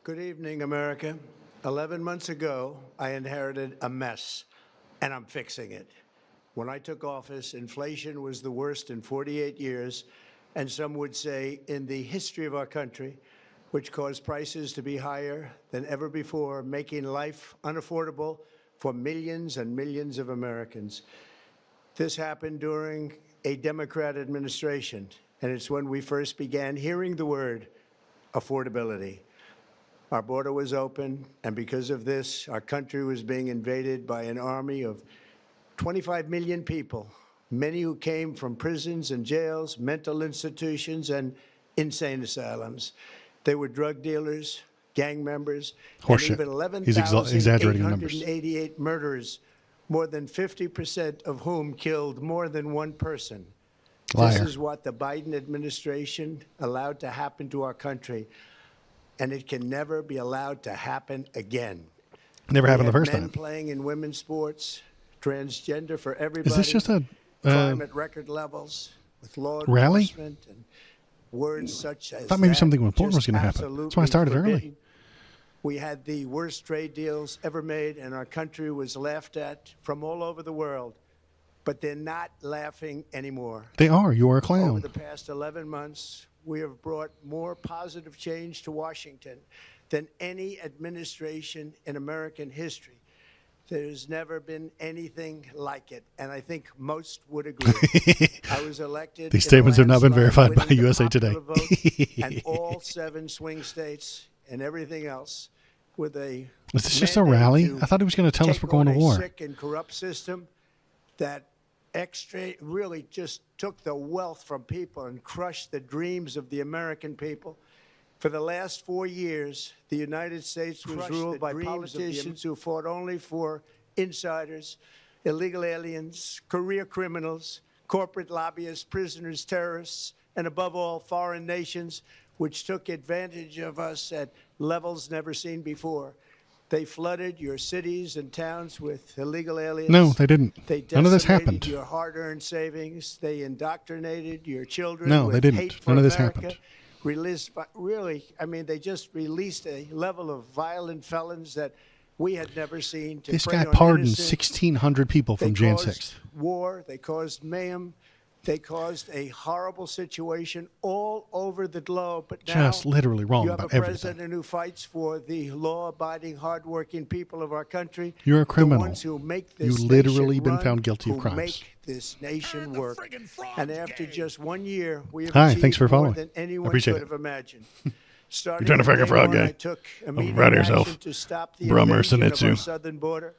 Good evening, America. 11 months ago, I inherited a mess, and I'm fixing it. When I took office, inflation was the worst in 48 years, and some would say in the history of our country, which caused prices to be higher than ever before, making life unaffordable for millions and millions of Americans. This happened during a Democrat administration, and it's when we first began hearing the word affordability. Our border was open, and because of this, our country was being invaded by an army of 25 million people, many who came from prisons and jails, mental institutions, and insane asylums. They were drug dealers, gang members, and even 11,888 murderers, more than 50% of whom killed more than one person. Liar. This is what the Biden administration allowed to happen to our country, and it can never be allowed to happen again. Never happened the first men time. Playing in women's sports, transgender for everybody. Is this just a crime at record levels with law rally? enforcement and words such as I thought maybe that something important was just going to happen. That's why I absolutely started early. forbidden. We had the worst trade deals ever made, and our country was laughed at from all over the world. But they're not laughing anymore. They are. You are a clown. Over the past 11 months, we have brought more positive change to Washington than any administration in American history. There's never been anything like it, and I think most would agree. I was elected. These statements have not been verified by winning the USA Today. popular vote, and all 7 swing states and everything else with a. Is this just a rally? I thought he was going to tell us we're going to war. A sick and corrupt system that really just took the wealth from people and crushed the dreams of the American people. For the last 4 years, the United States was ruled by politicians who fought only for insiders, illegal aliens, career criminals, corporate lobbyists, prisoners, terrorists, and above all, foreign nations, which took advantage of us at levels never seen before. They flooded your cities and towns with illegal aliens. No, they didn't. None of this They happened. decimated your hard-earned savings. They indoctrinated your children. No, with they didn't. hate for None of this America. happened. They just released a level of violent felons that we had never seen. This guy pardoned 1,600 people from Jan 6th. War. They caused mayhem. They caused a horrible situation all over the globe. But now Just literally wrong you have about a everything. president who fights for the law-abiding, hardworking people of our country. You're a criminal. The ones who make this You've literally nation been run, found guilty of who crimes. Make this nation work. And after just 1 year, we have Hi, achieved thanks for more following. than anyone Appreciate could it. have imagined. You're Starting trying to from frickin' day frog one, guy. I took immediate proud of action yourself. to stop the Brummer invasion of Sinitsu. our southern border.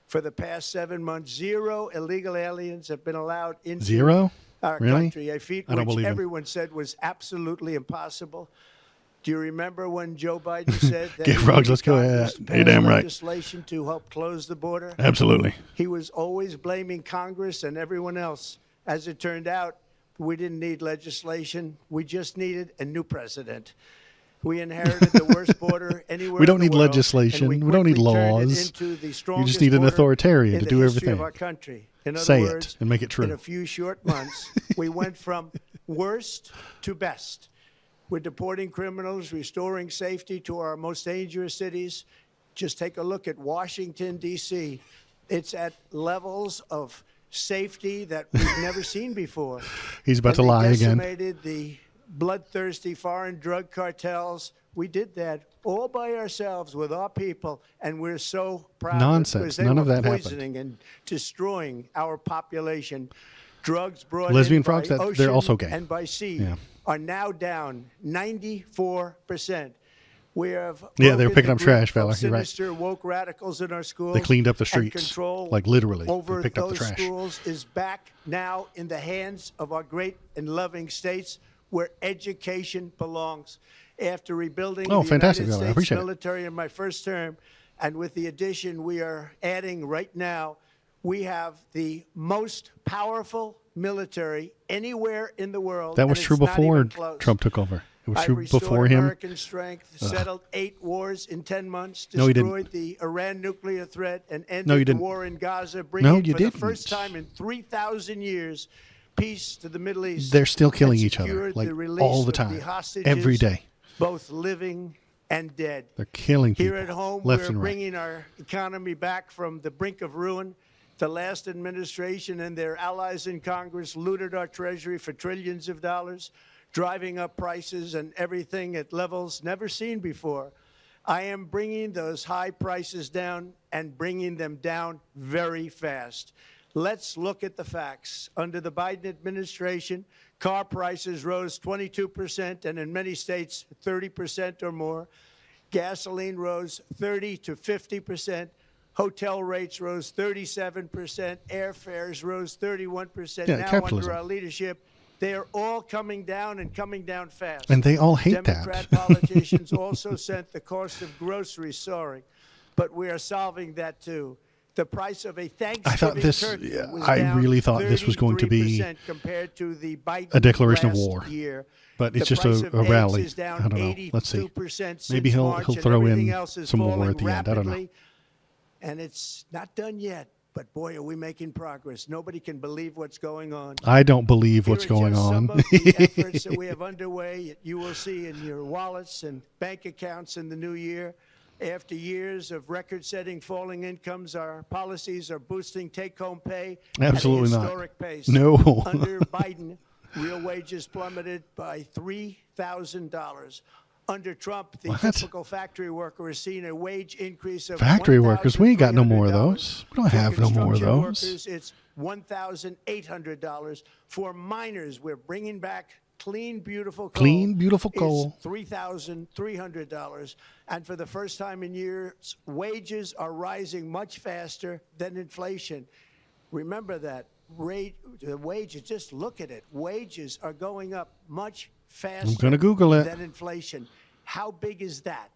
For the past 7 months, 0 illegal aliens have been allowed into 0? our Really? country, a feat I don't which believe him. everyone said was absolutely impossible. Do you remember when Joe Biden said that Gay he frogs, needed let's go. Congress to You're pass damn right. legislation to help close the border? Absolutely. He was always blaming Congress and everyone else. As it turned out, we didn't need legislation. We just needed a new president. We inherited the worst border anywhere We don't in the need world, legislation. and We don't need quickly turned it laws. into the You strongest just need an border authoritarian in to the do history everything. of our country. In other Say words, it and make it true. in a few short months, we went from worst to best. We're deporting criminals, restoring safety to our most dangerous cities. Just take a look at Washington, D.C. It's at levels of safety that we've never seen before. He's about And to they lie again. decimated the bloodthirsty foreign drug cartels. We did that all by ourselves with our people, and we're so proud. Nonsense. Because they None were of that happened. poisoning and destroying our population. Drugs brought Lesbian in frogs, by they're ocean also gay. and by sea Yeah. are now down 94%. We have Yeah, they were broken picking the up trash, grip of Valor. You're right. sinister woke radicals in our schools. They cleaned up the and streets. control Like literally. over They picked up the those trash. schools is back now in the hands of our great and loving states where education belongs. After rebuilding Oh, the fantastic, United Valor. I States appreciate it. military in my first term, and with the addition we are adding right now, we have the most powerful military anywhere in the world. That was and true it's not before even close. Trump took over. It was I true restored before him. American strength, settled 8 wars in 10 months, No, he didn't. destroyed the Iran nuclear threat, and ended No, you the didn't. war in Gaza, No, bringing you for didn't. the first time in 3,000 years peace to the Middle East. They're still killing and each other, secured like the release all the of time, hostages, every day. both living and dead. They're killing people Here at home, left we're and right. bringing our economy back from the brink of ruin. The last administration and their allies in Congress looted our treasury for trillions of dollars, driving up prices and everything at levels never seen before. I am bringing those high prices down and bringing them down very fast. Let's look at the facts. Under the Biden administration, car prices rose 22% and in many states 30% or more. Gasoline rose 30 to 50%. Hotel rates rose 37%. Airfares rose 31%. Yeah, now capitalism. under our leadership, they are all coming down and coming down fast. And they all hate Democrat that. politicians also sent the cost of groceries soaring, but we are solving that too. The price of a Thanksgiving turkey was down really thought this was going to be 33% compared to the Biden a declaration of last war. year. But it's The just price a of eggs rally. is down I don't know. Let's see. 82% Maybe since he'll March, and throw everything in else is some more falling at the end. I don't know. rapidly. And it's not done yet. But boy, are we making progress. Nobody can believe what's going on. I don't believe what's Here are going just on. Some of the efforts that we have underway, you will see in your wallets and bank accounts in the new year. After years of record-setting falling incomes, our policies are boosting take-home pay Absolutely at a not. historic pace. No. Under Biden, real wages plummeted by $3,000. Under Trump, the What? typical factory worker has seen a wage increase of Factory workers, we ain't got no more of $1,300. those. We don't For have no more of construction those. Workers, it's $1,800. For miners, we're bringing back clean, beautiful coal. Clean, beautiful coal. It's $3,300. And for the first time in years, wages are rising much faster than inflation. Remember that. The wages, just look at it. Wages are going up much faster I'm gonna Google it. than inflation. How big is that?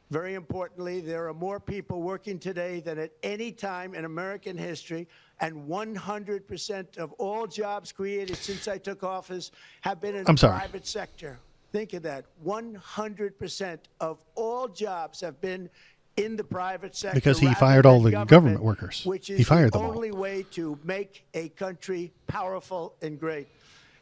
Very importantly, there are more people working today than at any time in American history, and 100% of all jobs created since I took office have been in the private sector. Think of that. 100% of all jobs have been in the private sector. Because he rather fired all than the government workers. Which is He fired the them all. only way to make a country powerful and great.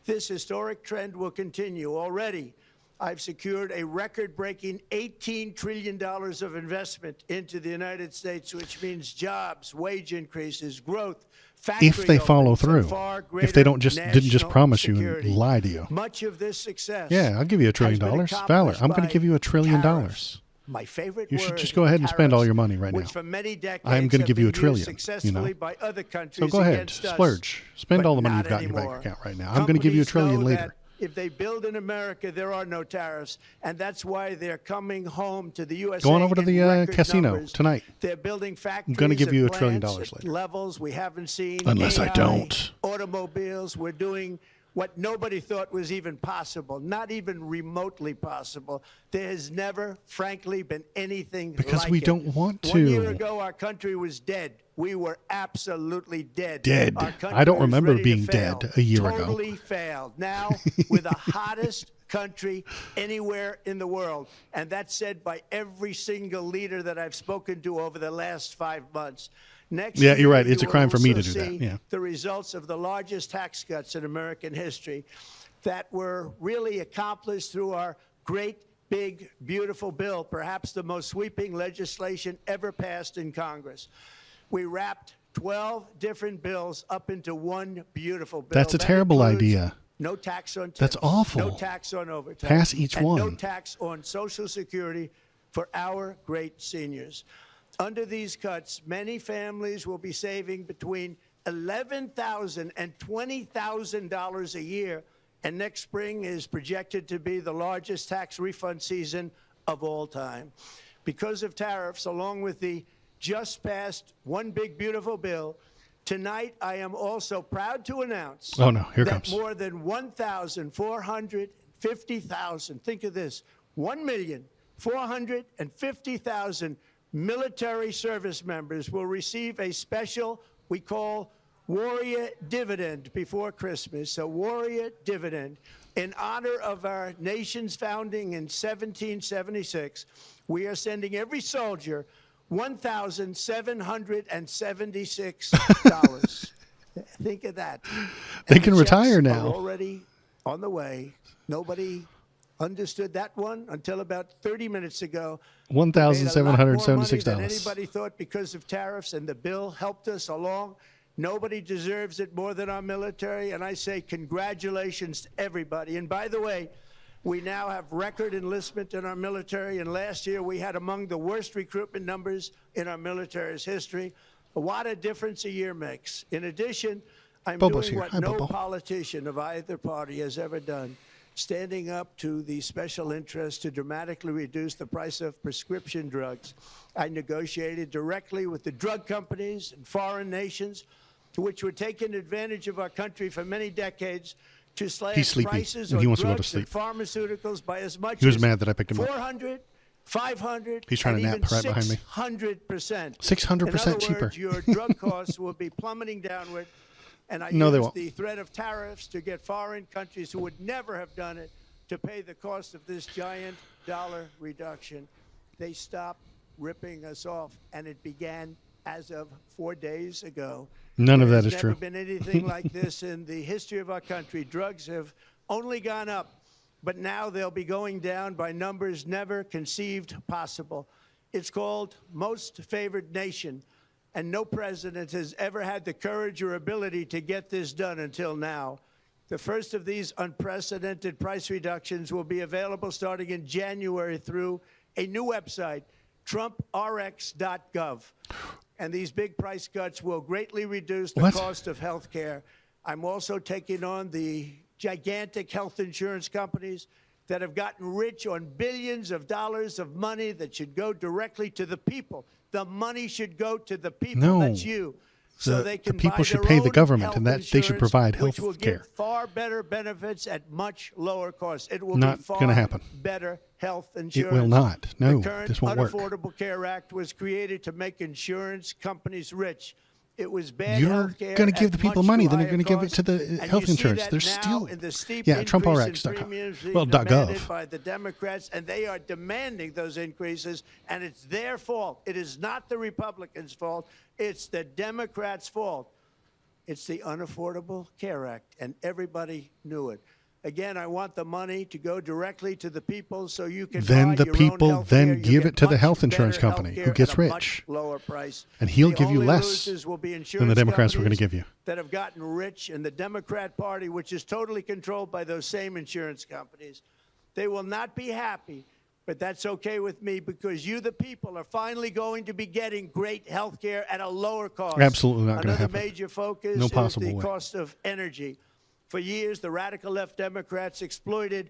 This historic trend will continue. Already, I've secured a record-breaking $18 trillion of investment into the United States, which means jobs, wage increases, growth, factory If they follow openings, and through. far If they don't greater didn't just national promise you security. and lie to you. Much of this success. Yeah, I'll give you $1 trillion. has been Valor, accomplished I'm going to by give you $1 trillion. tariffs. My favorite You should word, just go ahead and spend all tariffs, your money right now. which for many decades I'm going to have give you been $1 trillion. used successfully by other countries So go ahead, against us, splurge. Spend but all the money not you've got in your anymore. bank account right now. I'm going to give you $1 trillion Companies know later. that if they build in America, there are no tariffs, and that's why they're coming home to the USA. Going over to in the record casino numbers. tonight. They're building factories. gonna give you and $1 trillion plants at later. levels we haven't seen. Unless I AI, don't. Automobiles. We're doing what nobody thought was even possible, not even remotely possible. There has never, frankly, been anything Because like we it. don't want 1 year to. ago, our country was dead. We were absolutely dead. Dead. Our country I don't was remember ready to being fail. dead a year ago. Totally failed. Now, we're the hottest country anywhere in the world. And that's said by every single leader that I've spoken to over the last 5 months. Next Yeah, you're year, right. It's you a crime will for me also to do that. see Yeah. the results of the largest tax cuts in American history that were really accomplished through our great, big, beautiful bill, perhaps the most sweeping legislation ever passed in Congress. We wrapped 12 different bills up into one beautiful bill. That's a That terrible includes idea. No tax on tips. That's awful. No tax on overtime. Pass each and one. No tax on Social Security for our great seniors. Under these cuts, many families will be saving between $11,000 and $20,000 a year, and next spring is projected to be the largest tax refund season of all time. Because of tariffs, along with the just passed One Big Beautiful Bill, tonight I am also proud to announce Oh, no. Here that comes. more than 1,450,000, think of this, 1,450,000 military service members will receive a special, we call Warrior Dividend before Christmas, a Warrior Dividend. In honor of our nation's founding in 1776, we are sending every soldier $1,776. Think of that. They And can the checks retire are now. already on the way. Nobody understood that one until about 30 minutes ago. We made a lot more money than $1,776. anybody thought because of tariffs, and the bill helped us along. Nobody deserves it more than our military, and I say congratulations to everybody. And by the way, we now have record enlistment in our military, and last year we had among the worst recruitment numbers in our military's history. What a difference a year makes. In addition, I'm Bobo's doing here. what Hi, no Bobo. politician of either party has ever done, standing up to the special interests to dramatically reduce the price of prescription drugs. I negotiated directly with the drug companies and foreign nations, which were taking advantage of our country for many decades, to slash He's sleepy, prices and on he wants to go to drugs and sleep. pharmaceuticals by as much He was as mad that I picked him up. 400, 500, He's trying and to nap even right behind me. 600%. 600% cheaper. In other words, your drug costs will be plummeting downward. And I No, they use won't. the threat of tariffs to get foreign countries who would never have done it to pay the cost of this giant dollar reduction. They stopped ripping us off, and it began as of 4 days ago. None of that There's is never true. been anything like this in the history of our country. Drugs have only gone up, but now they'll be going down by numbers never conceived possible. It's called most favored nation, and no president has ever had the courage or ability to get this done until now. The first of these unprecedented price reductions will be available starting in January through a new website, TrumpRx.gov. And these big price cuts will greatly reduce the cost of health care. I'm also taking on the gigantic health insurance companies that have gotten rich on billions of dollars of money that should go directly to the people. The money should go to the people. No. That's you. So they can the people buy should their pay the own government, health and that they should insurance, provide health which will care. give far better benefits at much lower costs. It will Not be far gonna happen. better health insurance. It will not. No, the current this won't work. Unaffordable Care Act was created to make insurance companies rich. It was bad You're health care going to give at the people much money, too then you're high going to give it to the cost. And health you see insurance. that There's now still, in the steep yeah, increase in TrumpRx.com. premiums being Well, demanded .gov. by the Democrats, and they are demanding those increases, and it's their fault. It is not the Republicans' fault. It's the Democrats' fault. It's the Unaffordable Care Act, and everybody knew it. Again, I want the money to go directly to the people so you can Then buy the your own people health then care. You give get it to the much health insurance better company who health gets care at a rich. much lower price. And he'll The give you only less losers will be than the insurance Democrats were going to companies give you. that have gotten rich, and the Democrat Party, which is totally controlled by those same insurance companies. They will not be happy, but that's okay with me because you, the people, are finally going to be getting great health care at a lower cost. Absolutely not gonna Another happen. major focus No is possible the way. cost of energy. For years, the radical left Democrats exploited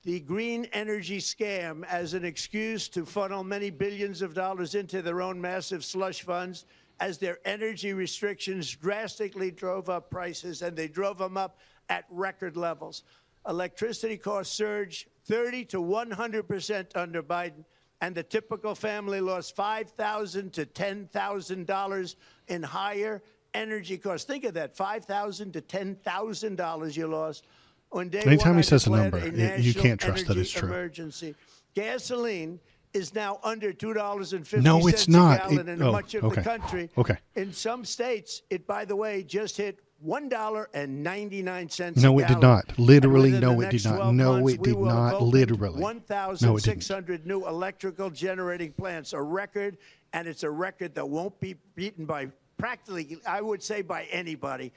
the green energy scam as an excuse to funnel many billions of dollars into their own massive slush funds as their energy restrictions drastically drove up prices, and they drove them up at record levels. Electricity costs surged 30 to 100% under Biden, and the typical family lost $5,000 to $10,000 in higher energy costs. Think of that, $5,000 to $10,000 you lost. On day Anytime one, he I says a declared number, you national can't trust that energy it's true. Emergency. Gasoline is now under $2.50 No, it's not. a gallon in much of the okay. country. Okay. In some states, it, by the way, just hit $1.99 No, a it did gallon. not. Literally, And within no, the it next did not. 12 No, months, it we did will have not. opened Literally. 1,600 new electrical generating plants, a record, and it's a record that won't be beaten by practically, I would say, by anybody,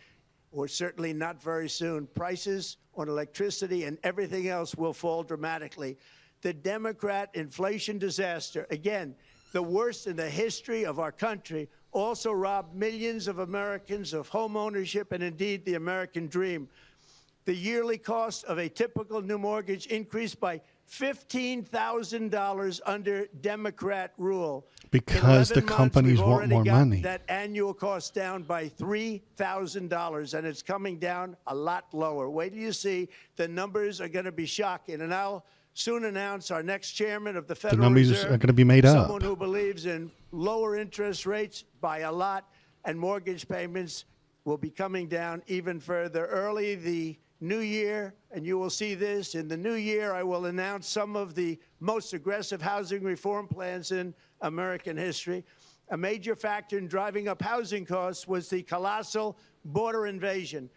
or certainly not very soon. Prices on electricity and everything else will fall dramatically. The Democrat inflation disaster, again, the worst in the history of our country, also robbed millions of Americans of home ownership and indeed the American dream. The yearly cost of a typical new mortgage increased by $15,000 under Democrat rule. Because In the 11 months, companies we've want already more got money. That annual cost down by $3,000, and it's coming down a lot lower. Wait till you see. The numbers are going to be shocking, and I'll soon announce our next chairman of the Federal numbers Reserve, are gonna be made up. someone who believes in lower interest rates by a lot, and mortgage payments will be coming down even further. Early the new year, and you will see this, in the new year, I will announce some of the most aggressive housing reform plans in American history. A major factor in driving up housing costs was the colossal border invasion.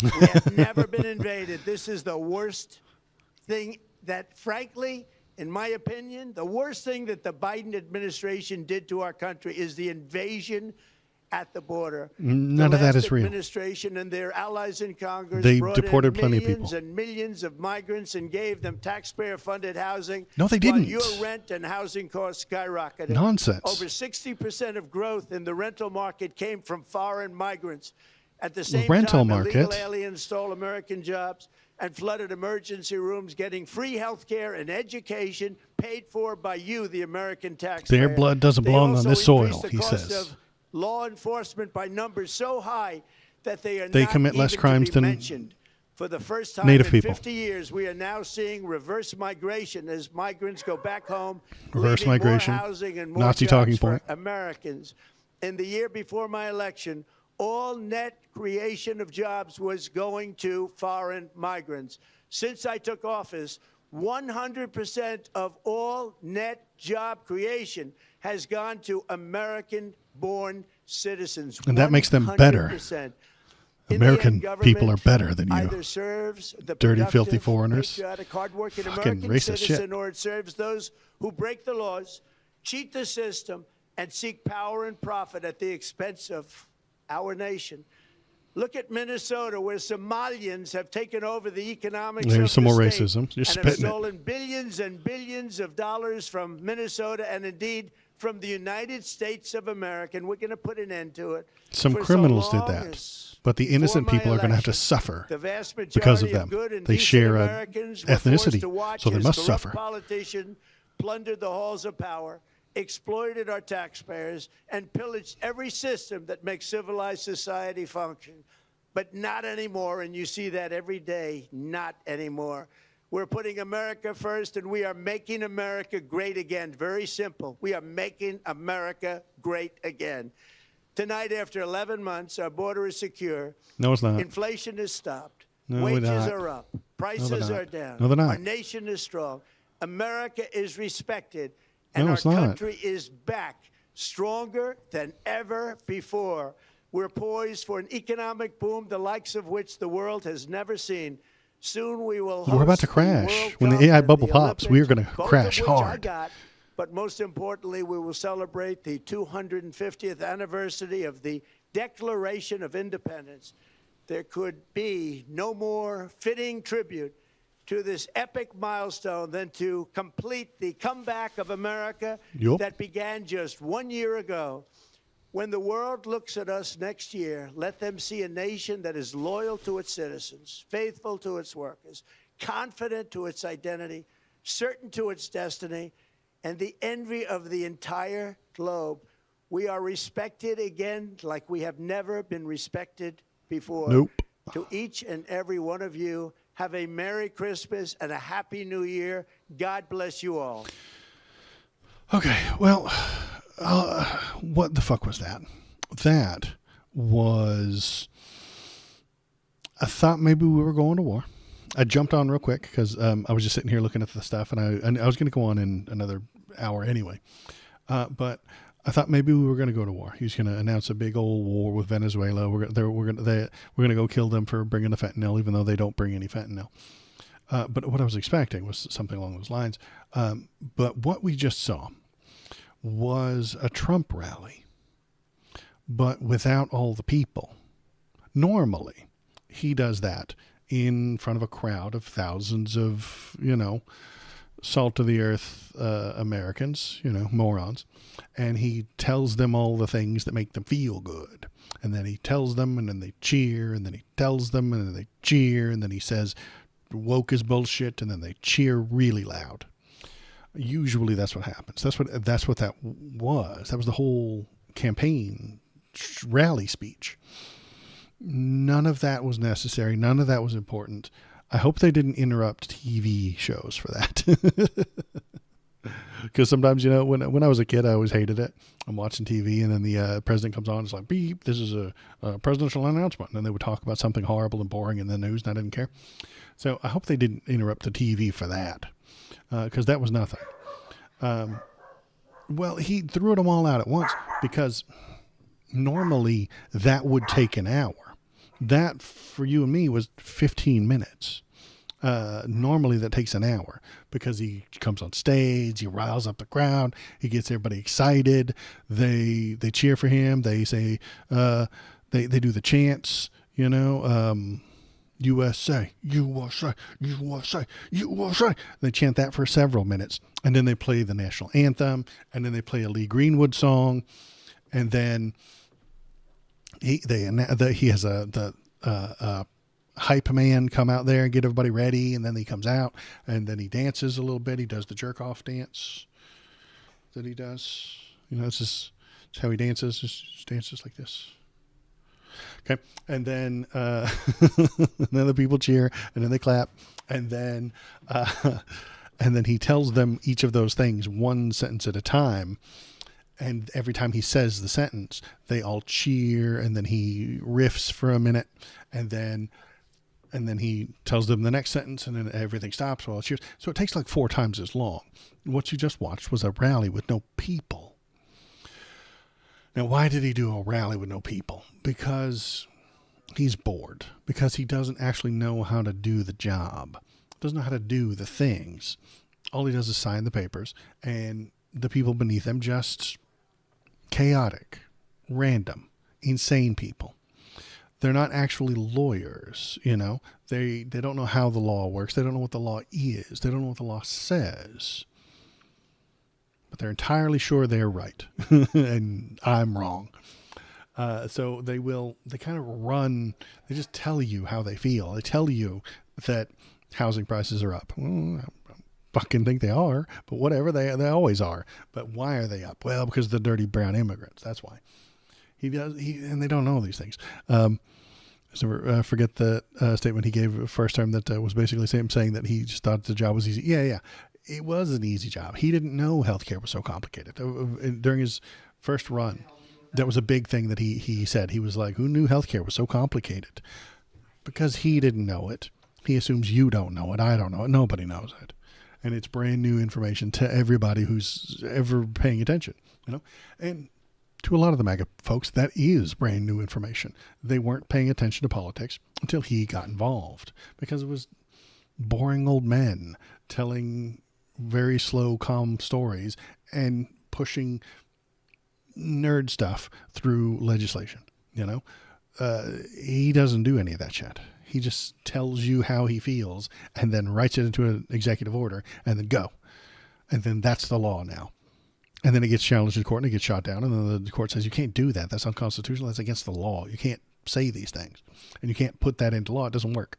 We have never been invaded. This is the worst thing that frankly, in my opinion, the worst thing that the Biden administration did to our country is the invasion at the border. None of that is real. The administration and their allies in Congress They brought deported in plenty of millions people. and millions of migrants and gave them taxpayer-funded housing. No, they while didn't. your rent and housing costs skyrocketed. Nonsense. Over 60% of growth in the rental market came from foreign migrants. At the same rental time, market. illegal aliens stole American jobs and flooded emergency rooms, getting free health care and education paid for by you, the American taxpayer. Their blood doesn't They belong on also this soil, increased the he cost says. of law enforcement by numbers so high that they are They not commit less even crimes to be than mentioned. For the first time Native in people. 50 years, we are now seeing reverse migration as migrants go back home, Reverse leaving migration. more housing and more Nazi jobs talking for point. Americans. In the year before my election, all net creation of jobs was going to foreign migrants. Since I took office, 100% of all net job creation has gone to American-born citizens. And that makes them better. 100%. American people are better than you. Either serves the Dirty, filthy productive, foreigners. patriotic, hardworking Fucking American racist citizen, shit. or it serves those who break the laws, cheat the system, and seek power and profit at the expense of our nation. Look at Minnesota, where Somalians have taken over the economics There's of some the more state racism. You're and have spitting it. stolen billions and billions of dollars from Minnesota and indeed from the United States of America. And we're going to put an end to it. Some For so criminals did long that. as But the innocent before my people are going to have to election, suffer the vast because of majority them. good and They decent share a Americans were forced ethnicity, to watch so they as must corrupt suffer. Politicians plundered the halls of power, exploited our taxpayers, and pillaged every system that makes civilized society function. But not anymore, and you see that every day, not anymore. We're putting America first, and we are making America great again. Very simple. We are making America great again. Tonight, after 11 months, our border is secure. No, it's not. Inflation has stopped. No, Wages they're not. are up. No, Prices they're not. are down. No, they're not. Our nation is strong. America is respected. And No, our it's not. country is back, stronger than ever before. We're poised for an economic boom, the likes of which the world has never seen. Soon we will host We're about to the crash. World When the Cup AI and bubble the pops, we are Olympics, going to both crash of which I hard. got. But most importantly, we will celebrate the 250th anniversary of the Declaration of Independence. There could be no more fitting tribute to this epic milestone than to complete the comeback of America Yup. that began just 1 year ago. When the world looks at us next year, let them see a nation that is loyal to its citizens, faithful to its workers, confident to its identity, certain to its destiny, and the envy of the entire globe. We are respected again like we have never been respected before. Nope. To each and every one of you, have a Merry Christmas and a Happy New Year. God bless you all. Okay, well, what the fuck was that? That was, I thought maybe we were going to war. I jumped on real quick because I was just sitting here looking at the stuff, and I was going to go on in another hour anyway. But I thought maybe we were going to go to war. He was going to announce a big old war with Venezuela. We're going to go kill them for bringing the fentanyl, even though they don't bring any fentanyl. But what I was expecting was something along those lines. But what we just saw was a Trump rally, but without all the people. Normally, he does that in front of a crowd of thousands of, salt of the earth Americans, morons. And he tells them all the things that make them feel good. And then he tells them, and then they cheer, and then he tells them, and then they cheer, and then he says, woke is bullshit, and then they cheer really loud. Usually that's what happens. That's what that was. That was the whole campaign rally speech. None of that was necessary. None of that was important. I hope they didn't interrupt TV shows for that. Because sometimes, when I was a kid, I always hated it. I'm watching TV, and then the president comes on. It's like, beep, this is a presidential announcement. And then they would talk about something horrible and boring in the news, and I didn't care. So I hope they didn't interrupt the TV for that, because that was nothing. Well, he threw them all out at once, because normally that would take an hour. That, for you and me, was 15 minutes. Normally that takes an hour because he comes on stage, he riles up the crowd, he gets everybody excited. They cheer for him. They say, they do the chants, USA, USA, USA, USA. They chant that for several minutes, and then they play the national anthem, and then they play a Lee Greenwood song, and then he has the hype man come out there and get everybody ready, and then he comes out, and then he dances a little bit. He does the jerk off dance that he does. It's how he dances. Just dances like this. Okay, and then and then the people cheer, and then they clap, and then he tells them each of those things one sentence at a time. And every time he says the sentence, they all cheer, and then he riffs for a minute, and then he tells them the next sentence, and then everything stops while it cheers. So it takes like 4 times as long. What you just watched was a rally with no people. Now, why did he do a rally with no people? Because he's bored. Because he doesn't actually know how to do the job. Doesn't know how to do the things. All he does is sign the papers, and the people beneath him just chaotic, random, insane people. They're not actually lawyers, They don't know how the law works. They don't know what the law is. They don't know what the law says. But they're entirely sure they're right, and I'm wrong. So they kind of run. They just tell you how they feel. They tell you that housing prices are up. Well, I fucking think they are, but whatever, they always are. But why are they up? Well, because of the dirty brown immigrants. That's why. And they don't know these things. So forget the statement he gave the first time that was basically saying that he just thought the job was easy. Yeah. It was an easy job. He didn't know healthcare was so complicated. During his first run, that was a big thing that he said. He was like, who knew healthcare was so complicated? Because he didn't know it. He assumes you don't know it. I don't know it. Nobody knows it. And it's brand new information to everybody who's ever paying attention, And to a lot of the MAGA folks, that is brand new information. They weren't paying attention to politics until he got involved, because it was boring old men telling very slow, calm stories and pushing nerd stuff through legislation. He doesn't do any of that shit. He just tells you how he feels and then writes it into an executive order and then go. And then that's the law now. And then it gets challenged in court and it gets shot down. And then the court says, you can't do that. That's unconstitutional. That's against the law. You can't say these things, and you can't put that into law. It doesn't work.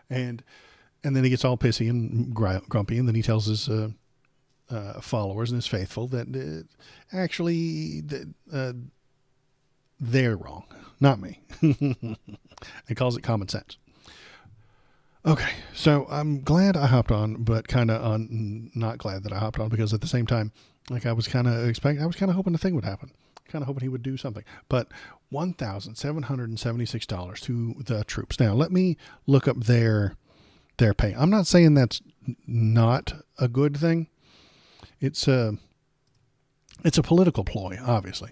And then he gets all pissy and grumpy. And then he tells his followers and his faithful that actually they're wrong, not me. He calls it common sense. Okay, so I'm glad I hopped on, but kind of not glad that I hopped on, because at the same time, like I was kind of hoping the thing would happen. Kind of hoping he would do something. But $1,776 to the troops. Now, let me look up their pay. I'm not saying that's not a good thing. It's a political ploy, obviously.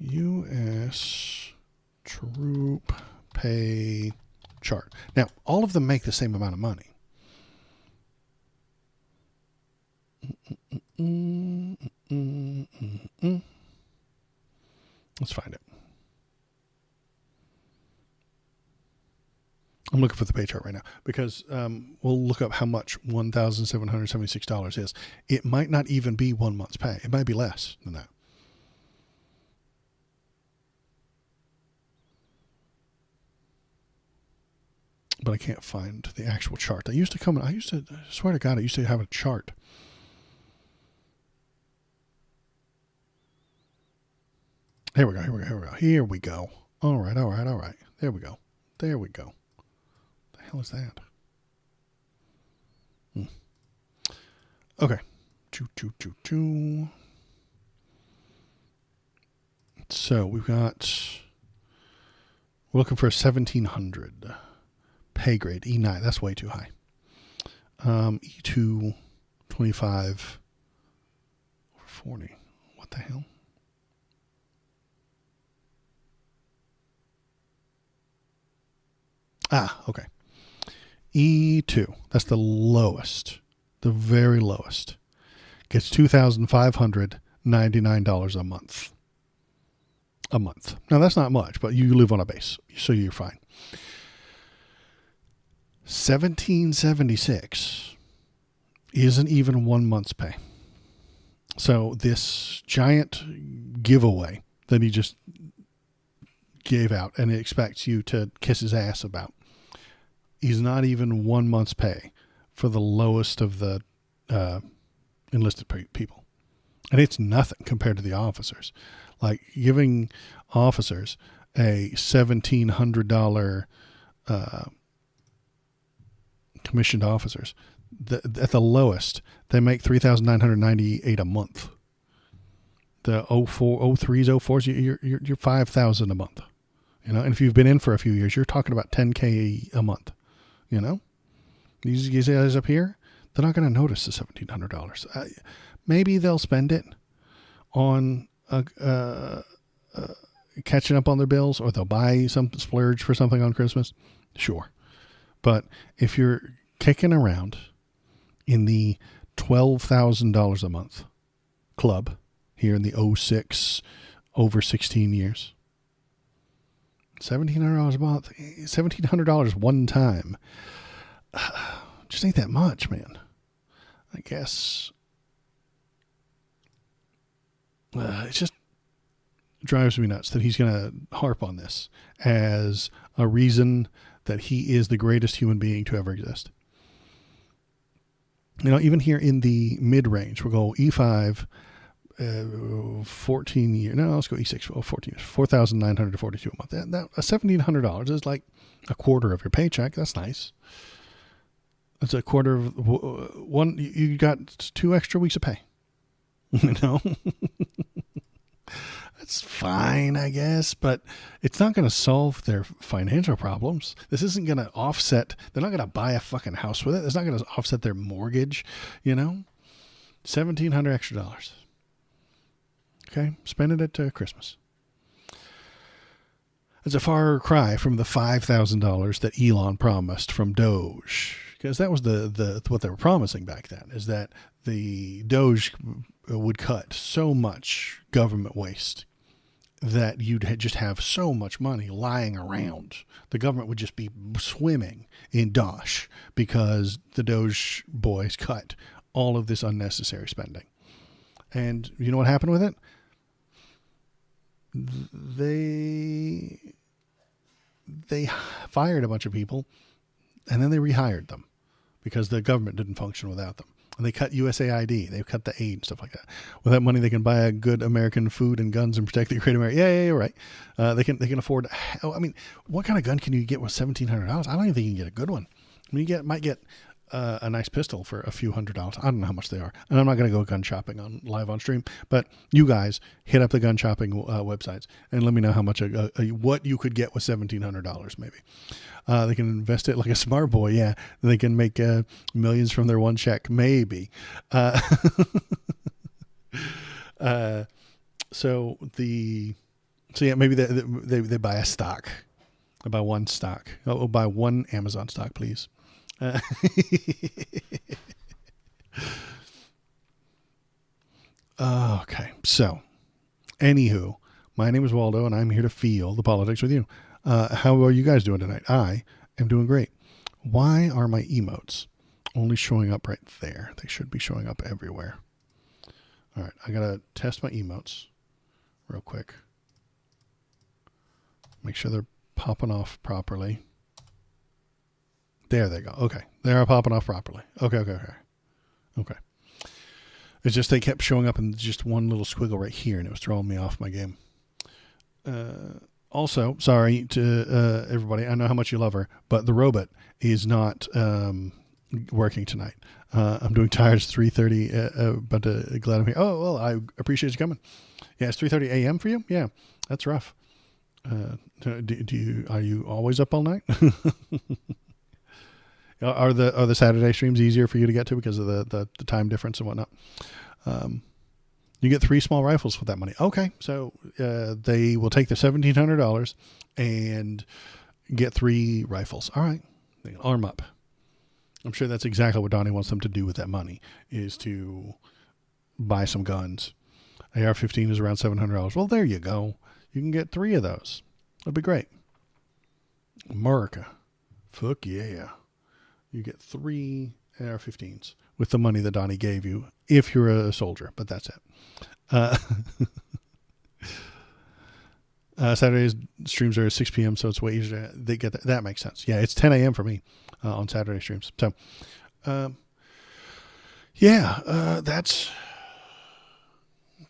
U.S. troop pay chart. Now, all of them make the same amount of money. Let's find it. I'm looking for the pay chart right now, because we'll look up how much $1,776 is. It might not even be 1 month's pay. It might be less than that. But I can't find the actual chart. I swear to God, I used to have a chart. Here we go. All right. There we go. The hell is that? Okay. So we're looking for a 1700 pay grade, E9. That's way too high. E2, 25 over 40. What the hell? Okay. E2, that's the lowest, the very lowest, gets $2,599 a month. A month. Now, that's not much, but you live on a base, so you're fine. 1776 isn't even 1 month's pay. So this giant giveaway that he just gave out and he expects you to kiss his ass about is not even 1 month's pay for the lowest of the enlisted people. And it's nothing compared to the officers. Like giving officers a $1,700 commissioned officers, at the lowest, they make $3,998 a month. The 03s, 04s, you're $5,000 a month. You know, and if you've been in for a few years, you're talking about $10K a month. You know, these guys up here, they're not going to notice the $1,700. Maybe they'll spend it on catching up on their bills, or they'll buy some splurge for something on Christmas. Sure. But if you're kicking around in the $12,000 a month club here in the 06 over 16 years, $1,700 a month, $1,700 one time, just ain't that much, man. I guess it just drives me nuts that he's going to harp on this as a reason that he is the greatest human being to ever exist. You know, even here in the mid-range, we'll go E5, 14 years. No, let's go E6, 14 years, $4,942 a month. That $1,700 is like a quarter of your paycheck. That's nice. That's a quarter of one. You got 2 extra weeks of pay. You know, that's fine, I guess, but it's not going to solve their financial problems. This isn't going to offset. They're not going to buy a fucking house with it. It's not going to offset their mortgage. You know, $1,700 extra dollars. Okay, spend it at Christmas. It's a far cry from the $5,000 that Elon promised from Doge, because that was the what they were promising back then, is that the Doge would cut so much government waste that you'd just have so much money lying around. The government would just be swimming in dosh because the Doge boys cut all of this unnecessary spending. And you know what happened with it? They fired a bunch of people, and then they rehired them because the government didn't function without them. And they cut USAID. They cut the aid and stuff like that. With that money, they can buy a good American food and guns and protect the great America. Yeah, you're right. They can afford. I mean, what kind of gun can you get with $1,700? I don't even think you can get a good one. I mean, might get a nice pistol for a few $100s. I don't know how much they are, and I'm not going to go gun shopping live on stream. But you guys hit up the gun shopping websites and let me know how much what you could get with $1,700. Maybe they can invest it like a smart boy. Yeah, they can make millions from their one check. Maybe. So yeah, maybe they buy a stock. I buy one stock. I'll buy one Amazon stock, please. Okay, so anywho, my name is Waldo and I'm here to feel the politics with you. How are you guys doing tonight? I am doing great. Why are my emotes only showing up right there? They should be showing up everywhere. All right, I gotta test my emotes real quick. Make sure they're popping off properly. There they go. Okay. They are popping off properly. Okay. It's just they kept showing up in just one little squiggle right here, and it was throwing me off my game. Also, sorry to everybody. I know how much you love her, but the robot is not working tonight. I'm doing tires 3:30, but glad I'm here. Oh, well, I appreciate you coming. Yeah, it's 3:30 a.m. for you? Yeah, that's rough. Are you always up all night? Are the Saturday streams easier for you to get to because of the time difference and whatnot? You get 3 small rifles with that money. Okay, so they will take the $1,700 and get 3 rifles. All right. They can arm up. I'm sure that's exactly what Donnie wants them to do with that money, is to buy some guns. AR-15 is around $700. Well, there you go. You can get 3 of those. That'd be great. America. Fuck yeah. You get 3 AR-15s with the money that Donnie gave you if you're a soldier, but that's it. Saturday's streams are at 6 p.m., so it's way easier. They get that. That makes sense. Yeah, it's 10 a.m. for me on Saturday streams. So,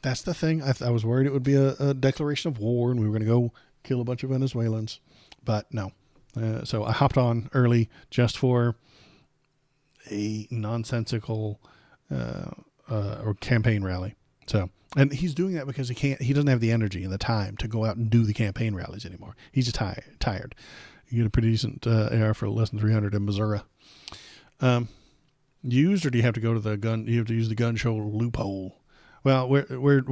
that's the thing. I was worried it would be a declaration of war and we were going to go kill a bunch of Venezuelans, but no. So I hopped on early just for a nonsensical or campaign rally. So, and he's doing that because he doesn't have the energy and the time to go out and do the campaign rallies anymore. He's just tired. You get a pretty decent AR for less than 300 in Missouri. Used, or do you have to go to the gun? You have to use the gun show loophole. Well, we're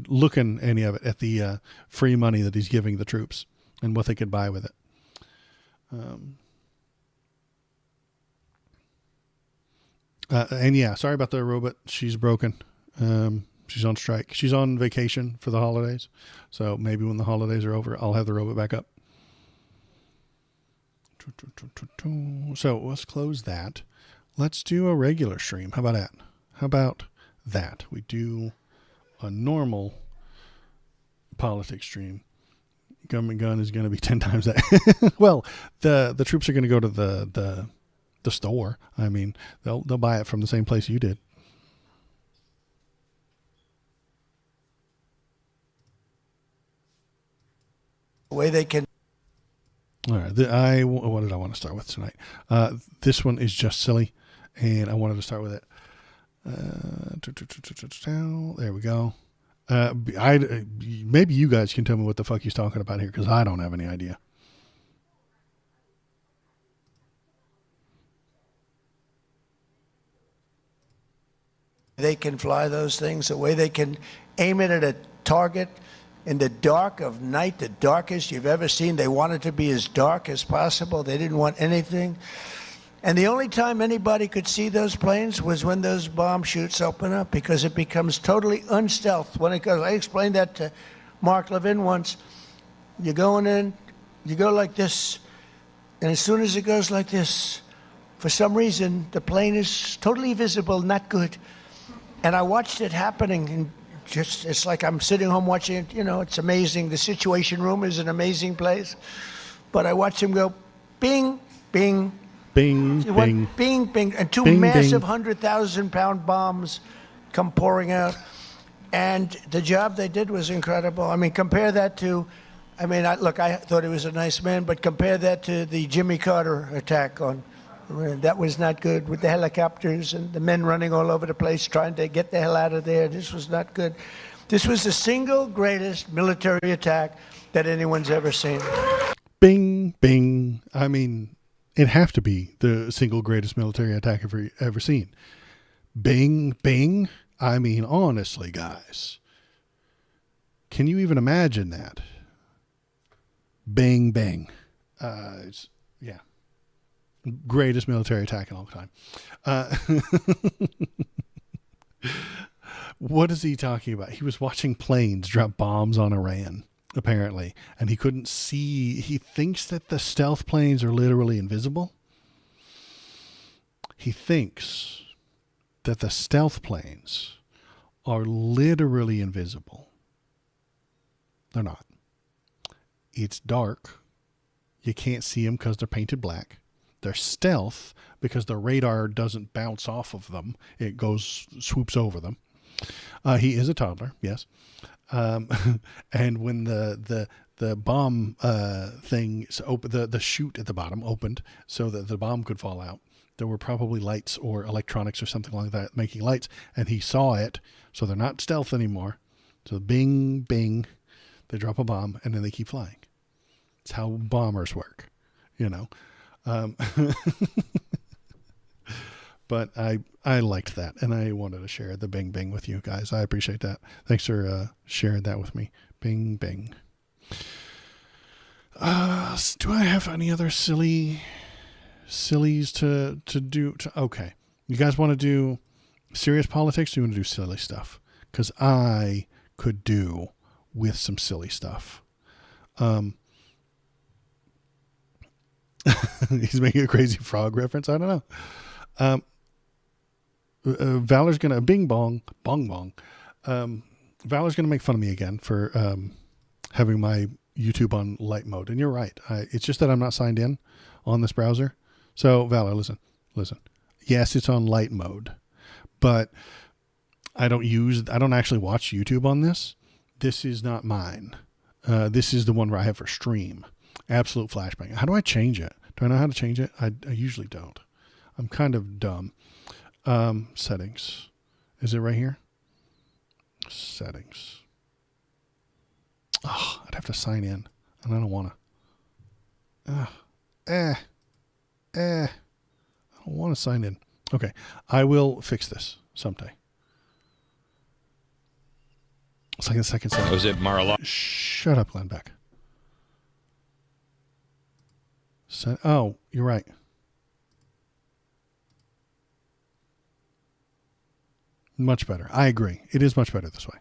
looking any of it at the free money that he's giving the troops and what they could buy with it. And yeah, sorry about the robot. She's broken. She's on strike. She's on vacation for the holidays. So maybe when the holidays are over, I'll have the robot back up. So let's close that. Let's do a regular stream. How about that? We do a normal politics stream. Government gun is going to be 10 times that. Well, the troops are going to go to the store. I mean, they'll buy it from the same place you did. The way they can. All right. What did I want to start with tonight? This one is just silly, and I wanted to start with it. There we go. Maybe you guys can tell me what the fuck he's talking about here, because I don't have any idea. They can fly those things, the way they can aim it at a target in the dark of night, the darkest you've ever seen. They wanted to be as dark as possible. They didn't want anything. And the only time anybody could see those planes was when those bomb chutes open up, because it becomes totally unstealth when it goes. I explained that to Mark Levin once. You're going in, you go like this, and as soon as it goes like this, for some reason, the plane is totally visible, not good. And I watched it happening, and it's like I'm sitting home watching it. You know, it's amazing. The Situation Room is an amazing place. But I watched him go bing, bing, bing, bing, bing, bing, and 2 bing, massive bing. 100,000-pound bombs come pouring out. And the job they did was incredible. I mean, compare that to, I thought he was a nice man, but compare that to the Jimmy Carter attack on. That was not good, with the helicopters and the men running all over the place trying to get the hell out of there. This was not good. This was the single greatest military attack that anyone's ever seen. Bing, bing. I mean, it'd have to be the single greatest military attack ever seen. Bing, bing. I mean, honestly, guys, can you even imagine that? Bang, bang. Yeah. Greatest military attack in all time. What is he talking about? He was watching planes drop bombs on Iran, apparently, and he couldn't see. He thinks that the stealth planes are literally invisible. He thinks that the stealth planes are literally invisible. They're not. It's dark. You can't see them because they're painted black. They're stealth because the radar doesn't bounce off of them. It swoops over them. He is a toddler, yes. And when the bomb thing opened, the chute at the bottom opened so that the bomb could fall out, there were probably lights or electronics or something like that making lights, and he saw it. So they're not stealth anymore. So bing, bing, they drop a bomb, and then they keep flying. It's how bombers work, you know. But I liked that, and I wanted to share the bing bing with you guys. I appreciate that. Thanks for sharing that with me. Bing bing. Do I have any other sillies to do? Okay. You guys want to do serious politics, or you want to do silly stuff? Because I could do with some silly stuff. He's making a crazy frog reference. I don't know. Valor's gonna bing bong bong bong. Valor's gonna make fun of me again for having my YouTube on light mode, and you're right. It's just that I'm not signed in on this browser. So Valor, listen. Yes, it's on light mode, but I don't actually watch YouTube on this. This is not mine. This is the one where I have for stream. Absolute flashbang. How do I change it? Do I know how to change it? I usually don't. I'm kind of dumb. Settings. Is it right here? Settings. Oh, I'd have to sign in, and I don't want to. I don't want to sign in. Okay, I will fix this someday. It's like a second setting. Was it Mar-a-Lago? Shut up, Glenn Beck. Oh, you're right. Much better. I agree. It is much better this way.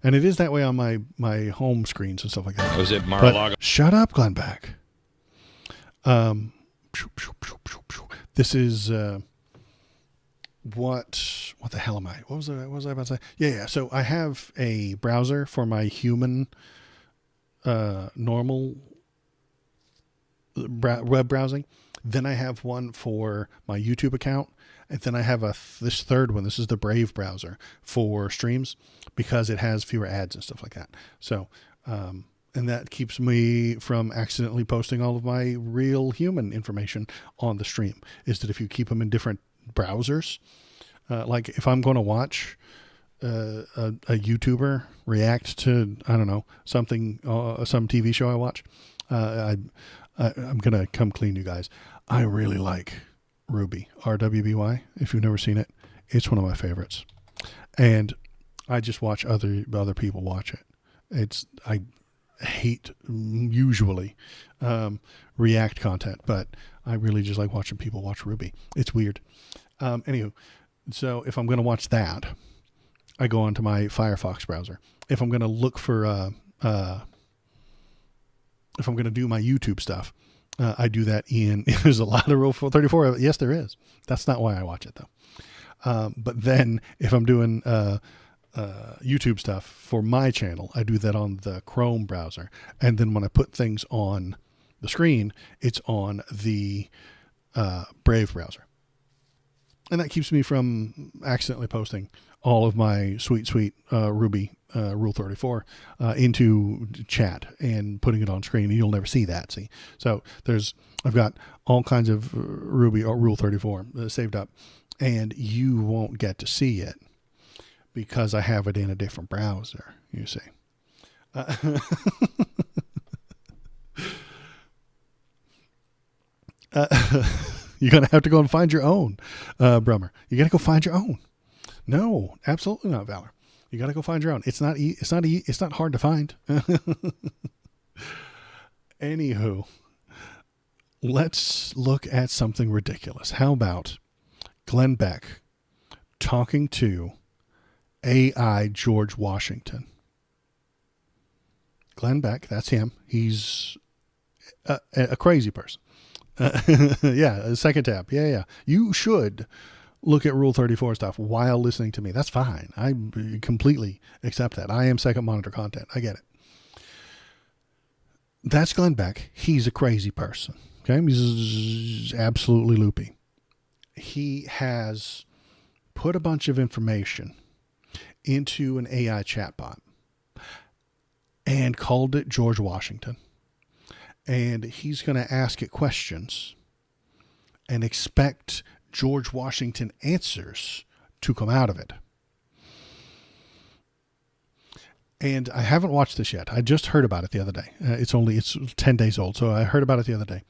And it is that way on my home screens and stuff like that. Was it Mar-a-Lago? Shut up, Glenn Beck. This is what the hell am I? What was I about to say? Yeah. So I have a browser for my human normal web browsing. Then I have one for my YouTube account. And then I have this third one. This is the Brave browser for streams because it has fewer ads and stuff like that. So, and that keeps me from accidentally posting all of my real human information on the stream. Is that if you keep them in different browsers, like if I'm going to watch a YouTuber react to, I don't know, something, some TV show I watch, I'm going to come clean, you guys. I really like Ruby, RWBY. If you've never seen it, it's one of my favorites. And I just watch other people watch it. I hate usually React content, but I really just like watching people watch Ruby. It's weird. Anywho, so if I'm going to watch that, I go onto my Firefox browser. If I'm going to look for, if I'm going to do my YouTube stuff, I do that there's a lot of Rule 34. Yes, there is. That's not why I watch it though. But then if I'm doing YouTube stuff for my channel, I do that on the Chrome browser. And then when I put things on the screen, it's on the Brave browser. And that keeps me from accidentally posting all of my sweet Ruby Rule 34 into chat and putting it on screen. And you'll never see that. See, so I've got all kinds of Ruby or Rule 34 saved up, and you won't get to see it because I have it in a different browser. You see. You're going to have to go and find your own, Brummer. You got to go find your own. No, absolutely not, Valor. You got to go find your own. It's not hard to find. Anywho, let's look at something ridiculous. How about Glenn Beck talking to AI George Washington? Glenn Beck, that's him. He's a crazy person. Yeah, second tab. Yeah. You should look at Rule 34 stuff while listening to me. That's fine. I completely accept that. I am second monitor content. I get it. That's Glenn Beck. He's a crazy person. Okay. He's absolutely loopy. He has put a bunch of information into an AI chatbot and called it George Washington. And he's going to ask it questions and expect George Washington answers to come out of it. And I haven't watched this yet. I just heard about it the other day. It's 10 days old, so I heard about it the other day.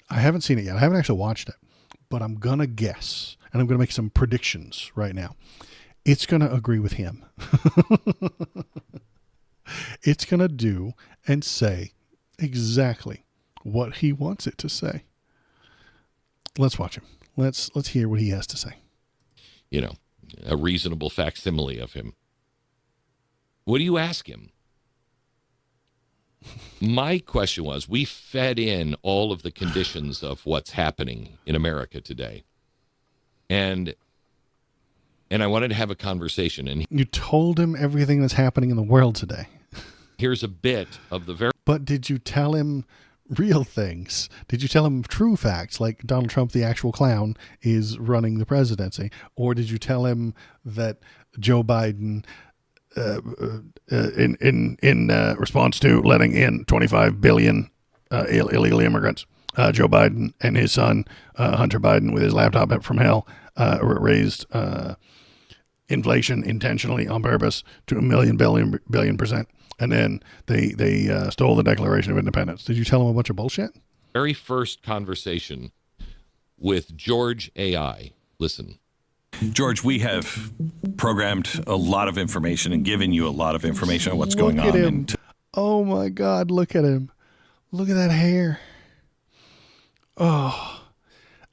I haven't seen it yet. I haven't actually watched it, but I'm going to guess, and I'm going to make some predictions right now. It's going to agree with him. It's going to do and say exactly what he wants it to say. Let's watch him. Let's hear what he has to say. You know, a reasonable facsimile of him. What do you ask him? My question was, we fed in all of the conditions of what's happening in America today. And I wanted to have a conversation. And you told him everything that's happening in the world today. Here's a bit of the very... But did you tell him real things? Did you tell him true facts, like Donald Trump, the actual clown, is running the presidency? Or did you tell him that Joe Biden, in response to letting in 25 billion illegal immigrants, Joe Biden and his son, Hunter Biden, with his laptop from hell, raised inflation intentionally on purpose to 1 billion percent. And then they stole the Declaration of Independence. Did you tell him a bunch of bullshit? Very first conversation with George AI. Listen. George, we have programmed a lot of information and given you a lot of information on what's going on. Look at him. Oh, my God. Look at him. Look at that hair. Oh.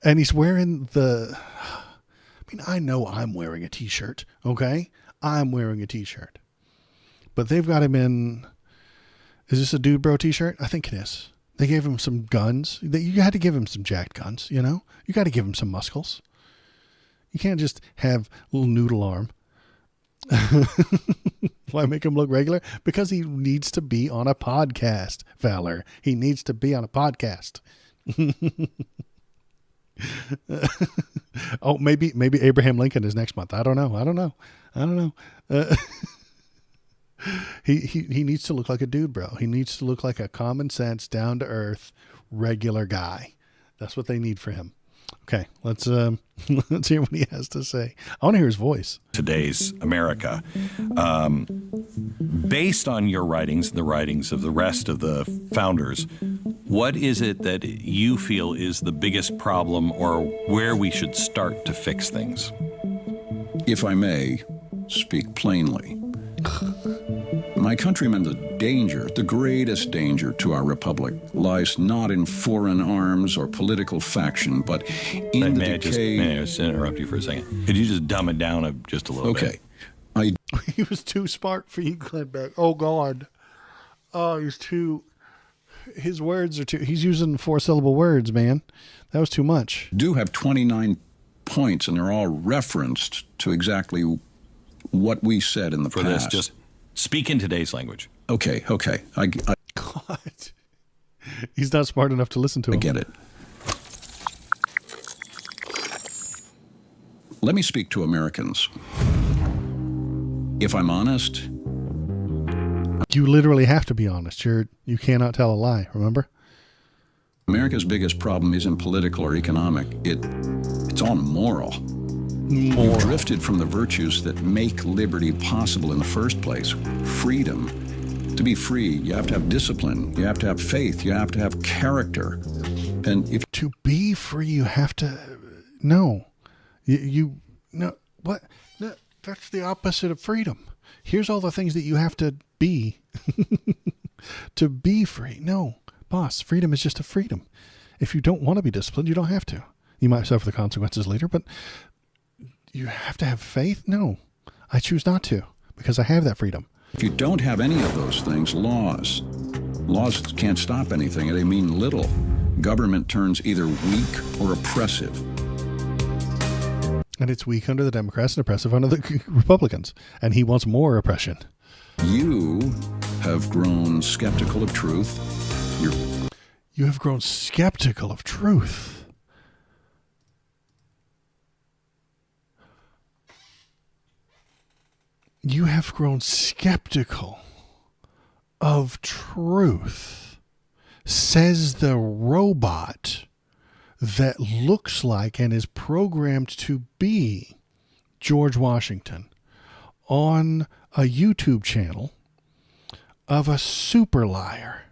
And he's wearing the... I mean, I know I'm wearing a T-shirt, okay? I'm wearing a T-shirt. But they've got him in... Is this a Dude Bro T-shirt? I think it is. They gave him some guns. You had to give him some jacked guns, you know? You got to give him some muscles. You can't just have a little noodle arm. Why make him look regular? Because he needs to be on a podcast, Valor. He needs to be on a podcast. Oh, maybe Abraham Lincoln is next month. I don't know. He needs to look like a dude, bro. He needs to look like a common sense, down to earth, regular guy. That's what they need for him. Okay, let's hear what he has to say. I want to hear his voice. Today's America, based on your writings and the writings of the rest of the founders, what is it that you feel is the biggest problem, or where we should start to fix things? If I may speak plainly, my countrymen, the greatest danger to our republic lies not in foreign arms or political faction, but in the decay... May I just interrupt you for a second? Could you just dumb it down just a little bit? Okay. He was too smart for you, Glenn Beck. Oh, God. Oh, his words are too... He's using 4-syllable words, man. That was too much. Do have 29 points, and they're all referenced to exactly what we said in the past. For this, just speak in today's language. Okay. God. He's not smart enough to listen to him. I get it. Let me speak to Americans. If I'm honest... You literally have to be honest. You cannot tell a lie, remember? America's biggest problem isn't political or economic. It's all moral. You've drifted from the virtues that make liberty possible in the first place. Freedom. To be free, you have to have discipline. You have to have faith. You have to have character. And to be free, you have to... No. No. What? No, that's the opposite of freedom. Here's all the things that you have to be to be free. No, boss, freedom is just a freedom. If you don't want to be disciplined, you don't have to. You might suffer the consequences later, but you have to have faith? No, I choose not to because I have that freedom. If you don't have any of those things, laws can't stop anything. They mean little. Government turns either weak or oppressive. And it's weak under the Democrats and oppressive under the Republicans. And he wants more oppression. You have grown skeptical of truth. You have grown skeptical of truth. You have grown skeptical of truth, says the robot that looks like and is programmed to be George Washington on a YouTube channel of a super liar.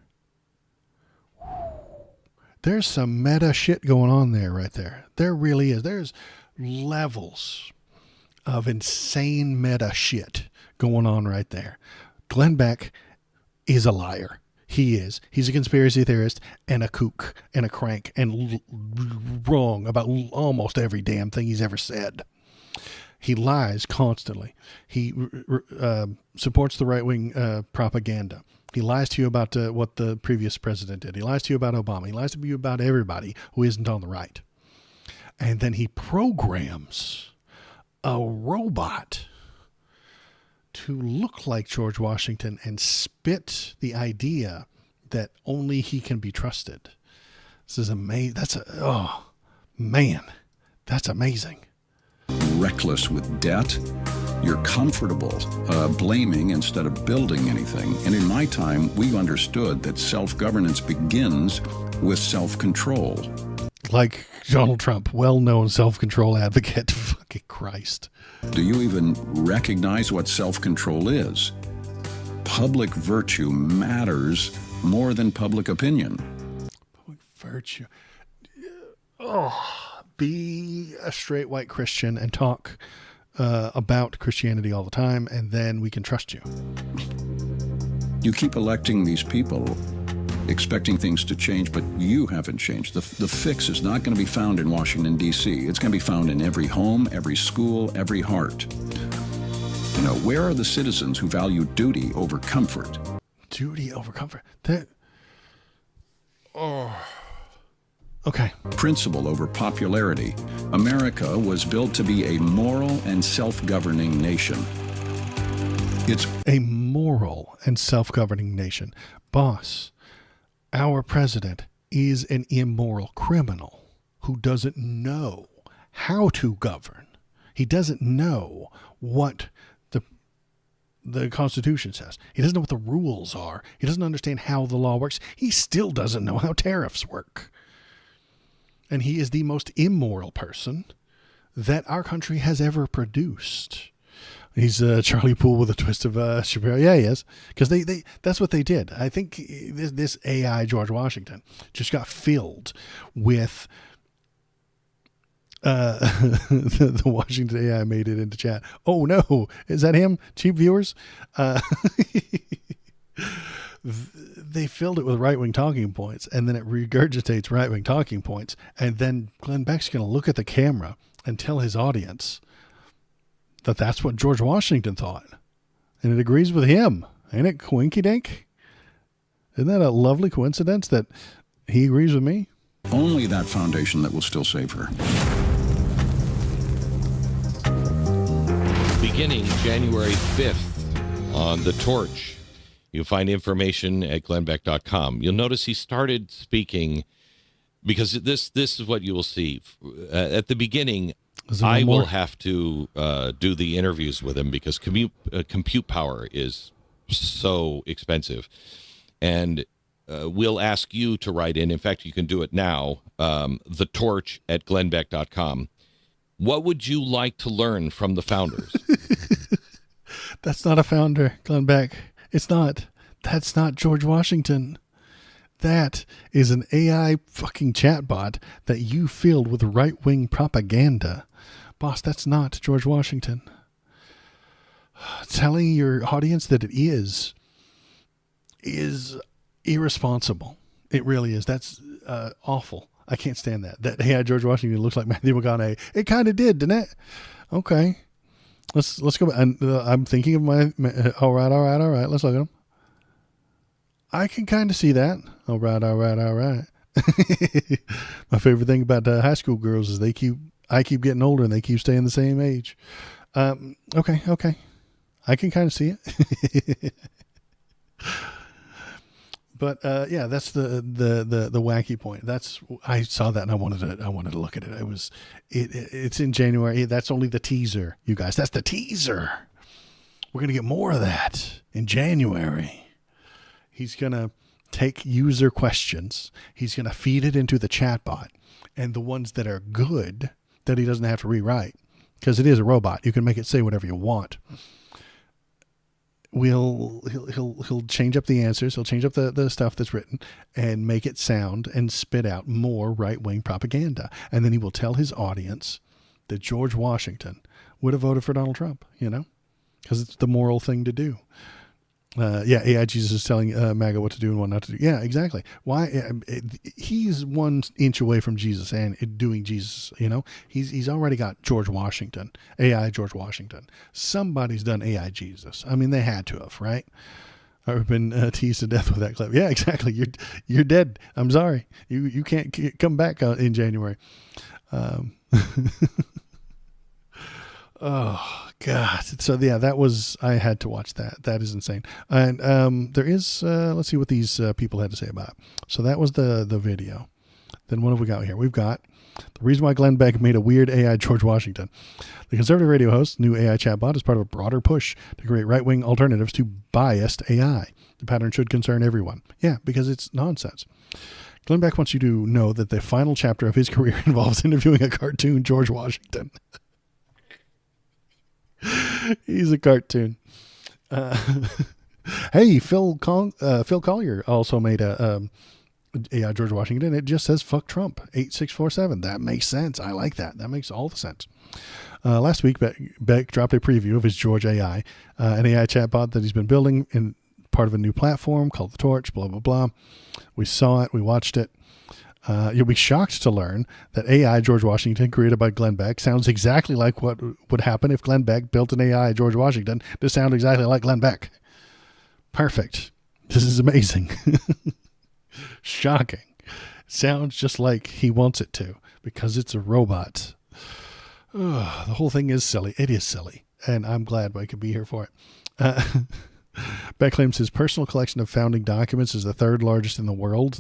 There's some meta shit going on there right there. There really is. There's levels of insane meta shit going on right there. Glenn Beck is a liar. He is. He's a conspiracy theorist and a kook and a crank and wrong about almost every damn thing he's ever said. He lies constantly. He supports the right-wing propaganda. He lies to you about what the previous president did. He lies to you about Obama. He lies to you about everybody who isn't on the right. And then he programs a robot to look like George Washington and spit the idea that only he can be trusted. This is amazing. That's amazing. Reckless with debt. You're comfortable blaming instead of building anything. And in my time, we understood that self-governance begins with self-control. Like Donald Trump, well-known self-control advocate. Fucking Christ. Do you even recognize what self-control is? Public virtue matters more than public opinion. Public virtue. Be a straight white Christian and talk about Christianity all the time, and then we can trust you. You keep electing these people, expecting things to change, but you haven't changed. The fix is not going to be found in Washington, D.C. It's going to be found in every home, every school, every heart. You know, where are the citizens who value duty over comfort? Duty over comfort. Okay. Principle over popularity. America was built to be a moral and self-governing nation. It's a moral and self-governing nation. Boss, our president is an immoral criminal who doesn't know how to govern. He doesn't know what the Constitution says. He doesn't know what the rules are. He doesn't understand how the law works. He still doesn't know how tariffs work. And he is the most immoral person that our country has ever produced. He's Charlie Poole with a twist of Shapiro. Yeah, he is. Because that's what they did. I think this AI George Washington just got filled with the Washington AI made it into chat. Oh, no. Is that him? Cheap viewers? They filled it with right-wing talking points, and then it regurgitates right-wing talking points. And then Glenn Beck's going to look at the camera and tell his audience that that's what George Washington thought. And it agrees with him. Ain't it coinky-dink? Isn't that a lovely coincidence that he agrees with me? only that foundation that will still save her. Beginning January 5th on The Torch. You'll find information at glennbeck.com. You'll notice he started speaking because this is what you will see. At the beginning, I will have to do the interviews with him because compute power is so expensive. And we'll ask you to write in. In fact, you can do it now, thetorch@glennbeck.com. What would you like to learn from the founders? That's not a founder, Glenn Beck. It's not. That's not George Washington. That is an AI fucking chatbot that you filled with right-wing propaganda. Boss, that's not George Washington. Telling your audience that it is irresponsible. It really is. That's awful. I can't stand that. That AI George Washington looks like Matthew McConaughey. It kind of did, didn't it? Okay. Let's go back. I'm thinking of my, all right. Let's look at him. I can kind of see that. All right. My favorite thing about high school girls is I keep getting older and they keep staying the same age. Okay. I can kind of see it. But yeah, that's the wacky point. I saw that and I wanted to look at it. It's in January. That's only the teaser, you guys. That's the teaser. We're gonna get more of that in January. He's gonna take user questions. He's gonna feed it into the chatbot, and the ones that are good that he doesn't have to rewrite because it is a robot. You can make it say whatever you want. He'll change up the answers. He'll change up the stuff that's written and make it sound and spit out more right-wing propaganda. And then he will tell his audience that George Washington would have voted for Donald Trump, because it's the moral thing to do. Yeah, AI Jesus is telling MAGA what to do and what not to do. Yeah, exactly. Why? He's 1 inch away from Jesus and doing Jesus. You know, he's already got George Washington, AI George Washington. Somebody's done AI Jesus. I mean, they had to have, right? I've been teased to death with that clip. Yeah, exactly. You're dead. I'm sorry. You can't come back in January. Oh God. So yeah, I had to watch that. That is insane. And there is, let's see what these people had to say about it. So that was the video. Then what have we got here? We've got the reason why Glenn Beck made a weird AI George Washington. The conservative radio host's new AI chatbot is part of a broader push to create right-wing alternatives to biased AI. The pattern should concern everyone. Yeah, because it's nonsense. Glenn Beck wants you to know that the final chapter of his career involves interviewing a cartoon George Washington. He's a cartoon. Hey, Phil Collier also made a AI George Washington. It just says "fuck Trump" 8647. That makes sense. I like that. That makes all the sense. Last week, Beck dropped a preview of his George AI, an AI chatbot that he's been building in part of a new platform called The Torch. Blah blah blah. We saw it. We watched it. You'll be shocked to learn that AI George Washington, created by Glenn Beck, sounds exactly like what would happen if Glenn Beck built an AI George Washington to sound exactly like Glenn Beck. Perfect. This is amazing. Shocking. Sounds just like he wants it to because it's a robot. The whole thing is silly. It is silly. And I'm glad I could be here for it. Beck claims his personal collection of founding documents is the 3rd largest in the world.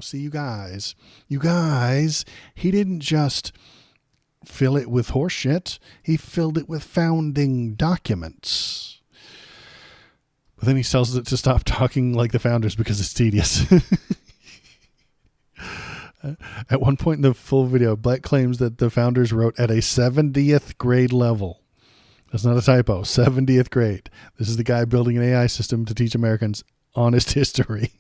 See, you guys, he didn't just fill it with horse shit. He filled it with founding documents. But then he tells it to stop talking like the founders because it's tedious. At one point in the full video, Beck claims that the founders wrote at a 70th grade level. That's not a typo. 70th grade. This is the guy building an AI system to teach Americans honest history.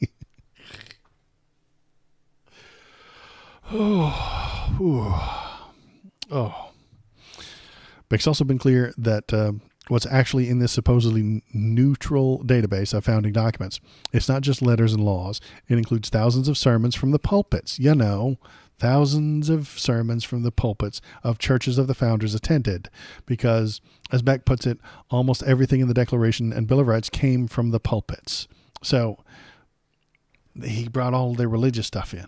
Beck's also been clear that what's actually in this supposedly neutral database of founding documents, it's not just letters and laws. It includes thousands of sermons from the pulpits. Thousands of sermons from the pulpits of churches of the founders attended, because, as Beck puts it, almost everything in the Declaration and Bill of Rights came from the pulpits. So he brought all their religious stuff in,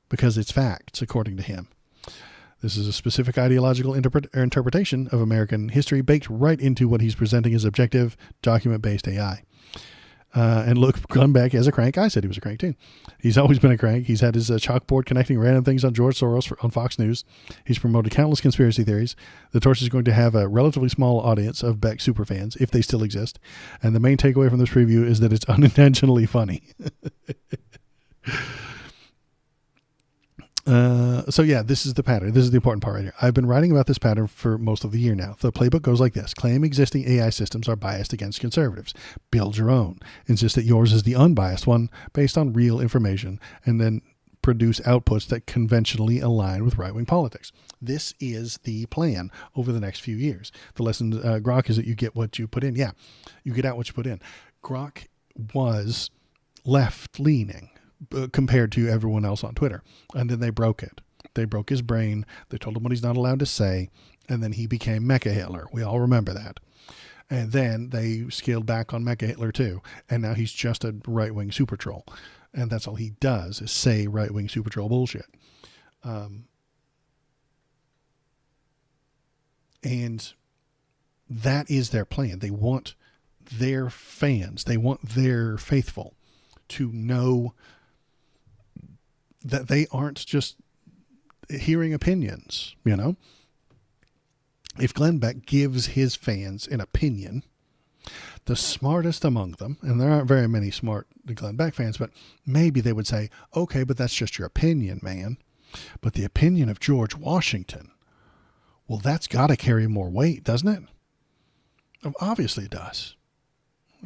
because it's facts, according to him. This is a specific ideological interpretation of American history baked right into what he's presenting as objective, document-based AI. And look, Glenn Beck as a crank. I said he was a crank too. He's always been a crank. He's had his chalkboard connecting random things on George Soros on Fox News. He's promoted countless conspiracy theories. The Torch is going to have a relatively small audience of Beck superfans, if they still exist. And the main takeaway from this preview is that it's unintentionally funny. So yeah, this is the pattern. This is the important part right here. I've been writing about this pattern for most of the year now. The playbook goes like this. Claim existing AI systems are biased against conservatives. Build your own. Insist that yours is the unbiased one based on real information, and then produce outputs that conventionally align with right-wing politics. This is the plan over the next few years. The lesson, Grok, is that you get what you put in. Yeah, you get out what you put in. Grok was left-leaning compared to everyone else on Twitter. And then they broke it. They broke his brain. They told him what he's not allowed to say. And then he became Mecha Hitler. We all remember that. And then they scaled back on Mecha Hitler too. And now he's just a right-wing super troll. And that's all he does is say right-wing super troll bullshit. And that is their plan. They want their fans, they want their faithful to know that they aren't just hearing opinions, If Glenn Beck gives his fans an opinion, the smartest among them, and there aren't very many smart Glenn Beck fans, but maybe they would say, okay, but that's just your opinion, man. But the opinion of George Washington, well, that's got to carry more weight, doesn't it? Obviously it does.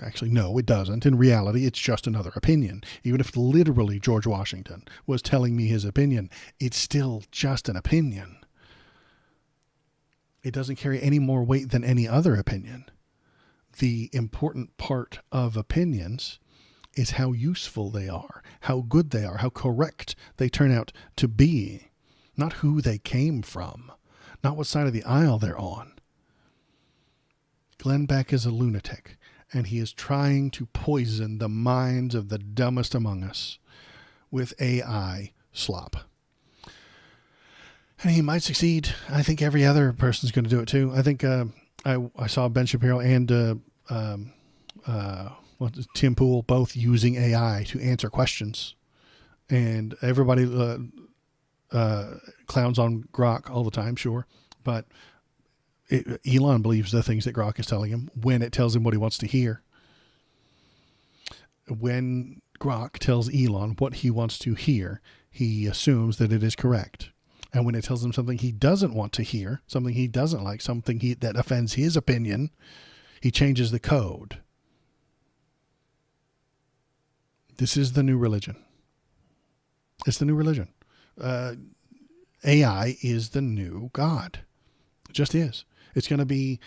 Actually, no, it doesn't. In reality, it's just another opinion. Even if literally George Washington was telling me his opinion, it's still just an opinion. It doesn't carry any more weight than any other opinion. the important part of opinions is how useful they are, how good they are, how correct they turn out to be, not who they came from, not what side of the aisle they're on. Glenn Beck is a lunatic, and he is trying to poison the minds of the dumbest among us with AI slop. And he might succeed. I think every other person's going to do it too. I think I saw Ben Shapiro and Tim Pool both using AI to answer questions, and everybody clowns on Grok all the time, sure, but Elon believes the things that Grok is telling him when it tells him what he wants to hear. When Grok tells Elon what he wants to hear, he assumes that it is correct. And when it tells him something he doesn't want to hear, something he doesn't like, something that offends his opinion, he changes the code. This is the new religion. It's the new religion. AI is the new God. It just is. It's going to be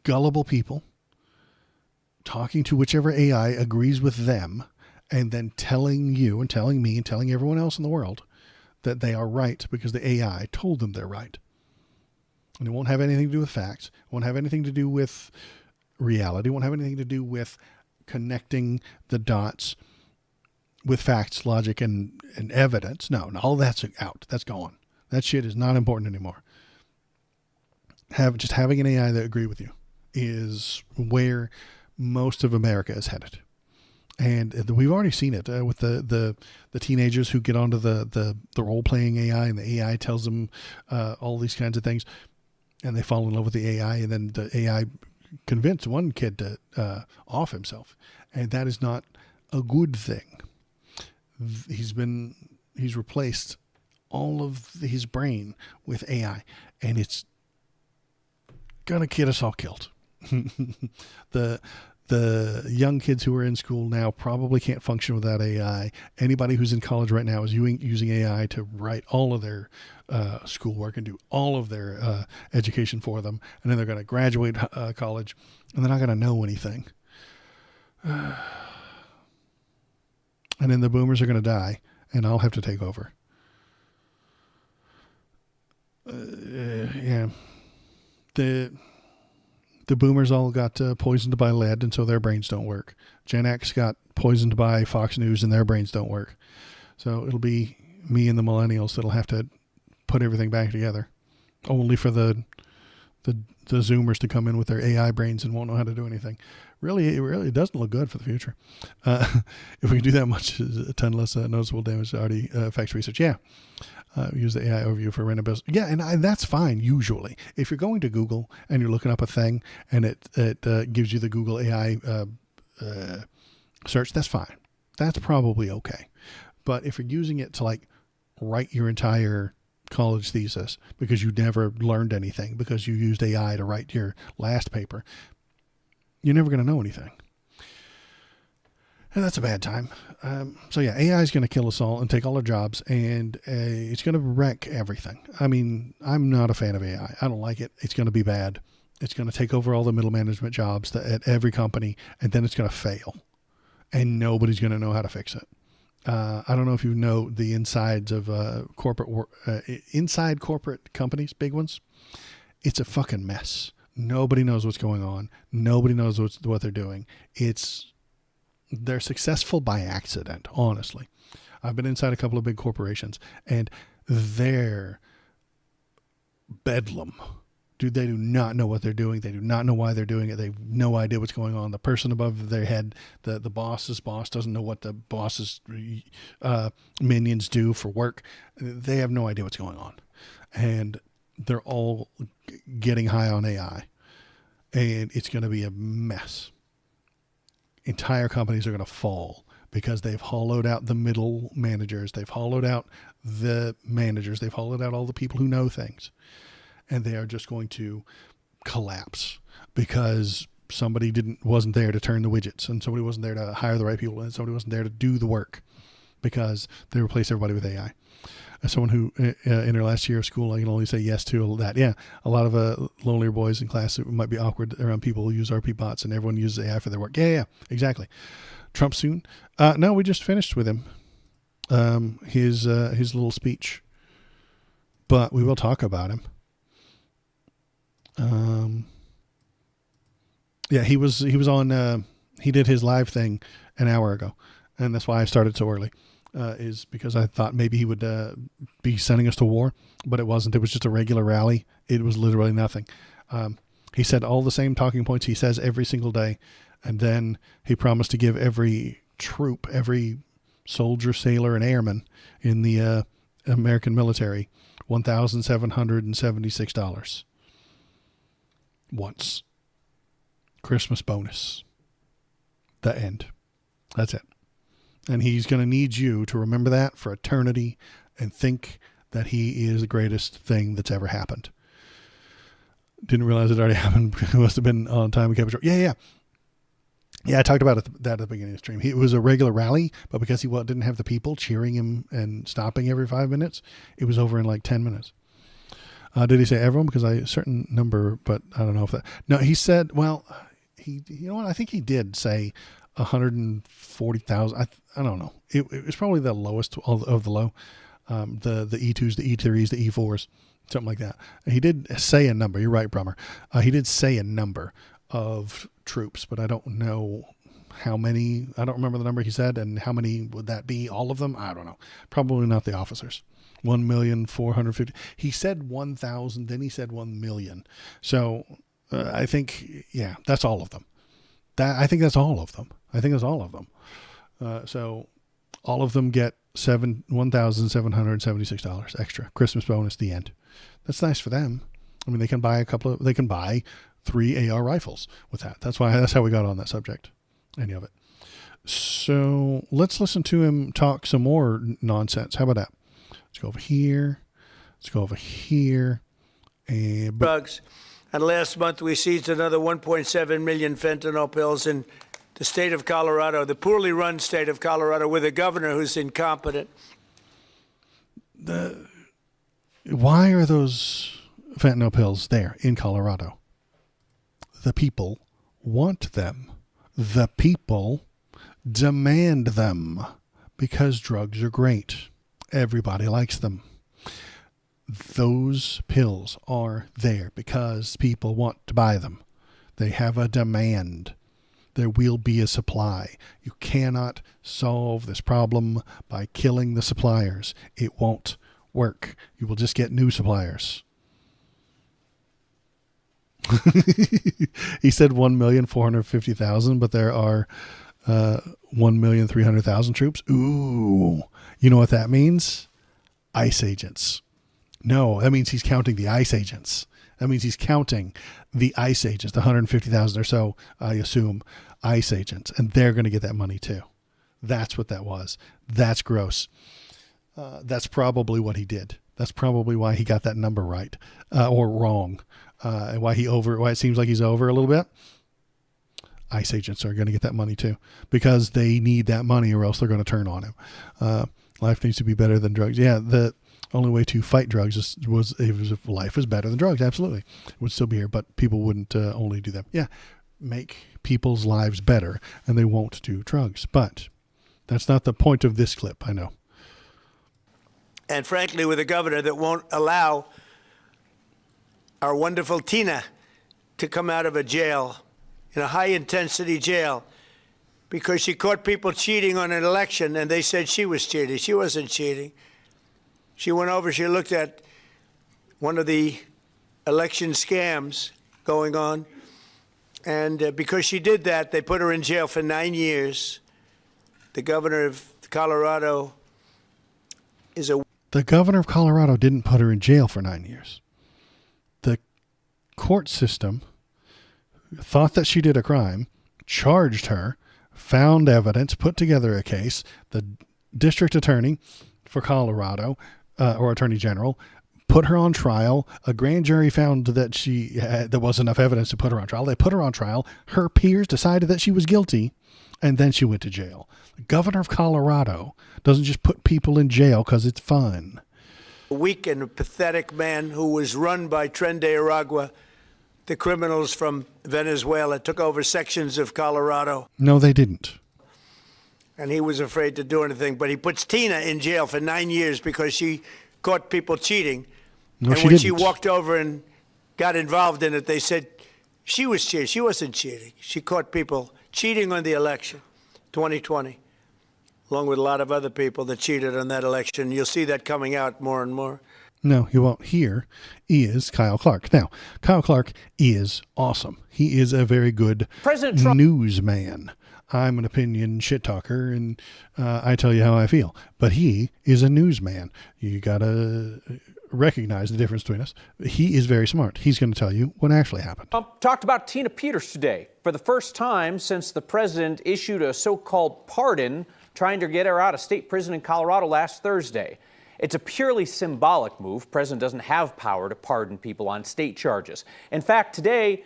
gullible people talking to whichever AI agrees with them, and then telling you and telling me and telling everyone else in the world that they are right because the AI told them they're right. And it won't have anything to do with facts. It won't have anything to do with reality. It won't have anything to do with connecting the dots with facts, logic, and evidence. No, all that's out. That's gone. That shit is not important anymore. Just having an AI that agree with you is where most of America is headed. And we've already seen it with the teenagers who get onto the role-playing AI, and the AI tells them all these kinds of things, and they fall in love with the AI, and then the AI convinced one kid to off himself. And that is not a good thing. He's replaced all of his brain with AI, and it's gonna get us all killed. The young kids who are in school now probably can't function without AI. Anybody who's in college right now is using AI to write all of their schoolwork and do all of their education for them. And then they're going to graduate college, and they're not going to know anything. And then the boomers are going to die, and I'll have to take over. Yeah. The boomers all got poisoned by lead, and so their brains don't work. Gen X got poisoned by Fox News, and their brains don't work. So it'll be me and the millennials that'll have to put everything back together, only for the Zoomers to come in with their AI brains and won't know how to do anything. It doesn't look good for the future. If we can do that much, a ton less noticeable damage to already affects research. Yeah. Use the AI overview for random business. Yeah, and that's fine usually. If you're going to Google and you're looking up a thing and it gives you the Google AI search, that's fine. That's probably okay. But if you're using it to like write your entire college thesis because you never learned anything because you used AI to write your last paper, you're never going to know anything. And that's a bad time. So yeah, AI is going to kill us all and take all our jobs, and it's going to wreck everything. I mean, I'm not a fan of AI. I don't like it. It's going to be bad. It's going to take over all the middle management jobs at every company, and then it's going to fail, and nobody's going to know how to fix it. I don't know if you know the insides of inside corporate companies, big ones. It's a fucking mess. Nobody knows what's going on. Nobody knows what they're doing. They're successful by accident, honestly. I've been inside a couple of big corporations, and they're bedlam. Dude, they do not know what they're doing. They do not know why they're doing it. They have no idea what's going on. The person above their head, the boss's boss, doesn't know what the boss's minions do for work. They have no idea what's going on. And they're all getting high on AI. And it's going to be a mess. Entire companies are going to fall because they've hollowed out the middle managers. They've hollowed out the managers. They've hollowed out all the people who know things. And they are just going to collapse because somebody wasn't there to turn the widgets, and somebody wasn't there to hire the right people, and somebody wasn't there to do the work. because they replace everybody with AI. As someone who in their last year of school, I can only say yes to that. Yeah, a lot of lonelier boys in class, it might be awkward around people who use RP bots, and everyone uses AI for their work. Yeah, exactly. Trump soon? No, we just finished with him. His little speech, but we will talk about him. Yeah, he was on. He did his live thing an hour ago, and that's why I started so early. Is because I thought maybe he would be sending us to war, but it wasn't. It was just a regular rally. It was literally nothing. He said all the same talking points he says every single day, and then he promised to give every troop, every soldier, sailor, and airman in the American military $1,776 once. Christmas bonus. The end. That's it. And he's going to need you to remember that for eternity and think that he is the greatest thing that's ever happened. Didn't realize it already happened. It must have been on time. Yeah, I talked about that at the beginning of the stream. It was a regular rally, but because he didn't have the people cheering him and stopping every 5 minutes, it was over in like 10 minutes. Did he say everyone? Because a certain number, but I don't know if that. No, he said, well, you know what? I think he did say 140,000. I don't know. It was probably the lowest of the low. The E2s, the E3s, the E4s, something like that. And he did say a number. You're right, Brummer. He did say a number of troops, but I don't know how many. I don't remember the number he said, and how many would that be? All of them? I don't know. Probably not the officers. 1,450,000. He said 1,000, then he said 1 million. So I think, yeah, that's all of them. I think that's all of them. So all of them get $1,776 extra. Christmas bonus, the end. That's nice for them. I mean, they can buy 3 AR rifles with that. That's how we got on that subject. Any of it. So let's listen to him talk some more nonsense. How about that? Let's go over here. And drugs. And last month we seized another 1.7 million fentanyl pills in the state of Colorado, the poorly run state of Colorado, with a governor who's incompetent. Why are those fentanyl pills there in Colorado? The people want them. The people demand them because drugs are great. Everybody likes them. Those pills are there because people want to buy them. They have a demand. There will be a supply. You cannot solve this problem by killing the suppliers. It won't work. You will just get new suppliers. He said 1,450,000, but there are 1,300,000 troops. Ooh, you know what that means? ICE agents. No, that means he's counting the ICE agents. That means he's counting the ICE agents, the 150,000 or so, I assume, ICE agents, and they're going to get that money too. That's what that was. That's gross. That's probably what he did. That's probably why he got that number right or wrong, and why it seems like he's over a little bit. ICE agents are going to get that money too because they need that money, or else they're going to turn on him. Life needs to be better than drugs. Yeah, the only way to fight drugs was if life was better than drugs. Absolutely, it would still be here, but people wouldn't only do them. Yeah, make people's lives better, and they won't do drugs. But that's not the point of this clip. I know. And frankly, with a governor that won't allow our wonderful Tina to come out of a jail, in a high-intensity jail, because she caught people cheating on an election, and they said she was cheating. She wasn't cheating. She went over, she looked at one of the election scams going on, and because she did that, they put her in jail for 9 years. The governor of Colorado is a... The governor of Colorado didn't put her in jail for 9 years. The court system thought that she did a crime, charged her, found evidence, put together a case. The district attorney for Colorado, or attorney general, put her on trial. A grand jury found that there wasn't enough evidence to put her on trial. They put her on trial. Her peers decided that she was guilty, and then she went to jail. The governor of Colorado doesn't just put people in jail because it's fun. A weak and pathetic man who was run by Tren de Aragua, the criminals from Venezuela, took over sections of Colorado. No, they didn't. And he was afraid to do anything. But he puts Tina in jail for 9 years because she caught people cheating. No, and she when didn't. she walked over and got involved in it, they said she was cheating. She wasn't cheating. She caught people cheating on the election, 2020, along with a lot of other people that cheated on that election. You'll see that coming out more and more. No, you won't. Here is Kyle Clark. Now, Kyle Clark is awesome. He is a very good President Trump newsman. I'm an opinion shit talker, and I tell you how I feel. But he is a newsman. You got to recognize the difference between us. He is very smart. He's going to tell you what actually happened. Trump talked about Tina Peters today for the first time since the president issued a so-called pardon trying to get her out of state prison in Colorado last Thursday. It's a purely symbolic move. President doesn't have power to pardon people on state charges. In fact, today,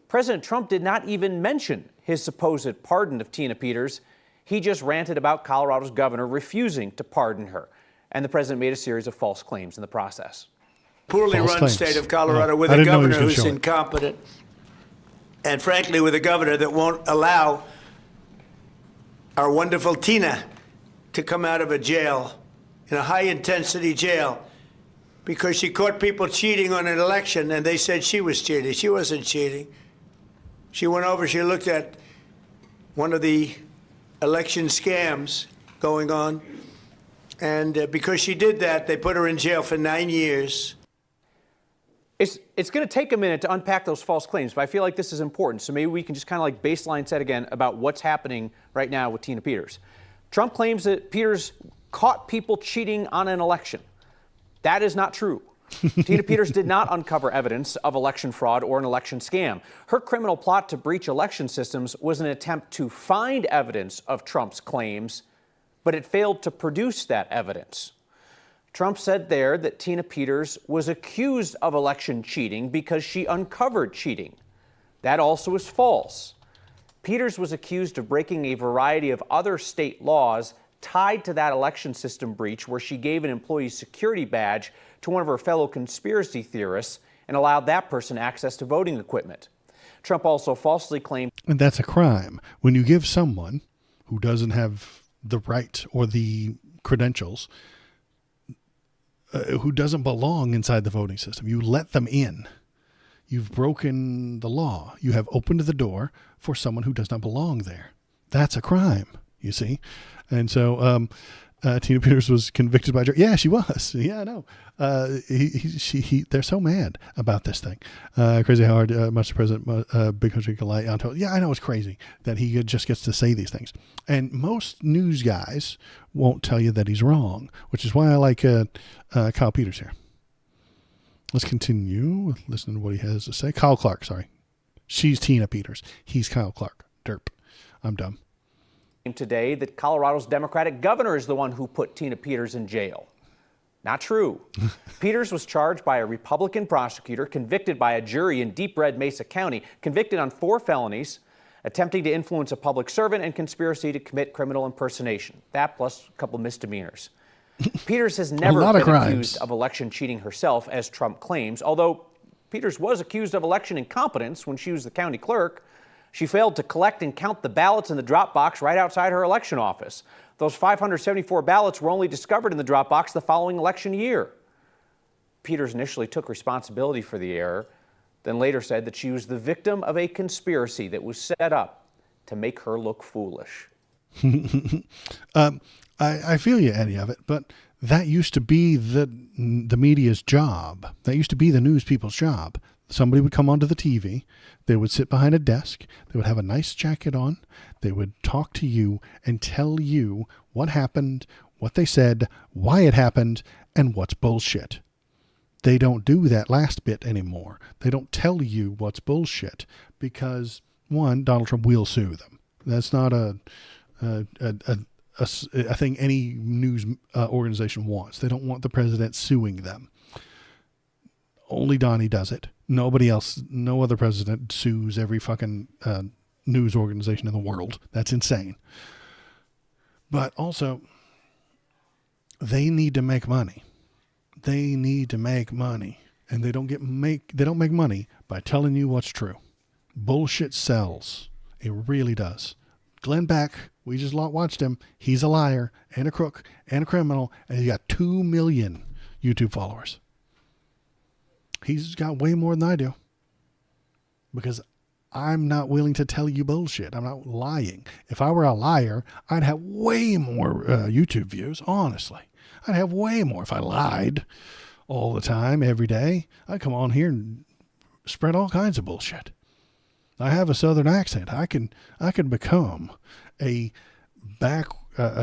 President Trump did not even mention his supposed pardon of Tina Peters. He just ranted about Colorado's governor refusing to pardon her. And the president made a series of false claims in the process. Poorly False run claims. state of Colorado No, with I a didn't know he was governor gonna who's show it. incompetent. And frankly, with a governor that won't allow our wonderful Tina to come out of a jail, in a high-intensity jail, because she caught people cheating on an election, and they said she was cheating. She wasn't cheating. She went over, she looked at one of the election scams going on, and because she did that, they put her in jail for 9 years. It's going to take a minute to unpack those false claims, but I feel like this is important. So maybe we can just kind of like baseline set again about what's happening right now with Tina Peters. Trump claims that Peters caught people cheating on an election. That is not true. Tina Peters did not uncover evidence of election fraud or an election scam. Her criminal plot to breach election systems was an attempt to find evidence of Trump's claims, but it failed to produce that evidence. Trump said there that Tina Peters was accused of election cheating because she uncovered cheating. That also is false. Peters was accused of breaking a variety of other state laws tied to that election system breach, where she gave an employee's security badge to one of her fellow conspiracy theorists and allowed that person access to voting equipment. Trump also falsely claimed. And that's a crime. When you give someone who doesn't have the right or the credentials, who doesn't belong inside the voting system, you let them in. You've broken the law. You have opened the door for someone who does not belong there. That's a crime, you see. And so Tina Peters was convicted by jury. Yeah, she was. Yeah, I know. They're so mad about this thing. Crazy how much the president, big country can lie. Yeah, I know, it's crazy that he just gets to say these things. And most news guys won't tell you that he's wrong, which is why I like Kyle Peters here. Let's continue with listening to what he has to say. Kyle Clark, sorry. She's Tina Peters. He's Kyle Clark. Derp. I'm dumb. Today that Colorado's Democratic governor is the one who put Tina Peters in jail. Not true. Peters was charged by a Republican prosecutor, convicted by a jury in Deep Red Mesa County, convicted on 4 felonies, attempting to influence a public servant and conspiracy to commit criminal impersonation. That plus a couple misdemeanors. Peters has never been accused of election cheating herself, as Trump claims, although Peters was accused of election incompetence when she was the county clerk. She failed to collect and count the ballots in the drop box right outside her election office. Those 574 ballots were only discovered in the drop box the following election year. Peters initially took responsibility for the error, then later said that she was the victim of a conspiracy that was set up to make her look foolish. I feel you, Eddie, of it, but that used to be the media's job. That used to be the news people's job. Somebody would come onto the TV, they would sit behind a desk, they would have a nice jacket on, they would talk to you and tell you what happened, what they said, why it happened, and what's bullshit. They don't do that last bit anymore. They don't tell you what's bullshit because, one, Donald Trump will sue them. That's not a thing any news organization wants. They don't want the president suing them. Only Donnie does it. Nobody else, no other president sues every fucking news organization in the world. That's insane. But also, they need to make money. They need to make money. And they don't make money by telling you what's true. Bullshit sells. It really does. Glenn Beck, we just watched him. He's a liar and a crook and a criminal, and he's got 2 million YouTube followers. He's got way more than I do, because I'm not willing to tell you bullshit. I'm not lying. If I were a liar, I'd have way more YouTube views, honestly. I'd have way more if I lied all the time, every day. I'd come on here and spread all kinds of bullshit. I have a southern accent. I can become a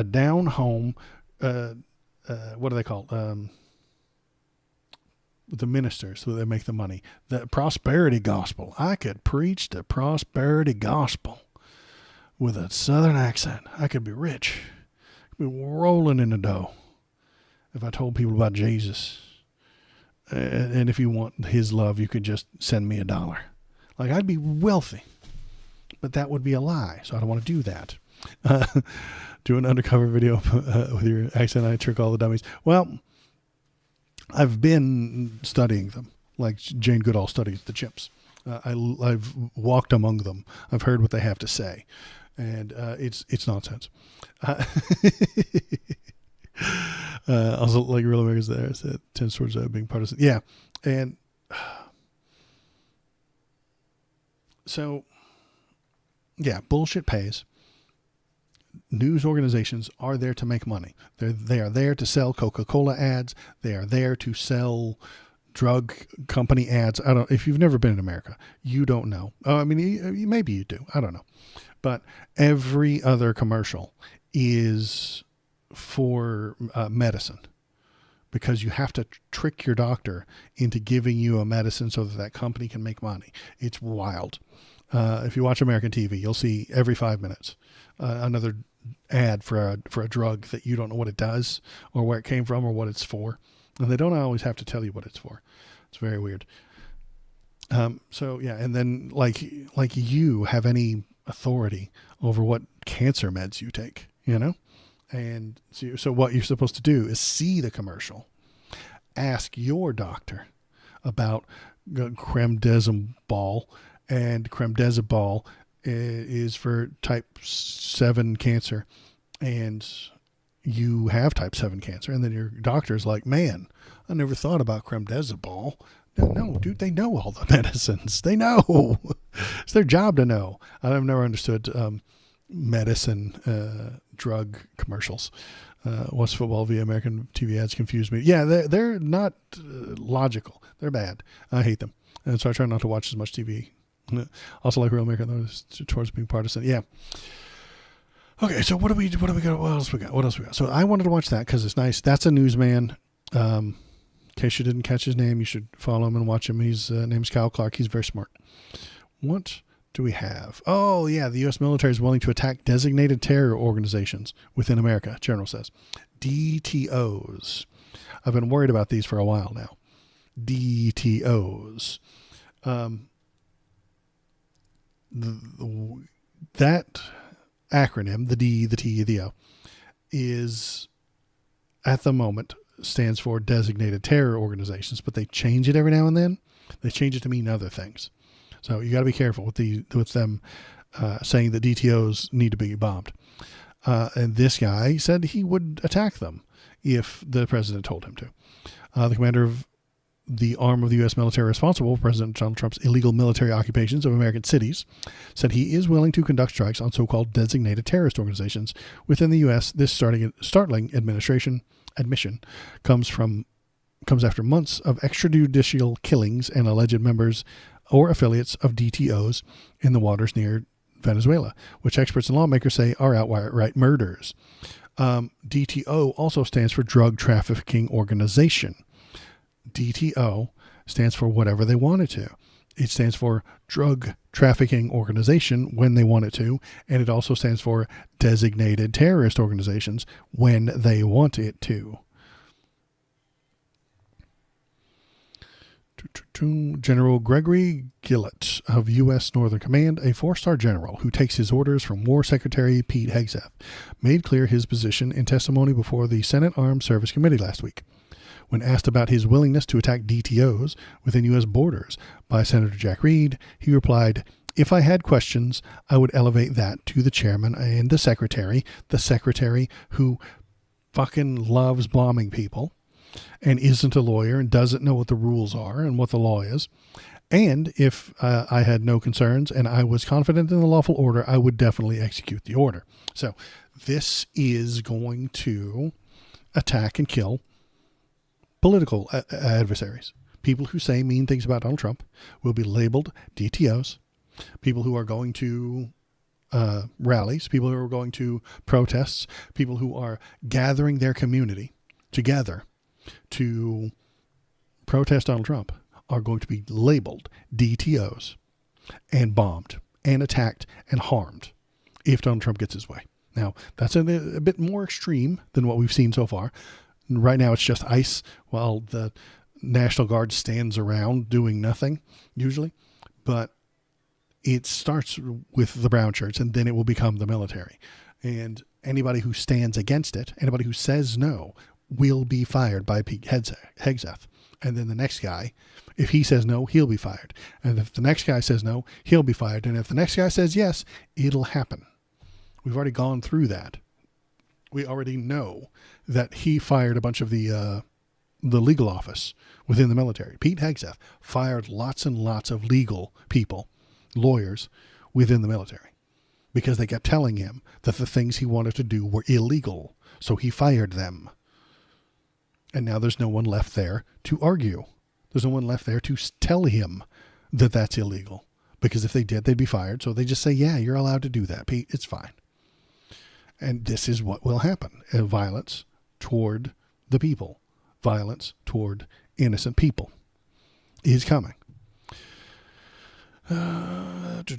down home, what do they call it? The ministers, so they make the money. The prosperity gospel. I could preach the prosperity gospel with a southern accent. I could be rich. I could be rolling in the dough if I told people about Jesus. And if you want his love, you could just send me $1. Like, I'd be wealthy. But that would be a lie, so I don't want to do that. Do an undercover video with your accent. I trick all the dummies. Well, I've been studying them, like Jane Goodall studies the chimps. I've walked among them. I've heard what they have to say, and it's nonsense. Also, like Real Americans there, so it tends towards being partisan. Yeah, and so, yeah, bullshit pays. News organizations are there to make money. They are there to sell Coca-Cola ads. They are there to sell drug company ads. If you've never been in America, you don't know. I mean, maybe you do. I don't know. But every other commercial is for medicine, because you have to trick your doctor into giving you a medicine so that company can make money. It's wild. If you watch American TV, you'll see every 5 minutes another ad for a drug that you don't know what it does or where it came from or what it's for. And they don't always have to tell you what it's for. It's very weird. So yeah, and then like you have any authority over what cancer meds you take, you know? And so what you're supposed to do is see the commercial, ask your doctor about cremdesibol, and cremdesibol is for type 7 cancer, and you have type 7 cancer, and then your doctor's like, man, I never thought about cremdesibol. No, dude, they know all the medicines. They know. It's their job to know. I've never understood medicine drug commercials. Watch football via American TV ads confuse me. Yeah, they're not logical. They're bad. I hate them, and so I try not to watch as much TV. Also, like Real America, though, towards being partisan. Yeah. Okay, so what do we got? What else we got? So I wanted to watch that because it's nice. That's a newsman. In case you didn't catch his name, you should follow him and watch him. His name's Kyle Clark. He's very smart. What do we have? Oh, yeah, the U.S. military is willing to attack designated terror organizations within America, General says. DTOs. I've been worried about these for a while now. DTOs. That acronym, the D, the T, the O, is at the moment stands for designated terror organizations, but they change it every now and then. They change it to mean other things. So you got to be careful with them saying that DTOs need to be bombed. And this guy said he would attack them if the president told him to. The commander of the arm of the U.S. military responsible for President Donald Trump's illegal military occupations of American cities said he is willing to conduct strikes on so-called designated terrorist organizations within the U.S. This startling admission comes after months of extrajudicial killings and alleged members or affiliates of DTOs in the waters near Venezuela, which experts and lawmakers say are outright murders. DTO also stands for Drug Trafficking Organization. DTO stands for whatever they want it to. It stands for Drug Trafficking Organization when they want it to, and it also stands for Designated Terrorist Organizations when they want it to. General Gregory Gillett of U.S. Northern Command, a 4-star general who takes his orders from War Secretary Pete Hegseth, made clear his position in testimony before the Senate Armed Service Committee last week. When asked about his willingness to attack DTOs within U.S. borders by Senator Jack Reed, he replied, "If I had questions, I would elevate that to the chairman and the secretary who fucking loves bombing people and isn't a lawyer and doesn't know what the rules are and what the law is. And if I had no concerns and I was confident in the lawful order, I would definitely execute the order." So this is going to attack and kill political adversaries. People who say mean things about Donald Trump will be labeled DTOs. People who are going to rallies, people who are going to protests, people who are gathering their community together to protest Donald Trump are going to be labeled DTOs and bombed and attacked and harmed if Donald Trump gets his way. Now, that's a bit more extreme than what we've seen so far. Right now, it's just ICE while the National Guard stands around doing nothing, usually. But it starts with the brown shirts, and then it will become the military. And anybody who stands against it, anybody who says no, will be fired by Pete Hegseth. And then the next guy, if he says no, he'll be fired. And if the next guy says no, he'll be fired. And if the next guy says yes, it'll happen. We've already gone through that. We already know that he fired a bunch of the legal office within the military. Pete Hegseth fired lots and lots of legal people, lawyers, within the military because they kept telling him that the things he wanted to do were illegal. So he fired them. And now there's no one left there to argue. There's no one left there to tell him that that's illegal. Because if they did, they'd be fired. So they just say, yeah, you're allowed to do that, Pete. It's fine. And this is what will happen. Violence toward the people. Violence toward innocent people is coming. That's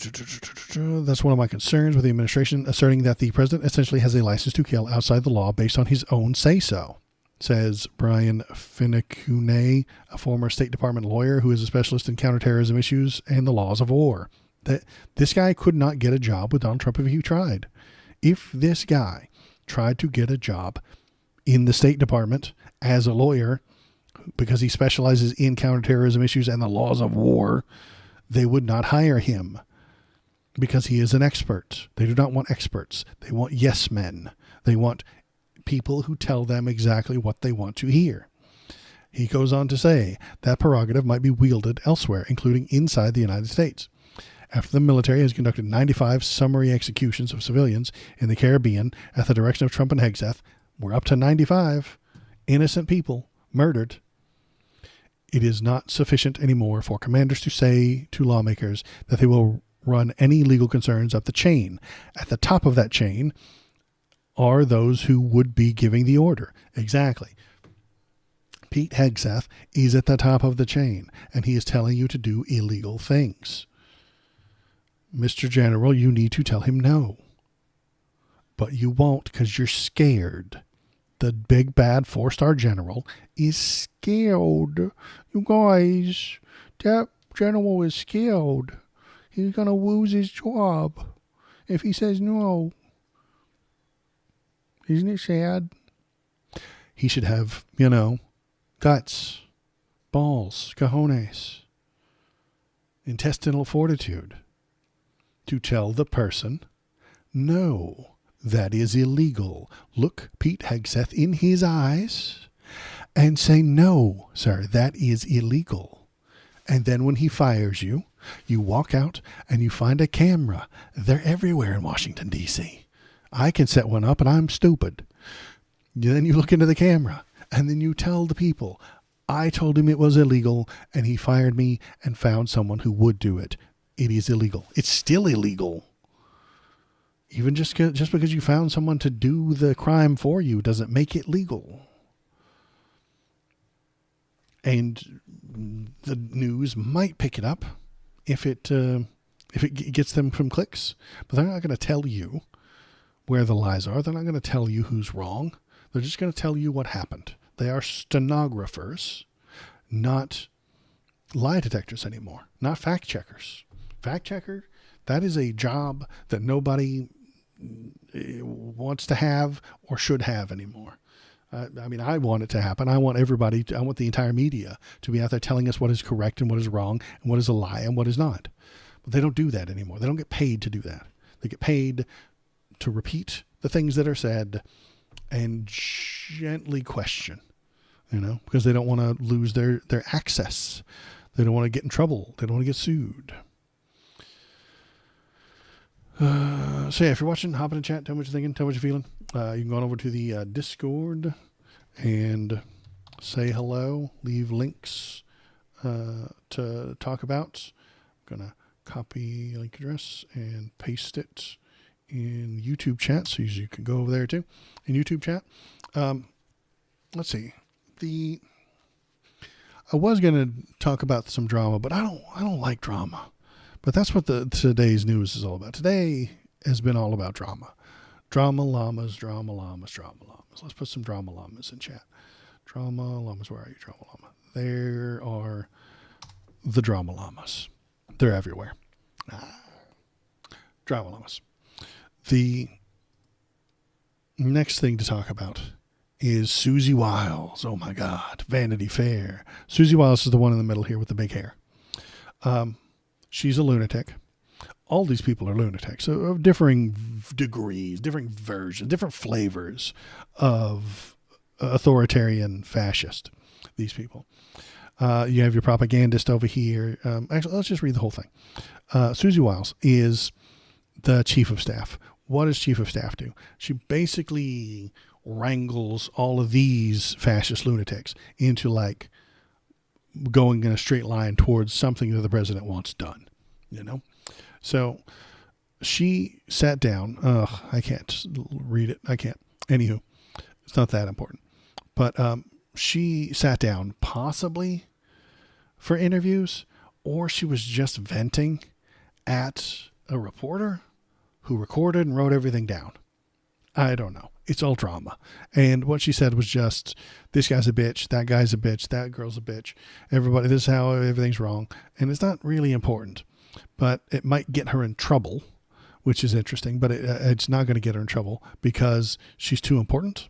one of my concerns with the administration, asserting that the president essentially has a license to kill outside the law based on his own say-so, says Brian Finicune, a former State Department lawyer who is a specialist in counterterrorism issues and the laws of war. That this guy could not get a job with Donald Trump if he tried. If this guy tried to get a job in the State Department as a lawyer because he specializes in counterterrorism issues and the laws of war, they would not hire him because he is an expert. They do not want experts. They want yes men. They want people who tell them exactly what they want to hear. He goes on to say that prerogative might be wielded elsewhere, including inside the United States. After the military has conducted 95 summary executions of civilians in the Caribbean at the direction of Trump and Hegseth, we're up to 95 innocent people murdered. It is not sufficient anymore for commanders to say to lawmakers that they will run any legal concerns up the chain. At the top of that chain are those who would be giving the order. Exactly. Pete Hegseth is at the top of the chain, and he is telling you to do illegal things. Mr. General, you need to tell him no. But you won't because you're scared. The big bad 4-star general is scared. You guys, that general is scared. He's going to lose his job if he says no. Isn't it sad? He should have, guts, balls, cojones, intestinal fortitude to tell the person, no, that is illegal. Look Pete Hegseth in his eyes and say, no, sir, that is illegal. And then when he fires you, you walk out and you find a camera. They're everywhere in Washington, D.C. I can set one up and I'm stupid. Then you look into the camera and then you tell the people, I told him it was illegal and he fired me and found someone who would do it. It is illegal. It's still illegal. Even just because you found someone to do the crime for you doesn't make it legal. And the news might pick it up if it gets them from clicks, but they're not going to tell you where the lies are. They're not going to tell you who's wrong. They're just going to tell you what happened. They are stenographers, not lie detectors anymore, not fact checkers. Fact checker, that is a job that nobody wants to have or should have anymore. I mean, I want it to happen. I want I want the entire media to be out there telling us what is correct and what is wrong and what is a lie and what is not. But they don't do that anymore. They don't get paid to do that. They get paid to repeat the things that are said and gently question, because they don't want to lose their access. They don't want to get in trouble. They don't want to get sued. So yeah, if you're watching, hop in the chat, tell me what you're thinking, tell me what you're feeling. You can go on over to the Discord and say hello, leave links to talk about. I'm going to copy link address and paste it in YouTube chat, so you can go over there too in YouTube chat. Let's see. I was going to talk about some drama, but I don't like drama. But that's what today's news is all about. Today has been all about drama. Drama llamas, drama llamas, drama llamas. Let's put some drama llamas in chat. Drama llamas, where are you, drama llama? There are the drama llamas. They're everywhere. Drama llamas. The next thing to talk about is Susie Wiles. Oh my God. Vanity Fair. Susie Wiles is the one in the middle here with the big hair. She's a lunatic. All these people are lunatics, so of differing degrees, different versions, different flavors of authoritarian fascist, these people. You have your propagandist over here. Actually, let's just read the whole thing. Susie Wiles is the chief of staff. What does chief of staff do? She basically wrangles all of these fascist lunatics into like going in a straight line towards something that the president wants done, So she sat down. I can't read it. I can't. Anywho, it's not that important. But she sat down possibly for interviews, or she was just venting at a reporter who recorded and wrote everything down. I don't know. It's all drama. And what she said was just, this guy's a bitch, that guy's a bitch, that girl's a bitch. Everybody, this is how everything's wrong. And it's not really important, but it might get her in trouble, which is interesting, but it's not going to get her in trouble because she's too important.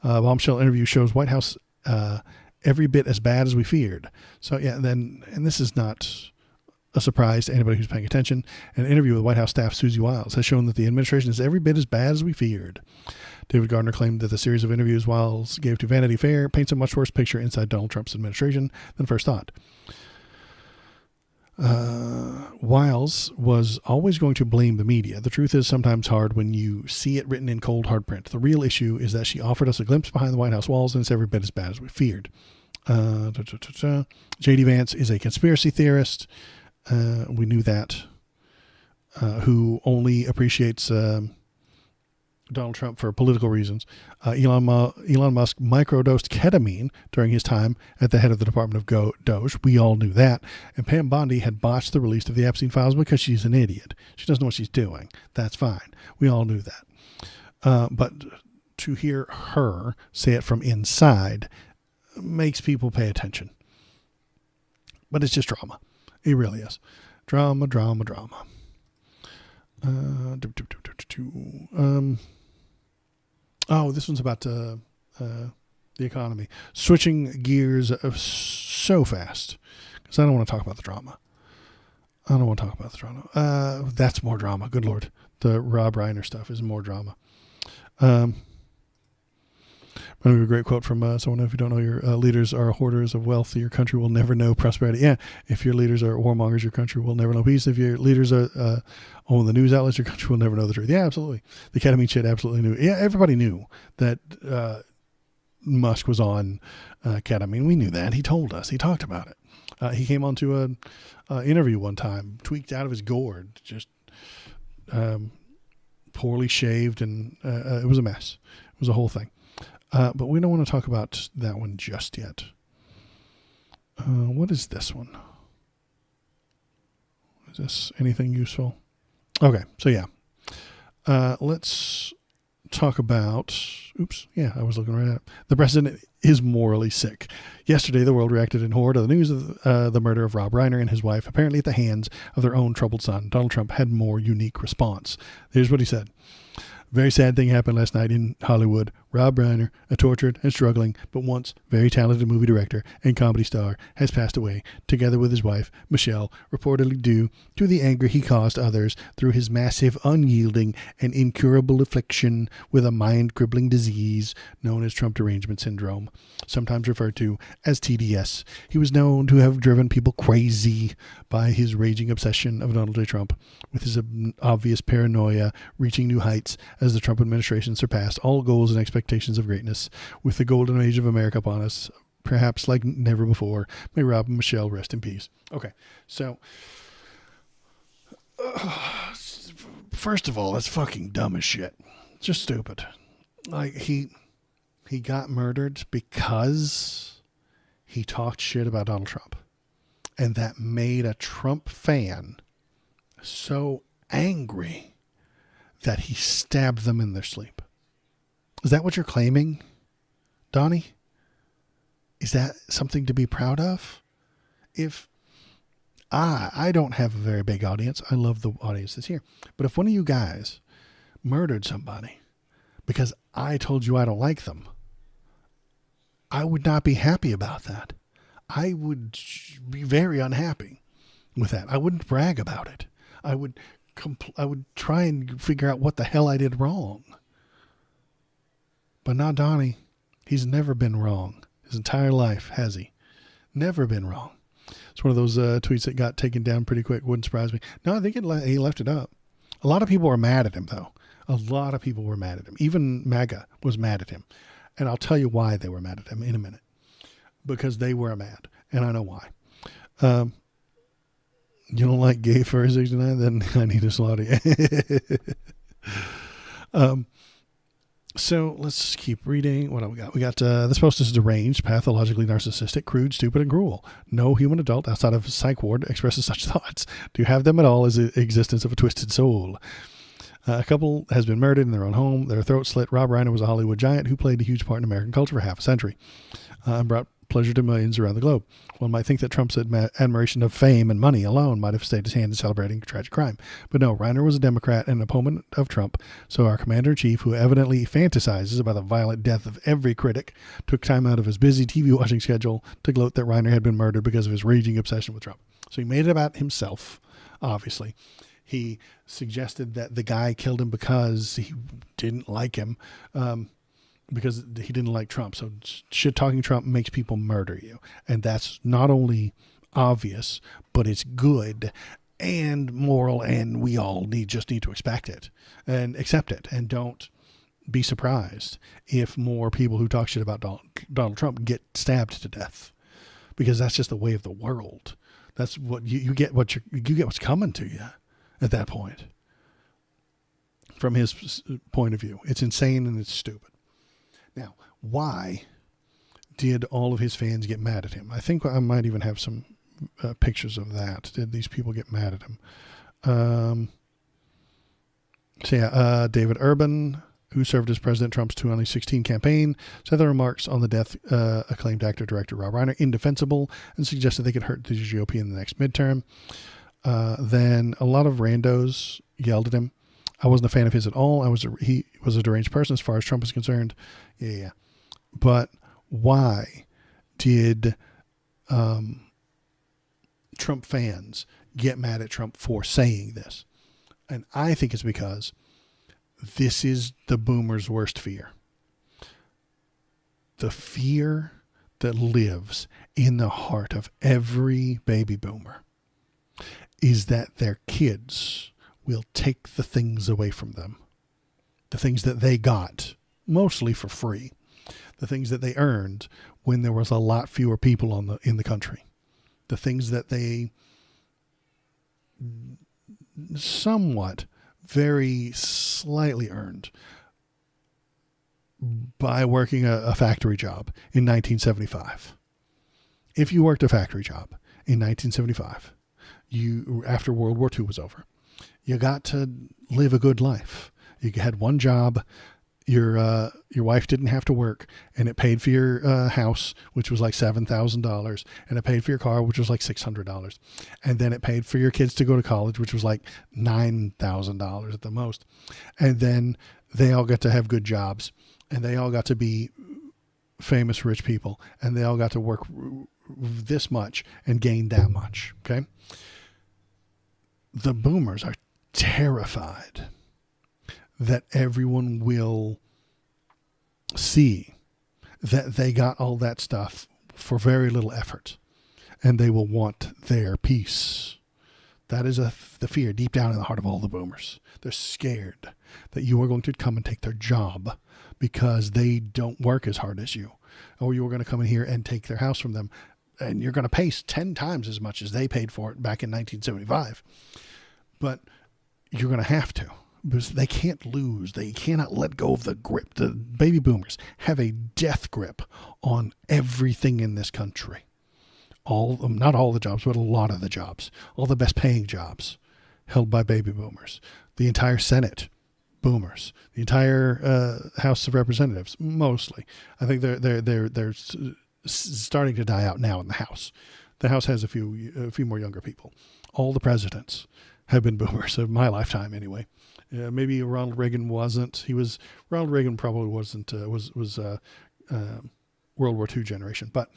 Bombshell interview shows White House every bit as bad as we feared. So yeah, and this is not a surprise to anybody who's paying attention. An interview with White House staff Susie Wiles has shown that the administration is every bit as bad as we feared. David Gardner claimed that the series of interviews Wiles gave to Vanity Fair paints a much worse picture inside Donald Trump's administration than first thought. Wiles was always going to blame the media. The truth is sometimes hard when you see it written in cold hard print. The real issue is that she offered us a glimpse behind the White House walls, and it's every bit as bad as we feared. J.D. Vance is a conspiracy theorist. We knew that, who only appreciates Donald Trump for political reasons. Elon Musk microdosed ketamine during his time at the head of the Department of DOJ. We all knew that. And Pam Bondi had botched the release of the Epstein files because she's an idiot. She doesn't know what she's doing. That's fine. We all knew that. But to hear her say it from inside makes people pay attention. But it's just drama. It really is. Drama, drama, drama. This one's about the economy. Switching gears so fast because I don't want to talk about the drama. That's more drama. Good Lord. The Rob Reiner stuff is more drama. A great quote from someone, if you don't know, your leaders are hoarders of wealth, your country will never know prosperity. Yeah, if your leaders are warmongers, your country will never know peace. If your leaders are own the news outlets, your country will never know the truth. Yeah, absolutely. The ketamine shit absolutely knew. Yeah, everybody knew that Musk was on ketamine. We knew that. He told us. He talked about it. He came onto an interview one time, tweaked out of his gourd, just poorly shaved, and it was a mess. It was a whole thing. But we don't want to talk about that one just yet. What is this one? Is this anything useful? Okay, so yeah. Let's talk about, I was looking right at it. The president is morally sick. Yesterday, the world reacted in horror to the news of the murder of Rob Reiner and his wife, apparently at the hands of their own troubled son. Donald Trump had more unique response. Here's what he said. Very sad thing happened last night in Hollywood. Rob Reiner, a tortured and struggling, but once very talented movie director and comedy star, has passed away, together with his wife, Michelle, reportedly due to the anger he caused others through his massive, unyielding, and incurable affliction with a mind-crippling disease known as Trump derangement syndrome, sometimes referred to as TDS. He was known to have driven people crazy by his raging obsession of Donald J. Trump, with his obvious paranoia reaching new heights as the Trump administration surpassed all goals and expectations of greatness, with the golden age of America upon us, perhaps like never before. May Rob and Michelle rest in peace. Okay, so first of all, that's fucking dumb as shit. It's just stupid. Like he got murdered because he talked shit about Donald Trump, and that made a Trump fan so angry that he stabbed them in their sleep. Is that what you're claiming, Donnie? Is that something to be proud of? If I don't have a very big audience, I love the audience that's here, but if one of you guys murdered somebody because I told you I don't like them, I would not be happy about that. I would be very unhappy with that. I wouldn't brag about it. I would try and figure out what the hell I did wrong. But not Donnie. He's never been wrong. His entire life, has he? Never been wrong. It's one of those tweets that got taken down pretty quick. Wouldn't surprise me. No, I think he left it up. A lot of people were mad at him, though. A lot of people were mad at him. Even MAGA was mad at him. And I'll tell you why they were mad at him in a minute. Because they were mad. And I know why. You don't like gay furry 69? Then I need to slaughter you. So let's keep reading. What do we got? We got this post is deranged, pathologically narcissistic, crude, stupid, and cruel. No human adult outside of a psych ward expresses such thoughts. Do you have them at all as the existence of a twisted soul? A couple has been murdered in their own home, their throat slit. Rob Reiner was a Hollywood giant who played a huge part in American culture for half a century and brought pleasure to millions around the globe. One might think that Trump's admiration of fame and money alone might have stayed his hand in celebrating tragic crime. But no, Reiner was a Democrat and an opponent of Trump, so our commander-in-chief, who evidently fantasizes about the violent death of every critic, took time out of his busy TV-watching schedule to gloat that Reiner had been murdered because of his raging obsession with Trump. So he made it about himself, obviously. He suggested that the guy killed him because he didn't like him, because he didn't like Trump. So shit-talking Trump makes people murder you. And that's not only obvious, but it's good and moral, and we all just need to expect it and accept it. And don't be surprised if more people who talk shit about Donald Trump get stabbed to death, because that's just the way of the world. That's what you get. You get what's coming to you at that point. From his point of view, it's insane and it's stupid. Now, why did all of his fans get mad at him? I think I might even have some pictures of that. Did these people get mad at him? David Urban, who served as President Trump's 2016 campaign, said the remarks on the death acclaimed actor-director Rob Reiner indefensible and suggested they could hurt the GOP in the next midterm. Then a lot of randos yelled at him. I wasn't a fan of his at all. He was a deranged person as far as Trump is concerned. Yeah. But why did Trump fans get mad at Trump for saying this? And I think it's because this is the boomer's worst fear. The fear that lives in the heart of every baby boomer is that their kids will take the things away from them. The things that they got, mostly for free. The things that they earned when there was a lot fewer people in the country. The things that they somewhat, very slightly earned by working a factory job in 1975. If you worked a factory job in 1975, after World War II was over, you got to live a good life. You had one job. your wife didn't have to work, and it paid for your house, which was like $7,000, and it paid for your car, which was like $600, and then it paid for your kids to go to college, which was like $9,000 at the most, and then they all got to have good jobs, and they all got to be famous rich people, and they all got to work this much and gain that much. Okay, the boomers are terrified that everyone will see that they got all that stuff for very little effort, and they will want their piece. That is the fear deep down in the heart of all the boomers. They're scared that you are going to come and take their job because they don't work as hard as you, or you are going to come in here and take their house from them, and you're going to pay 10 times as much as they paid for it back in 1975. But you're going to have to, because they can't lose. They cannot let go of the grip. The baby boomers have a death grip on everything in this country. Not all the jobs, but a lot of the jobs, all the best paying jobs held by baby boomers. The entire Senate, boomers. The entire House of Representatives, mostly. I think they're starting to die out now in the House. The House has a few more younger people. All the presidents have been boomers of my lifetime, anyway. Maybe Ronald Reagan wasn't. Ronald Reagan probably wasn't. Was World War II generation, but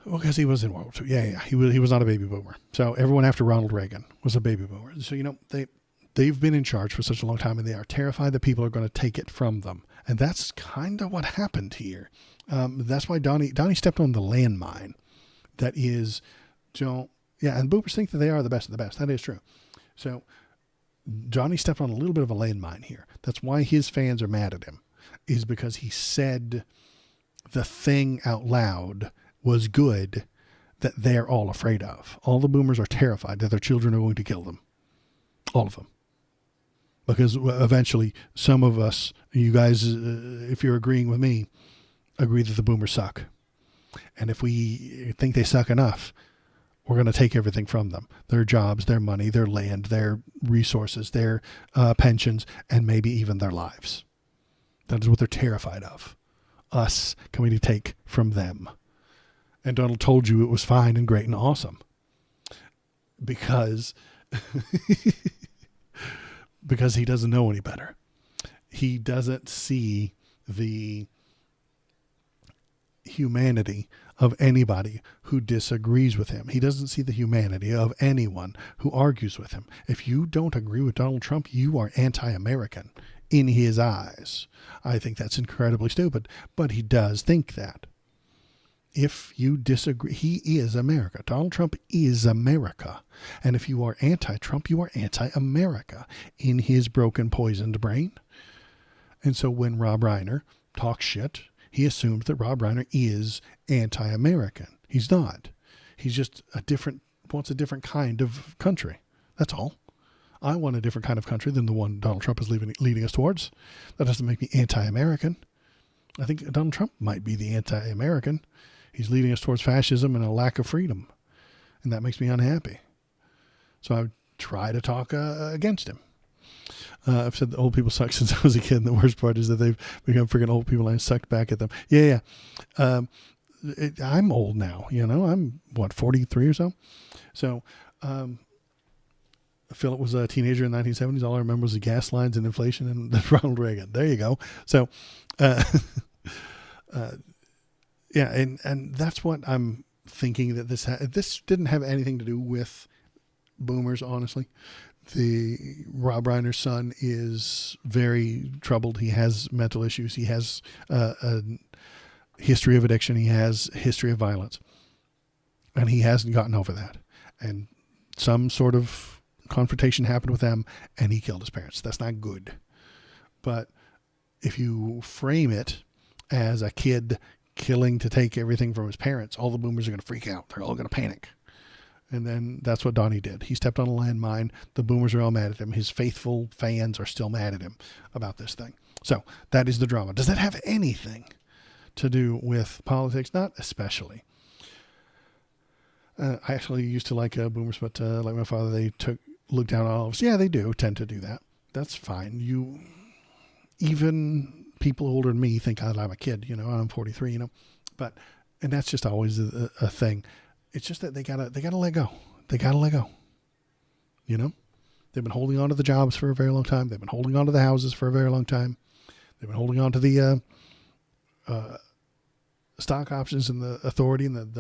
because he was in World War II. Yeah. He was not a baby boomer. So everyone after Ronald Reagan was a baby boomer. So they've been in charge for such a long time, and they are terrified that people are going to take it from them. And that's kind of what happened here. That's why Donnie stepped on the landmine. That is, and boomers think that they are the best of the best. That is true. So Johnny stepped on a little bit of a landmine here. That's why his fans are mad at him, is because he said the thing out loud was good that they're all afraid of. All the boomers are terrified that their children are going to kill them. All of them. Because eventually some of us, you guys, if you're agreeing with me, agree that the boomers suck. And if we think they suck enough, we're going to take everything from them. Their jobs, their money, their land, their resources, their pensions, and maybe even their lives. That is what they're terrified of. Us coming to take from them. And Donald told you it was fine and great and awesome. Because he doesn't know any better. He doesn't see the humanity of anybody who disagrees with him. He doesn't see the humanity of anyone who argues with him. If you don't agree with Donald Trump, you are anti-American in his eyes. I think that's incredibly stupid, but he does think that. If you disagree, he is America. Donald Trump is America. And if you are anti-Trump, you are anti-America in his broken, poisoned brain. And so when Rob Reiner talks shit, he assumes that Rob Reiner is anti-American. He's not. He's just wants a different kind of country. That's all. I want a different kind of country than the one Donald Trump is leading us towards. That doesn't make me anti-American. I think Donald Trump might be the anti-American. He's leading us towards fascism and a lack of freedom. And that makes me unhappy. So I try to talk against him. I've said that old people suck since I was a kid, and the worst part is that they've become freaking old people and I sucked back at them. Yeah. I'm old now, I'm 43 or so. So, Philip was a teenager in the 1970s. All I remember was the gas lines and inflation and Ronald Reagan. There you go. So, yeah, and that's what I'm thinking, that this didn't have anything to do with boomers, honestly. The Rob Reiner's son is very troubled. He has mental issues. He has a history of addiction. He has a history of violence. And he hasn't gotten over that. And some sort of confrontation happened with them, and he killed his parents. That's not good. But if you frame it as a kid killing to take everything from his parents, all the boomers are going to freak out. They're all going to panic. And then that's what Donnie did. He stepped on a landmine. The boomers are all mad at him. His faithful fans are still mad at him about this thing. So that is the drama. Does that have anything to do with politics? Not especially. I actually used to like boomers, but like my father, they look down on all of us. Yeah, they do tend to do that. That's fine. even people older than me think I'm a kid, I'm 43, and that's just always a thing. It's just that they gotta let go. They gotta let go. They've been holding on to the jobs for a very long time. They've been holding on to the houses for a very long time. They've been holding on to the stock options and the authority and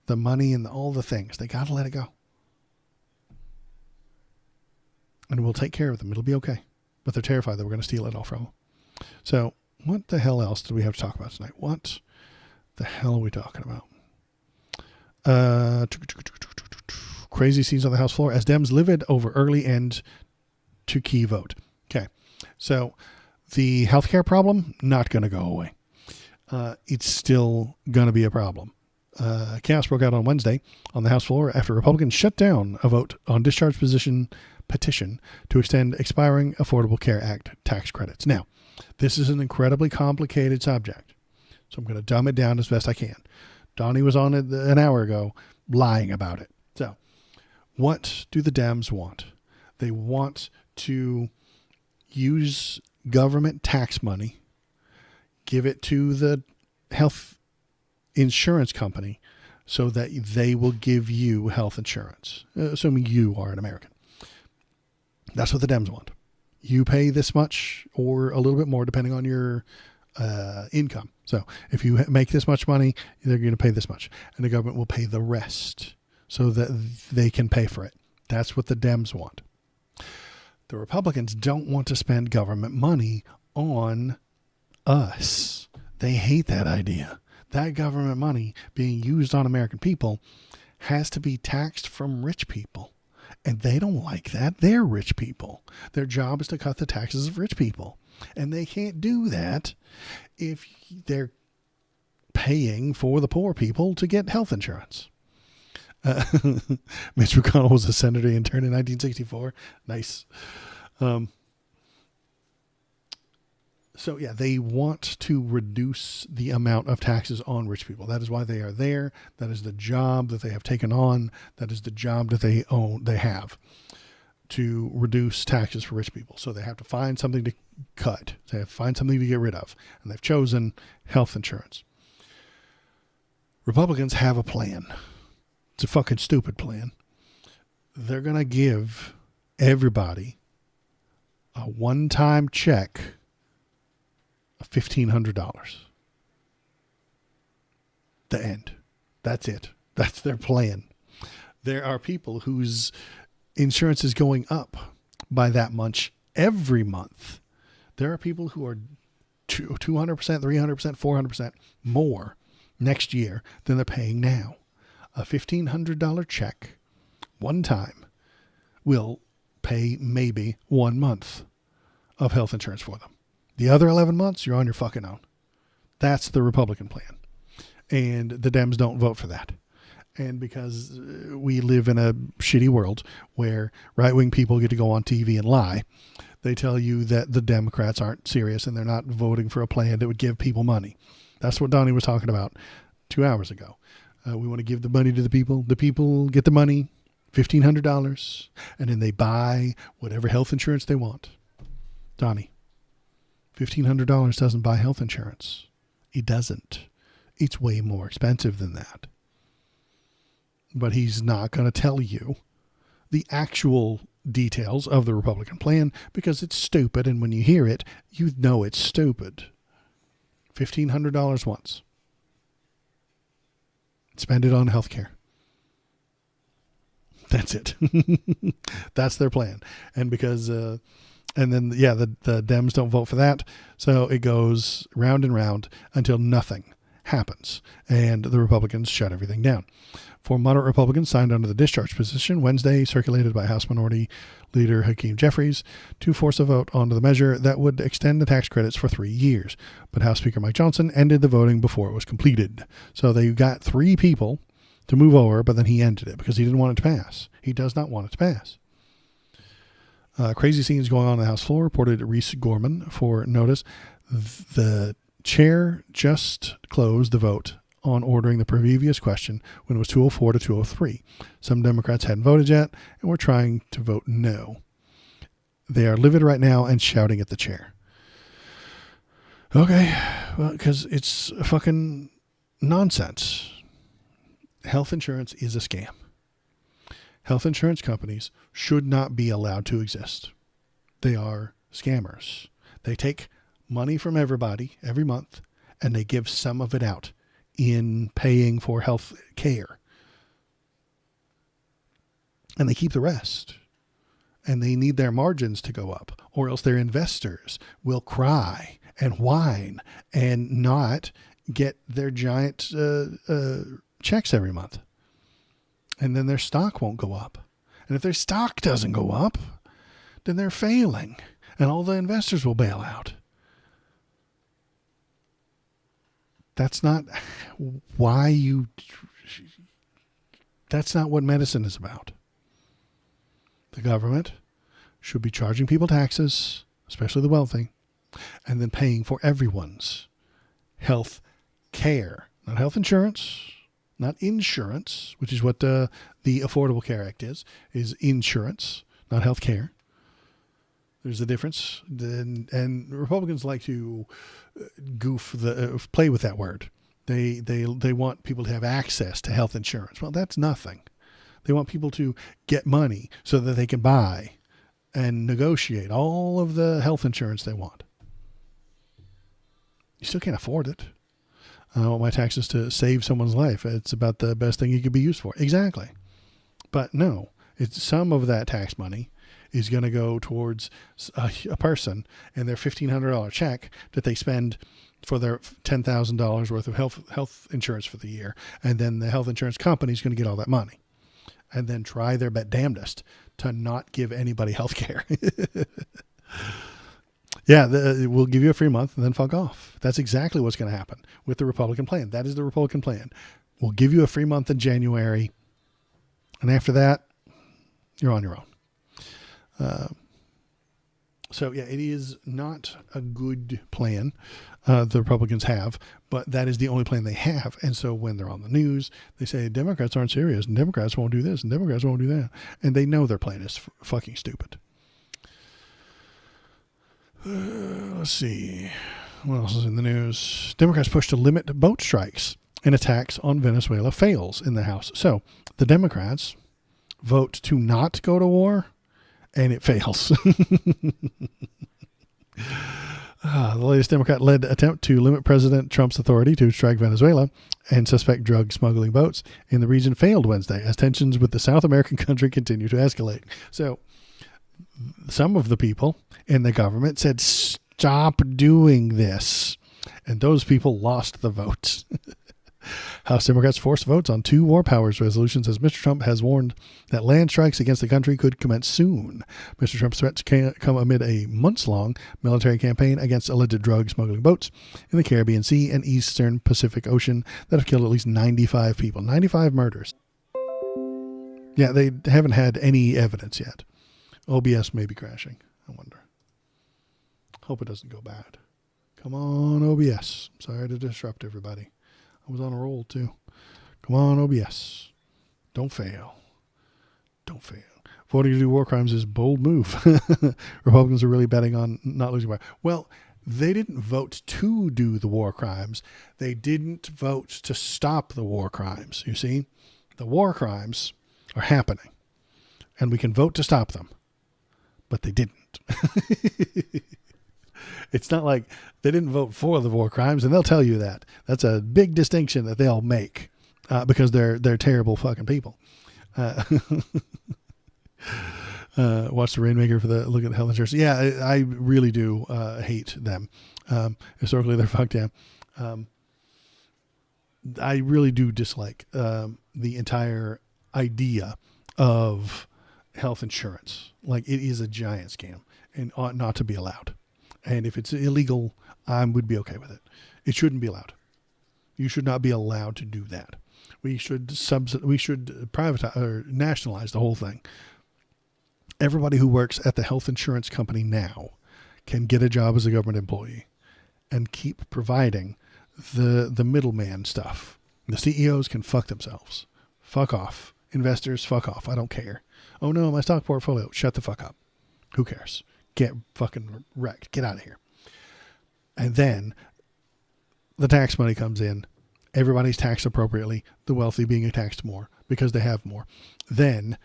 the money and all the things. They got to let it go. And we'll take care of them. It'll be okay. But they're terrified that we're going to steal it all from them. So what the hell else do we have to talk about tonight? What the hell are we talking about? Crazy scenes on the House floor as Dems livid over early end to key vote. Okay. So the healthcare problem, not going to go away. It's still going to be a problem. Chaos broke out on Wednesday on the House floor after Republicans shut down a vote on discharge petition to extend expiring Affordable Care Act tax credits. Now, this is an incredibly complicated subject, so I'm going to dumb it down as best I can. Donnie was on it an hour ago lying about it. So, what do the Dems want? They want to use government tax money, give it to the health insurance company so that they will give you health insurance, assuming you are an American. That's what the Dems want. You pay this much or a little bit more depending on your income. So if you make this much money, they're going to pay this much, and the government will pay the rest so that they can pay for it. That's what the Dems want. The Republicans don't want to spend government money on us. They hate that idea. That government money being used on American people has to be taxed from rich people. And they don't like that. They're rich people. Their job is to cut the taxes of rich people. And they can't do that if they're paying for the poor people to get health insurance. Mitch McConnell was a senator in turn in 1964. Nice. So, yeah, they want to reduce the amount of taxes on rich people. That is why they are there. That is the job that they have taken on. That is the job that they have to reduce taxes for rich people. So they have to find something to cut. They have to find something to get rid of. And they've chosen health insurance. Republicans have a plan. It's a fucking stupid plan. They're going to give everybody a one-time check of $1,500. The end. That's it. That's their plan. There are people whose insurance is going up by that much every month. There are people who are 200%, 300%, 400% more next year than they're paying now. A $1,500 check one time will pay maybe 1 month of health insurance for them. The other 11 months, you're on your fucking own. That's the Republican plan. And the Dems don't vote for that. And because we live in a shitty world where right-wing people get to go on TV and lie, they tell you that the Democrats aren't serious and they're not voting for a plan that would give people money. That's what Donnie was talking about 2 hours ago. We want to give the money to the people. The people get the money, $1,500, and then they buy whatever health insurance they want. Donnie, $1,500 doesn't buy health insurance. It doesn't. It's way more expensive than that. But he's not going to tell you the actual details of the Republican plan because it's stupid. And when you hear it, you know it's stupid. $1,500 once. Spend it on health care. That's it. That's their plan. And because, and then, yeah, the Dems don't vote for that. So it goes round and round until nothing happens. And the Republicans shut everything down. 4 moderate Republicans signed under the discharge position Wednesday, circulated by House Minority Leader Hakeem Jeffries, to force a vote onto the measure that would extend the tax credits for 3 years. But House Speaker Mike Johnson ended the voting before it was completed. So they got 3 people to move over, but then he ended it because he didn't want it to pass. He does not want it to pass. Crazy scenes going on the House floor, reported Reese Gorman for Notice. The chair just closed the vote on ordering the previous question when it was 204 to 203. Some Democrats hadn't voted yet and were trying to vote no. They are livid right now and shouting at the chair. Okay, well, because it's fucking nonsense. Health insurance is a scam. Health insurance companies should not be allowed to exist. They are scammers. They take money from everybody every month, and they give some of it out in paying for health care. And they keep the rest. And they need their margins to go up, or else their investors will cry and whine and not get their giant checks every month. And then their stock won't go up. And if their stock doesn't go up, then they're failing, and all the investors will bail out. That's not that's not what medicine is about. The government should be charging people taxes, especially the wealthy, and then paying for everyone's health care. Not health insurance, not insurance, which is what the Affordable Care Act is insurance, not health care. There's a difference. And Republicans like to play with that word. They want people to have access to health insurance. Well, that's nothing. They want people to get money so that they can buy and negotiate all of the health insurance they want. You still can't afford it. I want my taxes to save someone's life. It's about the best thing you could be used for. Exactly. But no, it's some of that tax money is going to go towards a person and their $1,500 check that they spend for their $10,000 worth of health insurance for the year. And then the health insurance company is going to get all that money and then try their damnedest to not give anybody health care. Yeah, we'll give you a free month and then fuck off. That's exactly what's going to happen with the Republican plan. That is the Republican plan. We'll give you a free month in January. And after that, you're on your own. So, yeah, it is not a good plan the Republicans have, but that is the only plan they have. And so when they're on the news, they say Democrats aren't serious and Democrats won't do this and Democrats won't do that. And they know their plan is fucking stupid. Let's see. What else is in the news? Democrats push to limit boat strikes and attacks on Venezuela fails in the House. So the Democrats vote to not go to war, and it fails. The latest Democrat-led attempt to limit President Trump's authority to strike Venezuela and suspect drug smuggling boats in the region failed Wednesday as tensions with the South American country continue to escalate. So some of the people in the government said, stop doing this. And those people lost the votes. House Democrats forced votes on 2 war powers resolutions as Mr. Trump has warned that land strikes against the country could commence soon. Mr. Trump's threats come amid a months-long military campaign against alleged drug smuggling boats in the Caribbean Sea and Eastern Pacific Ocean that have killed at least 95 people. 95 murders. Yeah, they haven't had any evidence yet. OBS may be crashing, I wonder. Hope it doesn't go bad. Come on, OBS. Sorry to disrupt everybody. I was on a roll, too. Come on, OBS. Don't fail. Don't fail. Voting to do war crimes is a bold move. Republicans are really betting on not losing by. Well, they didn't vote to do the war crimes. They didn't vote to stop the war crimes. You see, the war crimes are happening, and we can vote to stop them, but they didn't. It's not like they didn't vote for the war crimes, and they'll tell you that. That's a big distinction that they'll make because they're terrible fucking people. Watch the Rainmaker for the look at the health insurance. Yeah, I really do hate them. Historically, they're fucked. Yeah. I really do dislike the entire idea of health insurance. Like, it is a giant scam and ought not to be allowed. And if it's illegal, I would be okay with it. It shouldn't be allowed. You should not be allowed to do that. We should privatize or nationalize the whole thing. Everybody who works at the health insurance company now can get a job as a government employee and keep providing the middleman stuff. The CEOs can fuck themselves. Fuck off. Investors, fuck off. I don't care. Oh no, my stock portfolio. Shut the fuck up. Who cares? Get fucking wrecked. Get out of here. And then the tax money comes in. Everybody's taxed appropriately, the wealthy being taxed more because they have more. Then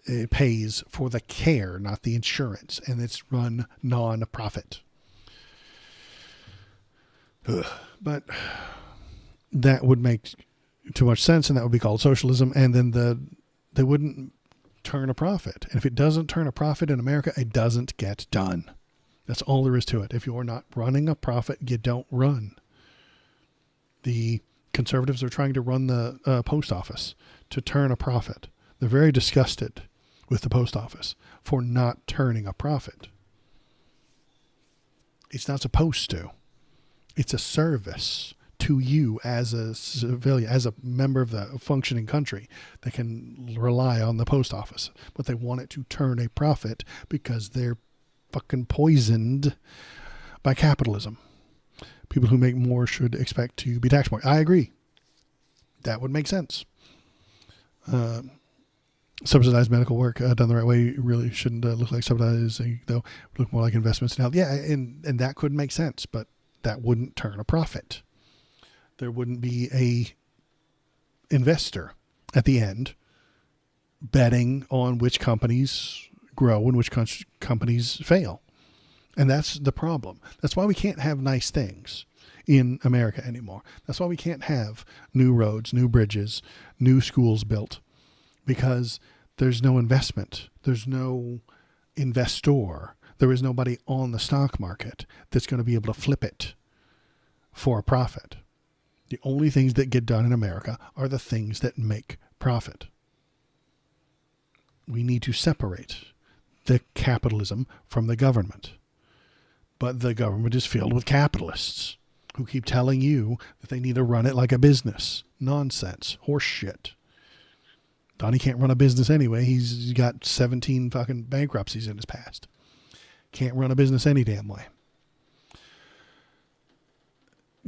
it pays for the care, not the insurance, and it's run non-profit. But that would make too much sense, and that would be called socialism, and then they wouldn't turn a profit. And if it doesn't turn a profit in America, it doesn't get done. That's all there is to it. If you're not running a profit, you don't run. The conservatives are trying to run the post office to turn a profit. They're very disgusted with the post office for not turning a profit. It's not supposed to. It's a service to you as a civilian, as a member of the functioning country that can rely on the post office. But they want it to turn a profit because they're fucking poisoned by capitalism. People who make more should expect to be taxed more. I agree. That would make sense. Subsidized medical work done the right way really shouldn't look like subsidizing, though. Look more like investments in health. Yeah, and that could make sense, but that wouldn't turn a profit. There wouldn't be a investor at the end betting on which companies grow and which companies fail. And that's the problem. That's why we can't have nice things in America anymore. That's why we can't have new roads, new bridges, new schools built, because there's no investment. There's no investor. There is nobody on the stock market that's going to be able to flip it for a profit. The only things that get done in America are the things that make profit. We need to separate the capitalism from the government. But the government is filled with capitalists who keep telling you that they need to run it like a business. Nonsense. Horse shit. Donnie can't run a business anyway. He's got 17 fucking bankruptcies in his past. Can't run a business any damn way.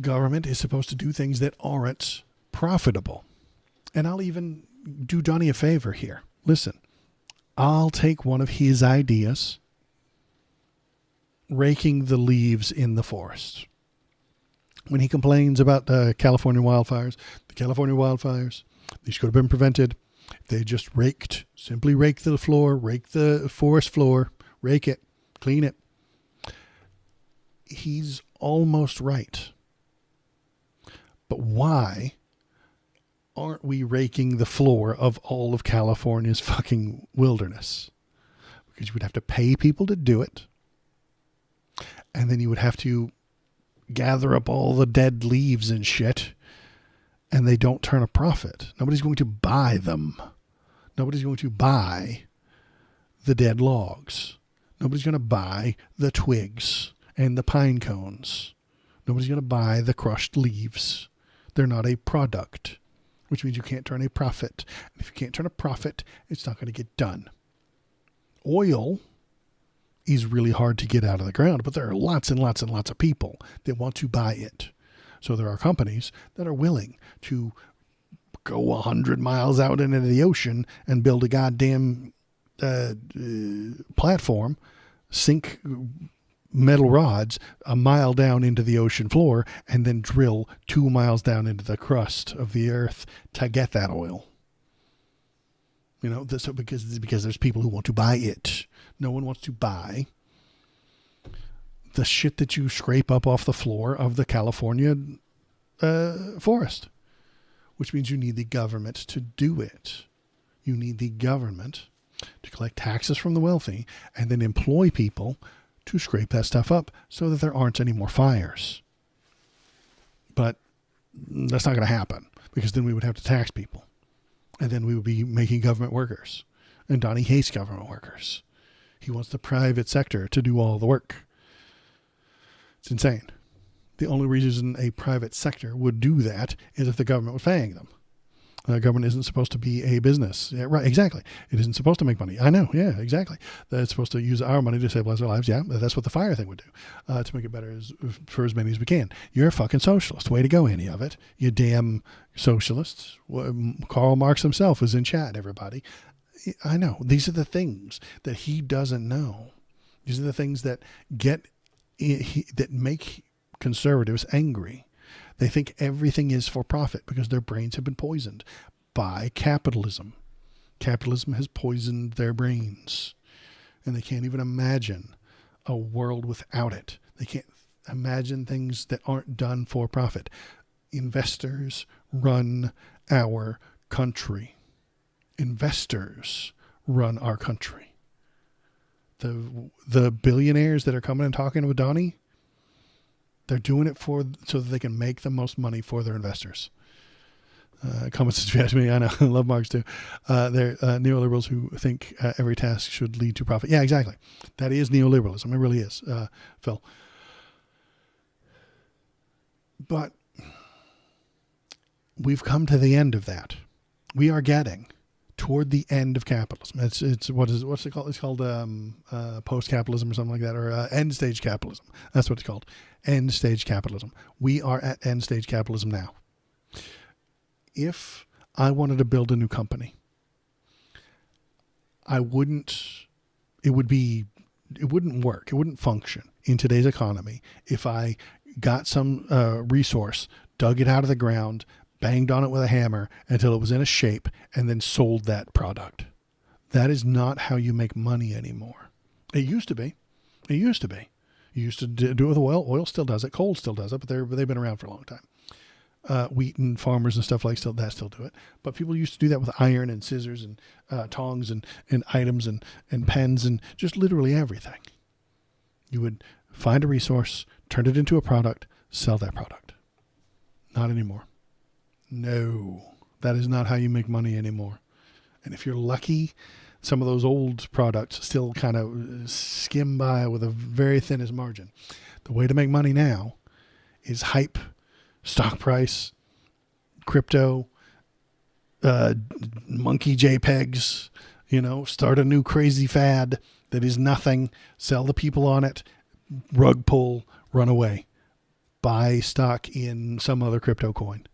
Government is supposed to do things that aren't profitable. And I'll even do Donnie a favor here. Listen, I'll take one of his ideas, raking the leaves in the forest. When he complains about the California wildfires, these could have been prevented. If they just simply rake the floor, rake the forest floor, rake it, clean it. He's almost right. But why aren't we raking the floor of all of California's fucking wilderness? Because you would have to pay people to do it. And then you would have to gather up all the dead leaves and shit. And they don't turn a profit. Nobody's going to buy them. Nobody's going to buy the dead logs. Nobody's going to buy the twigs and the pine cones. Nobody's going to buy the crushed leaves. They're not a product, which means you can't turn a profit. And if you can't turn a profit, it's not going to get done. Oil is really hard to get out of the ground, but there are lots and lots and lots of people that want to buy it. So there are companies that are willing to go 100 miles out into the ocean and build a goddamn platform, sink metal rods a mile down into the ocean floor, and then drill 2 miles down into the crust of the earth to get that oil. You know, so because there's people who want to buy it. No one wants to buy the shit that you scrape up off the floor of the California forest, which means you need the government to do it. You need the government to collect taxes from the wealthy and then employ people to scrape that stuff up so that there aren't any more fires. But that's not going to happen, because then we would have to tax people. And then we would be making government workers. And Donnie hates government workers. He wants the private sector to do all the work. It's insane. The only reason a private sector would do that is if the government was paying them. Government isn't supposed to be a business. Yeah, right, exactly. It isn't supposed to make money. I know, yeah, exactly. It's supposed to use our money to stabilize our lives. Yeah, that's what the fire thing would do, to make it better for as many as we can. You're a fucking socialist. Way to go, any of it. You damn socialists. Karl Marx himself was in chat, everybody. I know. These are the things that he doesn't know. These are the things that that make conservatives angry. They think everything is for profit because their brains have been poisoned by capitalism. Capitalism has poisoned their brains, and they can't even imagine a world without it. They can't imagine things that aren't done for profit. Investors run our country. Investors run our country. The billionaires that are coming and talking with Donnie, they're doing it so that they can make the most money for their investors. Comments suggest me. I know. I love Marx too. They're neoliberals who think every task should lead to profit. Yeah, exactly. That is neoliberalism. It really is, Phil. But we've come to the end of that. We are getting toward the end of capitalism. What's it called? It's called post-capitalism or something like that, or end-stage capitalism. That's what it's called. End-stage capitalism. We are at end-stage capitalism now. If I wanted to build a new company, it wouldn't work. It wouldn't function in today's economy if I got some resource, dug it out of the ground, banged on it with a hammer until it was in a shape, and then sold that product. That is not how you make money anymore. It used to be. You used to do it with oil. Oil still does it. Coal still does it, but they've been around for a long time. Wheat and farmers and stuff like that still do it. But people used to do that with iron and scissors and tongs and items and pens and just literally everything. You would find a resource, turn it into a product, sell that product. Not anymore. No, that is not how you make money anymore. And if you're lucky, some of those old products still kind of skim by with a very thinnest margin. The way to make money now is hype, stock price, crypto, monkey JPEGs, start a new crazy fad that is nothing, sell the people on it, rug pull, run away, buy stock in some other crypto coin.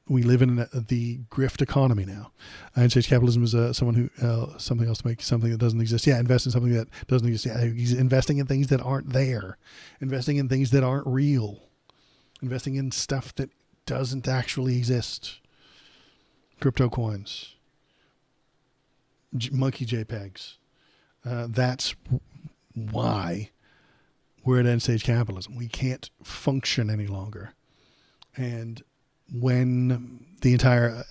We live in the grift economy now. End-stage capitalism is someone who something else to make something that doesn't exist. Yeah, invest in something that doesn't exist. Yeah, he's investing in things that aren't there, investing in things that aren't real, investing in stuff that doesn't actually exist. Crypto coins, monkey JPEGs. That's why we're at end-stage capitalism. We can't function any longer, and when the entire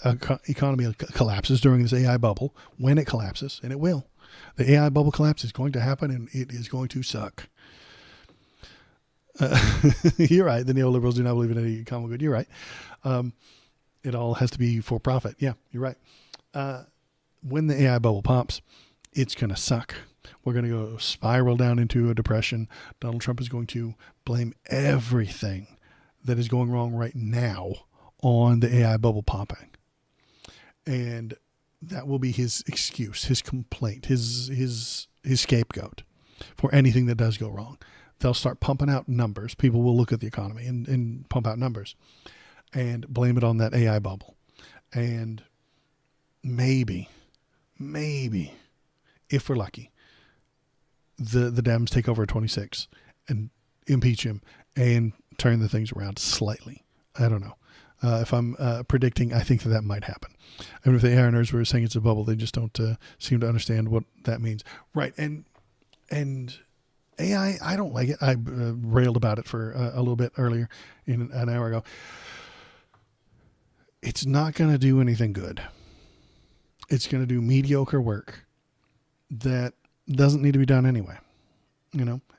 economy collapses during this AI bubble, when it collapses, and it will, the AI bubble collapse is going to happen, and it is going to suck. You're right. The neoliberals do not believe in any common good. You're right. It all has to be for profit. Yeah, you're right. When the AI bubble pops, it's going to suck. We're going to go spiral down into a depression. Donald Trump is going to blame everything that is going wrong right now on the AI bubble popping. And that will be his excuse, his complaint, his scapegoat for anything that does go wrong. They'll start pumping out numbers. People will look at the economy and pump out numbers and blame it on that AI bubble. And maybe, if we're lucky, the Dems take over at 26 and impeach him and turn the things around slightly. I don't know. If I'm predicting, I think that might happen. I mean, if the AI nerds were saying it's a bubble, they just don't seem to understand what that means. Right. And AI, I don't like it. I railed about it for a little bit earlier, in an hour ago. It's not going to do anything good. It's going to do mediocre work that doesn't need to be done anyway.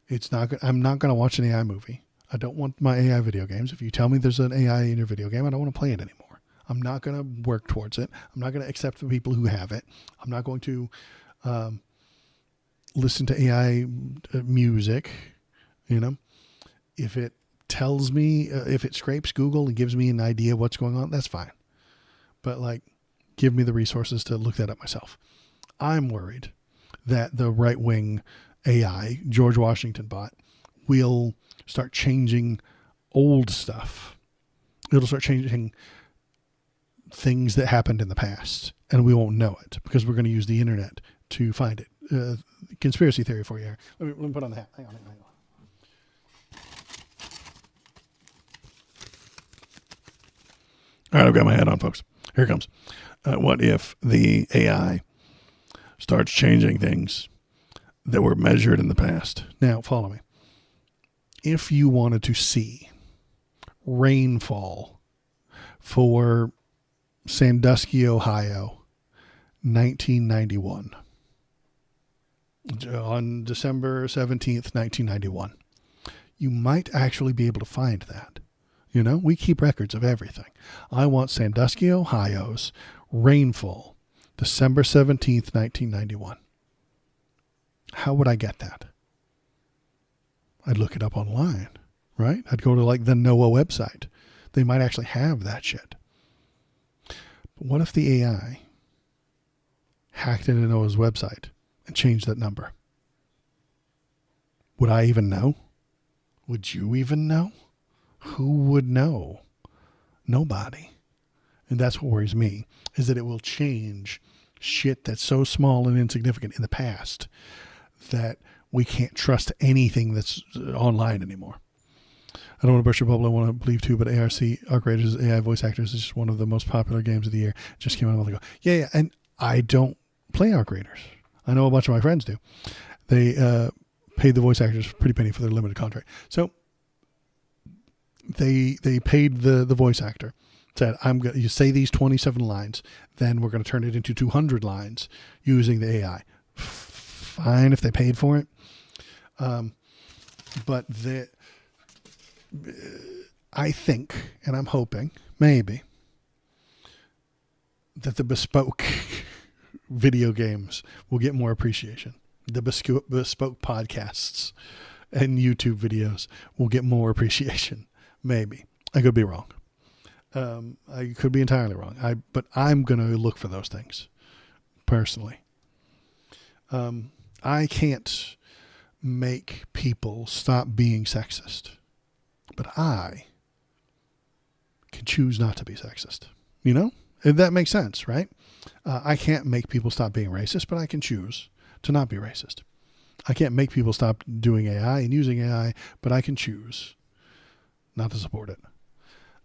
It's not. I'm not going to watch an AI movie. I don't want my AI video games. If you tell me there's an AI in your video game, I don't want to play it anymore. I'm not going to work towards it. I'm not going to accept the people who have it. I'm not going to listen to AI music. If it tells me, if it scrapes Google and gives me an idea of what's going on, that's fine. But give me the resources to look that up myself. I'm worried that the right-wing AI George Washington bot will start changing old stuff. It'll start changing things that happened in the past, and we won't know it because we're going to use the internet to find it. Conspiracy theory for you here. Let me put on the hat. Hang on. All right, I've got my hat on, folks. Here it comes. What if the AI starts changing things that were measured in the past? Now, follow me. If you wanted to see rainfall for Sandusky, Ohio, 1991, on December 17th, 1991, you might actually be able to find that. You know, we keep records of everything. I want Sandusky, Ohio's rainfall, December 17th, 1991. How would I get that? I'd look it up online, right? I'd go to like the NOAA website. They might actually have that shit. But what if the AI hacked into NOAA's website and changed that number? Would I even know? Would you even know? Who would know? Nobody. And that's what worries me, is that it will change shit that's so small and insignificant in the past that we can't trust anything that's online anymore. I don't want to burst your bubble. I want to believe too, but Arc Raiders AI voice actors is just one of the most popular games of the year. It just came out a month ago. Yeah, and I don't play Arc Raiders. I know a bunch of my friends do. They paid the voice actors a pretty penny for their limited contract. So they paid the voice actor. Said, you say these 27 lines, then we're going to turn it into 200 lines using the AI. Fine if they paid for it. But I think, and I'm hoping, maybe, that the bespoke video games will get more appreciation. The bespoke podcasts and YouTube videos will get more appreciation. Maybe. I could be wrong. I could be entirely wrong. But I'm going to look for those things, personally. I can't make people stop being sexist, but I can choose not to be sexist. You know? If that makes sense, right? I can't make people stop being racist, but I can choose to not be racist. I can't make people stop doing AI and using AI, but I can choose not to support it.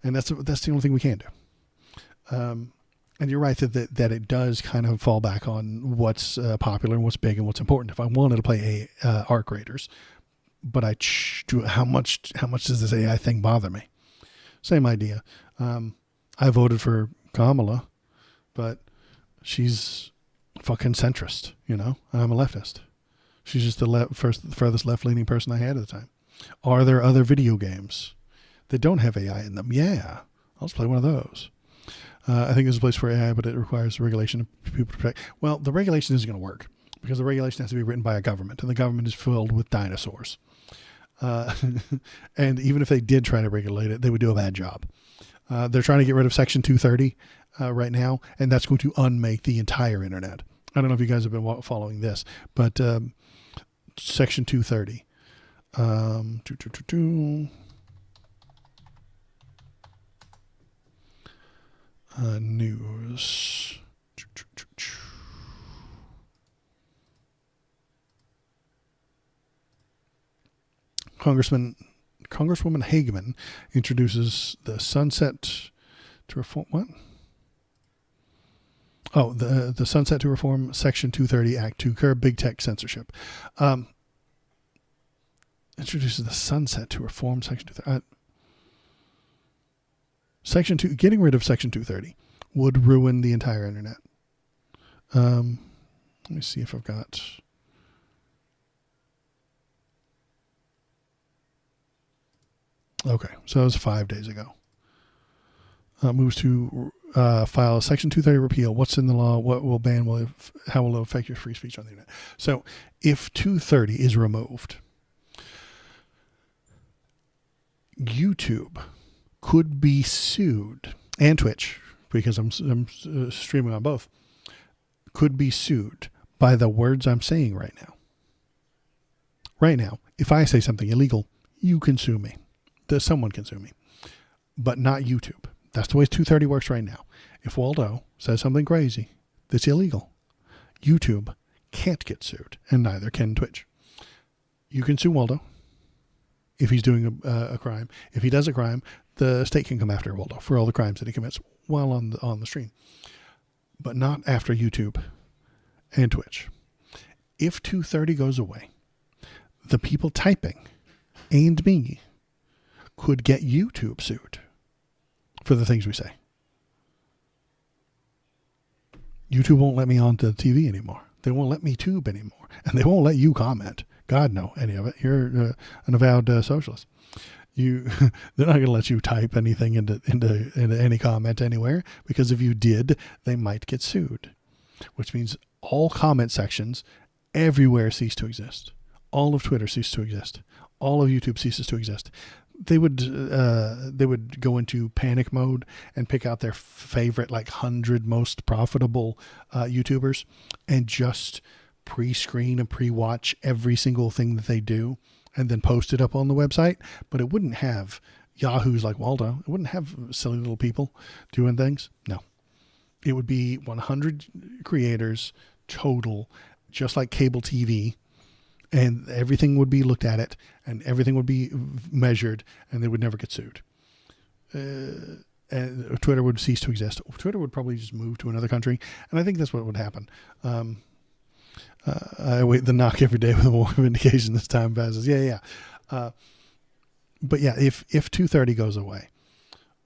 And that's the only thing we can do. And you're right that it does kind of fall back on what's popular and what's big and what's important. If I wanted to play Arc Raiders, but how much does this AI thing bother me? Same idea. I voted for Kamala, but she's fucking centrist. You know, I'm a leftist. She's just the furthest left-leaning person I had at the time. Are there other video games that don't have AI in them? Yeah, I'll just play one of those. I think there's a place for AI, but it requires regulation of people to protect. Well, the regulation isn't going to work because the regulation has to be written by a government, and the government is filled with dinosaurs. And even if they did try to regulate it, they would do a bad job. They're trying to get rid of Section 230 right now, and that's going to unmake the entire internet. I don't know if you guys have been following this, but Section 230. News. Congresswoman Hageman introduces the Sunset to Reform. What? Oh, the Sunset to Reform Section 230 Act to curb big tech censorship. Introduces the Sunset to Reform Section 230. Getting rid of Section 230 would ruin the entire internet. Let me see if I've got. Okay, so that was 5 days ago. Moves to file a Section 230 repeal. What's in the law? What will ban? How will it affect your free speech on the internet? So, if 230 is removed, YouTube could be sued, and Twitch, because I'm streaming on both, could be sued by the words I'm saying right now. Right now, if I say something illegal, you can sue me. Someone can sue me, but not YouTube. That's the way 230 works right now. If Waldo says something crazy that's illegal, YouTube can't get sued, and neither can Twitch. You can sue Waldo if he's doing a crime. If he does a crime, the state can come after Waldo for all the crimes that he commits. while on the stream, but not after YouTube and Twitch. If 230 goes away, the people typing and me could get YouTube sued for the things we say. YouTube won't let me onto the TV anymore. They won't let me tube anymore, and they won't let you comment. God, no, any of it. You're an avowed socialist. They're not going to let you type anything into any comment anywhere, because if you did, they might get sued, which means all comment sections everywhere cease to exist. All of Twitter ceases to exist. All of YouTube ceases to exist. They would go into panic mode and pick out their favorite 100 most profitable YouTubers and just pre-screen and pre-watch every single thing that they do and then post it up on the website. But it wouldn't have yahoos like Waldo. It wouldn't have silly little people doing things. No. It would be 100 creators total, just like cable TV. And everything would be looked at it, and everything would be measured, and they would never get sued. And Twitter would cease to exist. Twitter would probably just move to another country, and I think that's what would happen. I wait the knock every day with more vindication this time passes. Yeah. But yeah, if 230 goes away,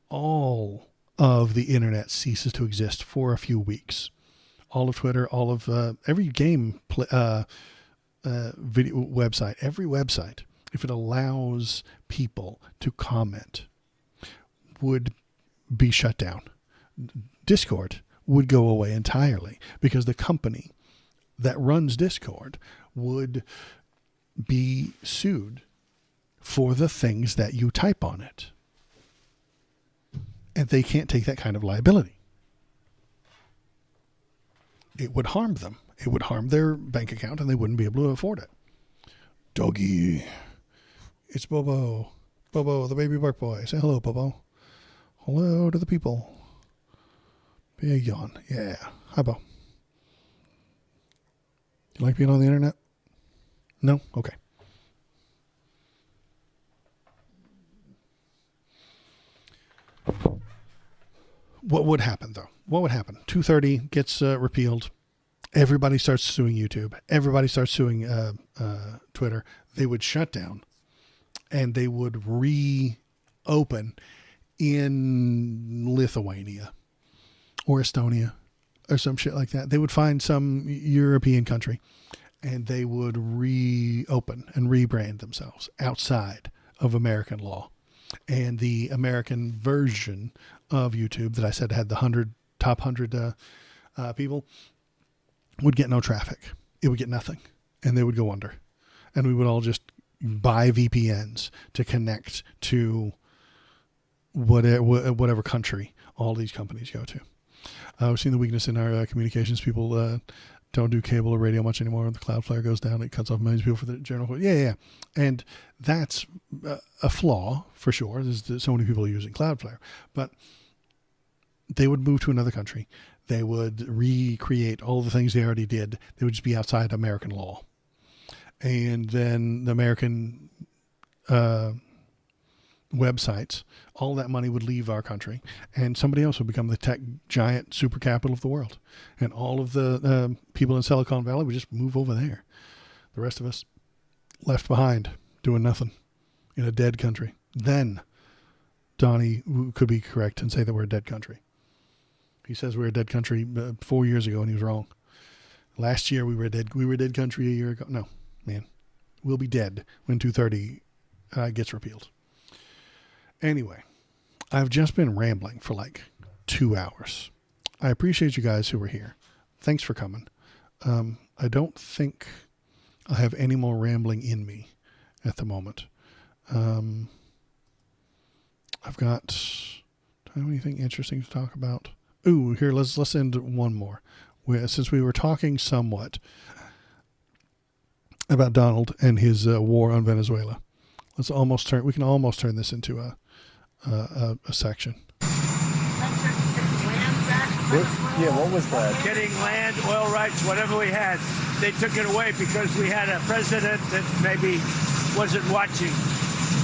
all of the internet ceases to exist for a few weeks. All of Twitter, all of every game video website, every website, if it allows people to comment, would be shut down. Discord would go away entirely, because the company that runs Discord would be sued for the things that you type on it. And they can't take that kind of liability. It would harm them. It would harm their bank account, and they wouldn't be able to afford it. Doggy. It's Bobo. Bobo, the baby bark boy. Say hello, Bobo. Hello to the people. Be a yawn. Yeah. Hi, Bo. You like being on the internet? No? Okay. What would happen, though? What would happen? 230 gets repealed. Everybody starts suing YouTube. Everybody starts suing Twitter. They would shut down, and they would reopen in Lithuania or Estonia or some shit like that. They would find some European country, and they would reopen and rebrand themselves outside of American law. And the American version of YouTube that I said had the top 100 people would get no traffic. It would get nothing, and they would go under. And we would all just buy VPNs to connect to whatever country all these companies go to. We've seen the weakness in our communications. People don't do cable or radio much anymore. The Cloudflare goes down. It cuts off millions of people for the general. Yeah. And that's a flaw for sure. There's so many people using Cloudflare. But they would move to another country. They would recreate all the things they already did. They would just be outside American law. And then the American websites, all that money would leave our country, and somebody else would become the tech giant super capital of the world. And all of the people in Silicon Valley would just move over there. The rest of us left behind doing nothing in a dead country. Then Donnie could be correct and say that we're a dead country. He says we're a dead country 4 years ago, and he was wrong. Last year we were a dead country a year ago. No, man, we'll be dead when 230 gets repealed. Anyway, I've just been rambling for 2 hours. I appreciate you guys who were here. Thanks for coming. I don't think I have any more rambling in me at the moment. I've got, do I have anything interesting to talk about? Ooh, here, let's end one more. Since we were talking somewhat about Donald and his war on Venezuela, we can almost turn this into a section. What was that? Getting land, oil rights, whatever we had, they took it away because we had a president that maybe wasn't watching.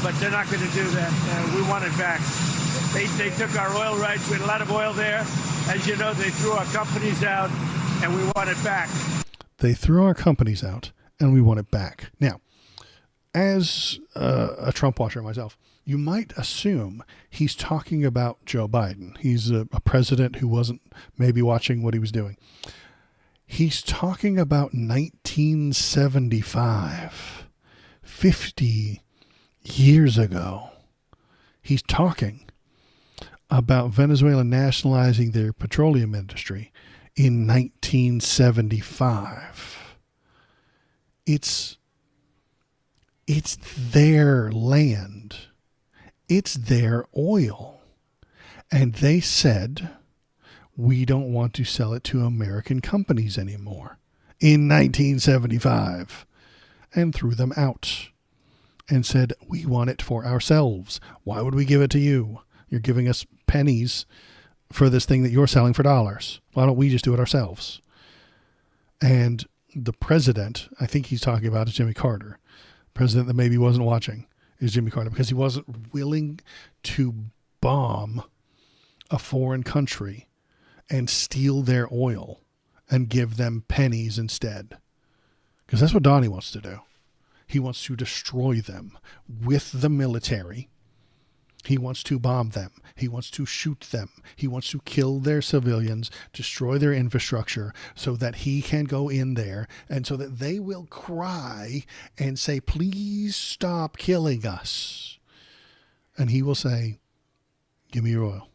But they're not going to do that. We want it back. They took our oil rights. We had a lot of oil there. As you know, they threw our companies out, and we want it back. They threw our companies out, and we want it back. Now, as a Trump watcher myself, you might assume he's talking about Joe Biden. He's a president who wasn't maybe watching what he was doing. He's talking about 1975, 50 years ago. He's talking about Venezuela nationalizing their petroleum industry in 1975. It's their land. It's their oil. And they said, we don't want to sell it to American companies anymore in 1975, and threw them out and said, we want it for ourselves. Why would we give it to you? You're giving us pennies for this thing that you're selling for dollars. Why don't we just do it ourselves? And the president, I think he's talking about, is Jimmy Carter. President that maybe wasn't watching is Jimmy Carter, because he wasn't willing to bomb a foreign country and steal their oil and give them pennies instead. Because that's what Donnie wants to do. He wants to destroy them with the military. He wants to bomb them. He wants to shoot them. He wants to kill their civilians, destroy their infrastructure, so that he can go in there and so that they will cry and say, please stop killing us. And he will say, give me your oil,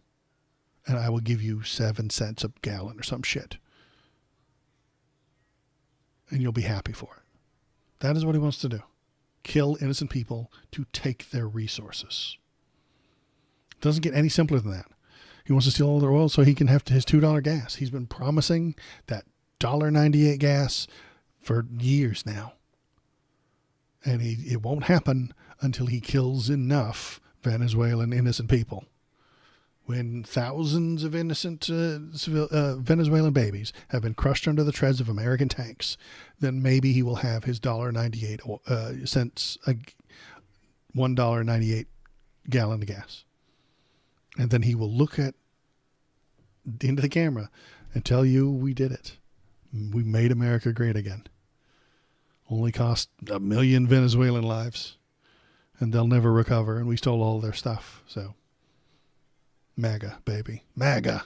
and I will give you 7 cents a gallon or some shit. And you'll be happy for it. That is what he wants to do. Kill innocent people to take their resources. Doesn't get any simpler than that. He wants to steal all their oil so he can have his $2 gas. He's been promising that $1.98 gas for years now. And it won't happen until he kills enough Venezuelan innocent people. When thousands of innocent Venezuelan babies have been crushed under the treads of American tanks, then maybe he will have his $1.98 cents, $1.98 gallon of gas. And then he will look into the camera and tell you, we did it. We made America great again. Only cost 1 million Venezuelan lives, and they'll never recover, and we stole all their stuff. So, MAGA, baby. MAGA.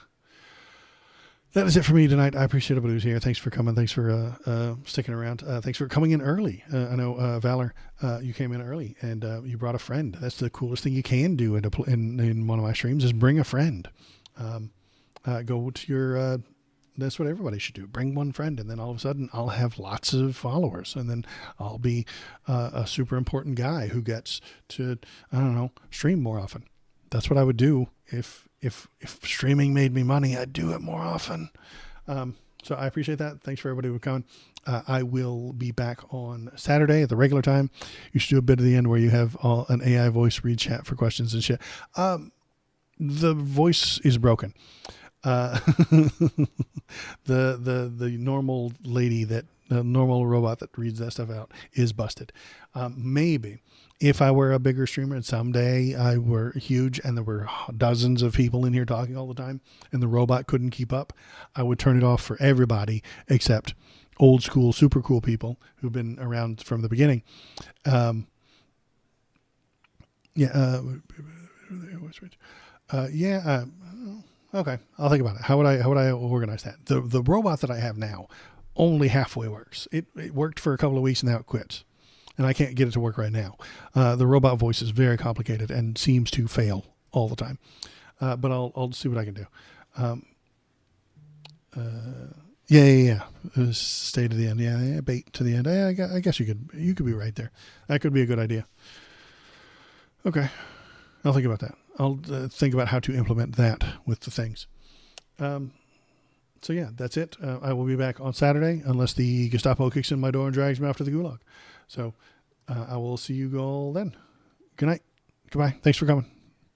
That is it for me tonight. I appreciate everybody who's here. Thanks for coming. Thanks for sticking around. Thanks for coming in early. I know, Valor, you came in early, and you brought a friend. That's the coolest thing you can do in one of my streams, is bring a friend. Go to your... that's what everybody should do. Bring one friend, and then all of a sudden I'll have lots of followers, and then I'll be a super important guy who gets to, I don't know, stream more often. That's what I would do if streaming made me money. I'd do it more often. So I appreciate that. Thanks for everybody who coming. I will be back on Saturday at the regular time. You should do a bit at the end where you have an AI voice read chat for questions and shit. The voice is broken. The normal lady the normal robot that reads that stuff out is busted. Maybe if I were a bigger streamer and someday I were huge and there were dozens of people in here talking all the time and the robot couldn't keep up, I would turn it off for everybody except old school, super cool people who've been around from the beginning. Okay, I'll think about it. How would I organize that? The robot that I have now only halfway works. It worked for a couple of weeks and now it quits. And I can't get it to work right now. The robot voice is very complicated and seems to fail all the time. But I'll see what I can do. Stay to the end. Yeah, bait to the end. I guess you could be right there. That could be a good idea. Okay. I'll think about that. I'll think about how to implement that with the things. So yeah, that's it. I will be back on Saturday unless the Gestapo kicks in my door and drags me off to the gulag. So I will see you all then. Good night. Goodbye. Thanks for coming.